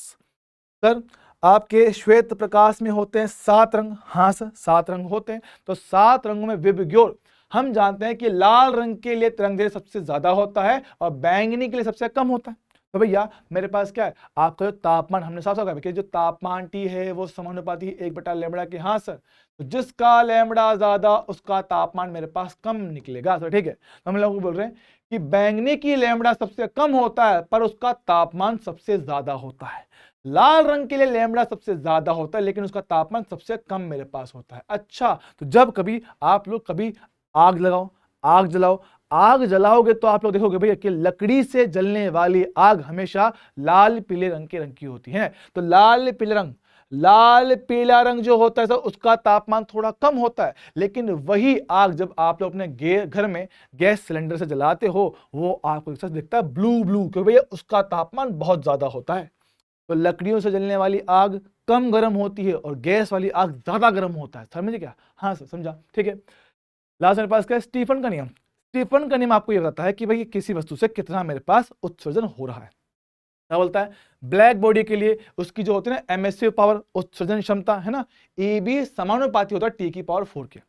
Speaker 1: सर आपके श्वेत प्रकाश में होते हैं 7 रंग, हाँ सर 7 रंग होते हैं। तो 7 रंगों में विबग्योर हम जानते हैं कि लाल रंग के लिए तरंगदैर्घ्य सबसे ज्यादा होता है और बैंगनी के लिए सबसे कम होता है। तो भैया मेरे पास क्या है, आपका जो तापमान हमने साफ साफ कहा कि जो तापमान T है वो समानुपाती 1/λ के। हाँ सर, तो जिसका लैम्ब्डा ज्यादा उसका तापमान मेरे पास कम निकलेगा। सर ठीक है, तो हम लोग बोल रहे हैं कि बैंगनी की लैम्ब्डा सबसे कम होता है पर उसका तापमान सबसे ज्यादा होता है। लाल रंग के लिए लैम्ब्डा सबसे ज्यादा होता है लेकिन उसका तापमान सबसे कम मेरे पास होता है। अच्छा, तो जब कभी आप लोग कभी आग लगाओ, आग जलाओ, आग जलाओगे तो आप लोग देखोगे भैया कि लकड़ी से जलने वाली आग हमेशा लाल पीले रंग के रंग की होती है। तो लाल पीले रंग, लाल पीला रंग जो होता है उसका तापमान थोड़ा कम होता है, लेकिन वही आग जब आप लोग अपने घर में गैस सिलेंडर से जलाते हो वो आपको दिखता है ब्लू ब्लू, क्योंकि भैया उसका तापमान बहुत ज्यादा होता है। तो लकड़ियों से जलने वाली आग कम गर्म होती है और गैस वाली आग ज्यादा गर्म होता है। समझे क्या? हाँ सर समझा, ठीक है। लास्ट मेरे पास क्या है, स्टीफन का नियम। स्टीफन का नियम आपको ये बताता है कि भाई किसी वस्तु से कितना मेरे पास उत्सर्जन हो रहा है। क्या बोलता है, ब्लैक बॉडी के लिए उसकी जो होती है ना एमिसिव पावर, उत्सर्जन क्षमता है ना, ए बी समानुपाती होता है टी की पावर 4 के।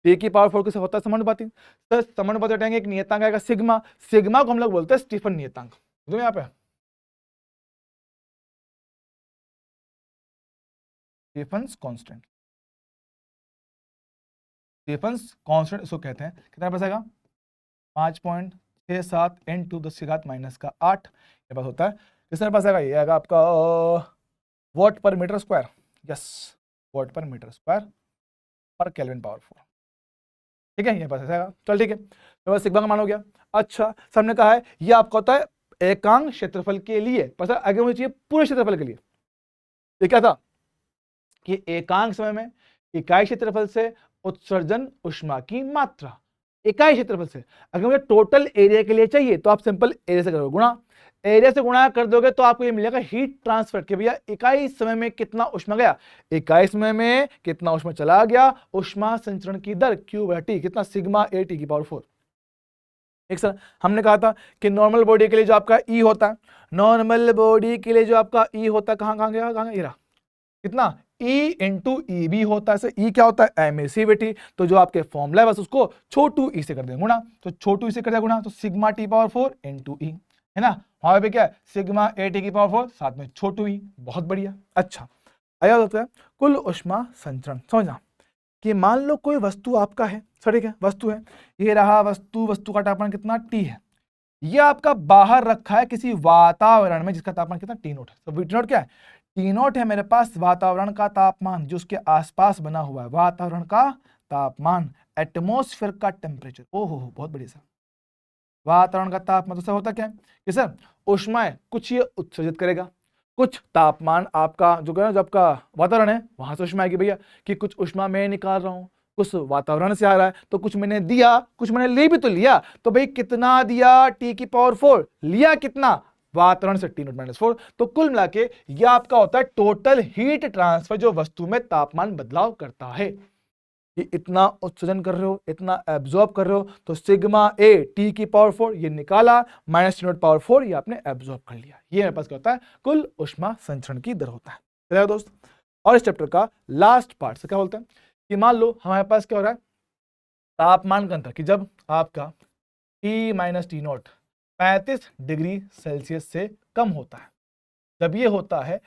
Speaker 1: टी की पावर 4 किसे होता है समानुपाती। सर समानुपाती हटाएंगे एक नियतांक आएगा सिग्मा, सिग्मा को हम लोग बोलते हैं स्टीफन नियतांक। तो यहाँ पे स्टीफन्स कांस्टेंट, स्टीफन्स कांस्टेंट इसको कहते हैं। कितना पास आएगा 5.67 × 10⁻⁸ ये पास होता है। किसके पास आएगा, ये आएगा आपका watt per metre square, yes watt per metre square per kelvin power 4, ठीक है, ये पास आएगा। चल ठीक है, तो बस सिग्मा का मान हो गया। अच्छा, सबने कहा है ये आपका होता है एकांक क्षेत्रफल के लिए, पता आगे मुझे चाहिए पूरे क्षेत्रफल के लिए। ये क्या था कि एकांक समय में इकाई क्षेत्रफल से उत्सर्जन ऊष्मा की मात्रा, इकाई क्षेत्रफल से। अगर मुझे टोटल एरिया के लिए चाहिए तो आप सिंपल एरिया से करोगे गुणा, एरिया से गुणा कर दोगे तो आपको ये मिलेगा हीट ट्रांसफर के भैया इकाई समय में कितना ऊष्मा गया, इकाई समय में कितना ऊष्मा चला गया, ऊष्मा संचरण की दर Q/T कितना सिग्मा A T की पावर 4। एक सर हमने कहा था कि नॉर्मल बॉडी के लिए जो आपका E होता है, नॉर्मल बॉडी के लिए जो आपका E होता है कहां गया, कहां गया, कितना E इंटू ई बी होता है। E क्या होता है एमिसिविटी, तो जो आपके फॉर्मूला है बस उसको छोटू ई से कर देंगे गुणा, तो छोटू ई से कर दिया गुणा, तो सिग्मा टी पावर 4 इंटू ई है ना, वहां पे क्या है सिग्मा ए टी की पावर 4 साथ में छोटू ई, बहुत बढ़िया। अच्छा, आया होता है कुल ऊष्मा संचरण। समझना कि मान लो कोई वस्तु आपका है, ठीक है वस्तु है, ये रहा वस्तु, वस्तु का तापमान कितना T है, ये आपका बाहर रखा है किसी वातावरण में जिसका तापमान कितना T नोट है। तो T नोट क्या है, T नोट है मेरे पास वातावरण का तापमान जो उसके आसपास बना हुआ है, वातावरण का तापमान, एटमॉस्फेयर का टेम्परेचर। ओहो बहुत बढ़िया सर, वातावरण का तापमान तो सर होता क्या है कि सर ऊष्मा है कुछ ये उत्सर्जित करेगा, कुछ तापमान आपका जो है ना, जो आपका वातावरण है वहां से ऊष्मा आएगी भैया, कि कुछ ऊष्मा मैं निकाल रहा हूँ, कुछ वातावरण से आ रहा है, तो कुछ मैंने दिया, कुछ मैंने ले भी तो लिया, तो भाई कितना दिया, T⁴, लिया कितना, वातावरण से T⁻⁴। तो कुल मिला के यह आपका होता है टोटल हीट ट्रांसफर जो वस्तु में तापमान बदलाव करता है। ये इतना उत्सर्जन कर रहे हो, इतना एब्जॉर्ब कर रहे हो, तो सिग्मा ए T⁴ ये निकाला, -T⁴ ये आपने एब्जॉर्ब कर लिया। ये मेरे पास क्या होता है, कुल ऊष्मा संचरण की दर होता है। चलिए दोस्त, और इस चैप्टर का लास्ट पार्ट से क्या बोलते हैं कि मान लो हमारे पास क्या हो रहा है, तापमान का अंतर, कि जब आपका T - T0 35 डिग्री सेल्सियस से कम होता है, जब ये होता है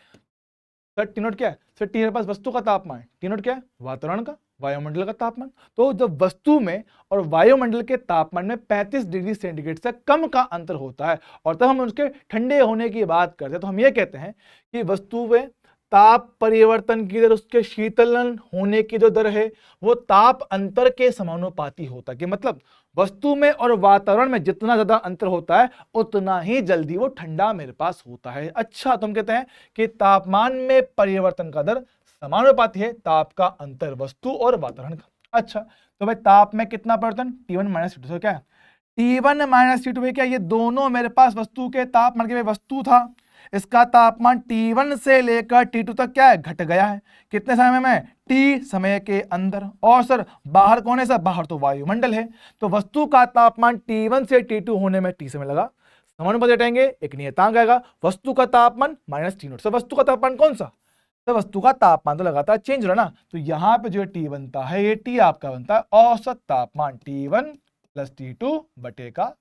Speaker 1: सर T0 क्या है, सर T मेरे पास वस्तु का तापमान, T0 क्या है, वातावरण का, वायुमंडल का तापमान। तो जब वस्तु में और वायुमंडल के तापमान में 35 डिग्री सेंटीग्रेड से कम का अंतर होता है, और तब हम उसके ठंडे होने की बात करते हैं, तो हम ये कहते हैं कि वस्तु में ताप परिवर्तन की दर, उसके शीतलन होने की जो दर है वो ताप अंतर के समानुपाती होता है। कि मतलब वस्तु में और वातावरण में जितना ज्यादा अंतर होता है उतना ही जल्दी वो ठंडा मेरे पास होता है। अच्छा, तो हम कहते हैं कि तापमान में परिवर्तन का दर समानुपाती है ताप का अंतर वस्तु और वातावरण का। अच्छा, तो भाई ताप में कितना परिवर्तन, T1 - T2, तो क्या है T1 - T2 क्या, ये दोनों मेरे पास वस्तु के तापमान के, वस्तु था इसका तापमान T1 से लेकर T2 तक क्या है, घट गया है। कितने समय में, T समय के अंदर। और सर बाहर कौन है, सर बाहर तो वायुमंडल है, तो वस्तु का तापमान T1 से T2 होने में T समय लगा, समानुपाती हटाएंगे एक नियतांक आएगा, वस्तु का तापमान -T0। सर वस्तु का तापमान कौन सा, तो वस्तु का तापमान तो लगातार चेंज हो रहा ना, तो यहाँ पे जो T बनता है ये T आपका बनता है औसत तापमान, T1 + T2 बटे का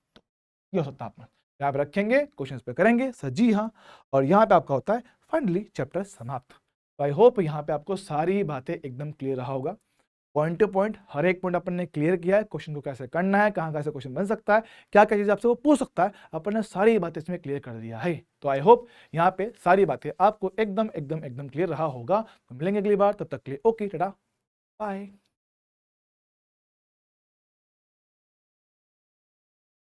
Speaker 1: ये औसत तापमान। यहाँ पे रखेंगे, क्वेश्चंस पे करेंगे सर जी हाँ, और यहाँ पे आपका होता है फाइनली चैप्टर समाप्त। तो आई होप यहाँ पे आपको सारी बातें एकदम क्लियर रहा होगा, पॉइंट टू पॉइंट हर एक पॉइंट अपन ने क्लियर किया है, क्वेश्चन को कैसे करना है, कहाँ कैसे क्वेश्चन बन सकता है, क्या क्या चीज़ आपसे वो पूछ सकता है, अपन ने सारी बातें इसमें क्लियर कर दिया है। तो आई होप यहाँ पे सारी बातें आपको एकदम एकदम एकदम क्लियर रहा होगा। तो मिलेंगे अगली बार, तब तक के लिए ओके टाटा बाय।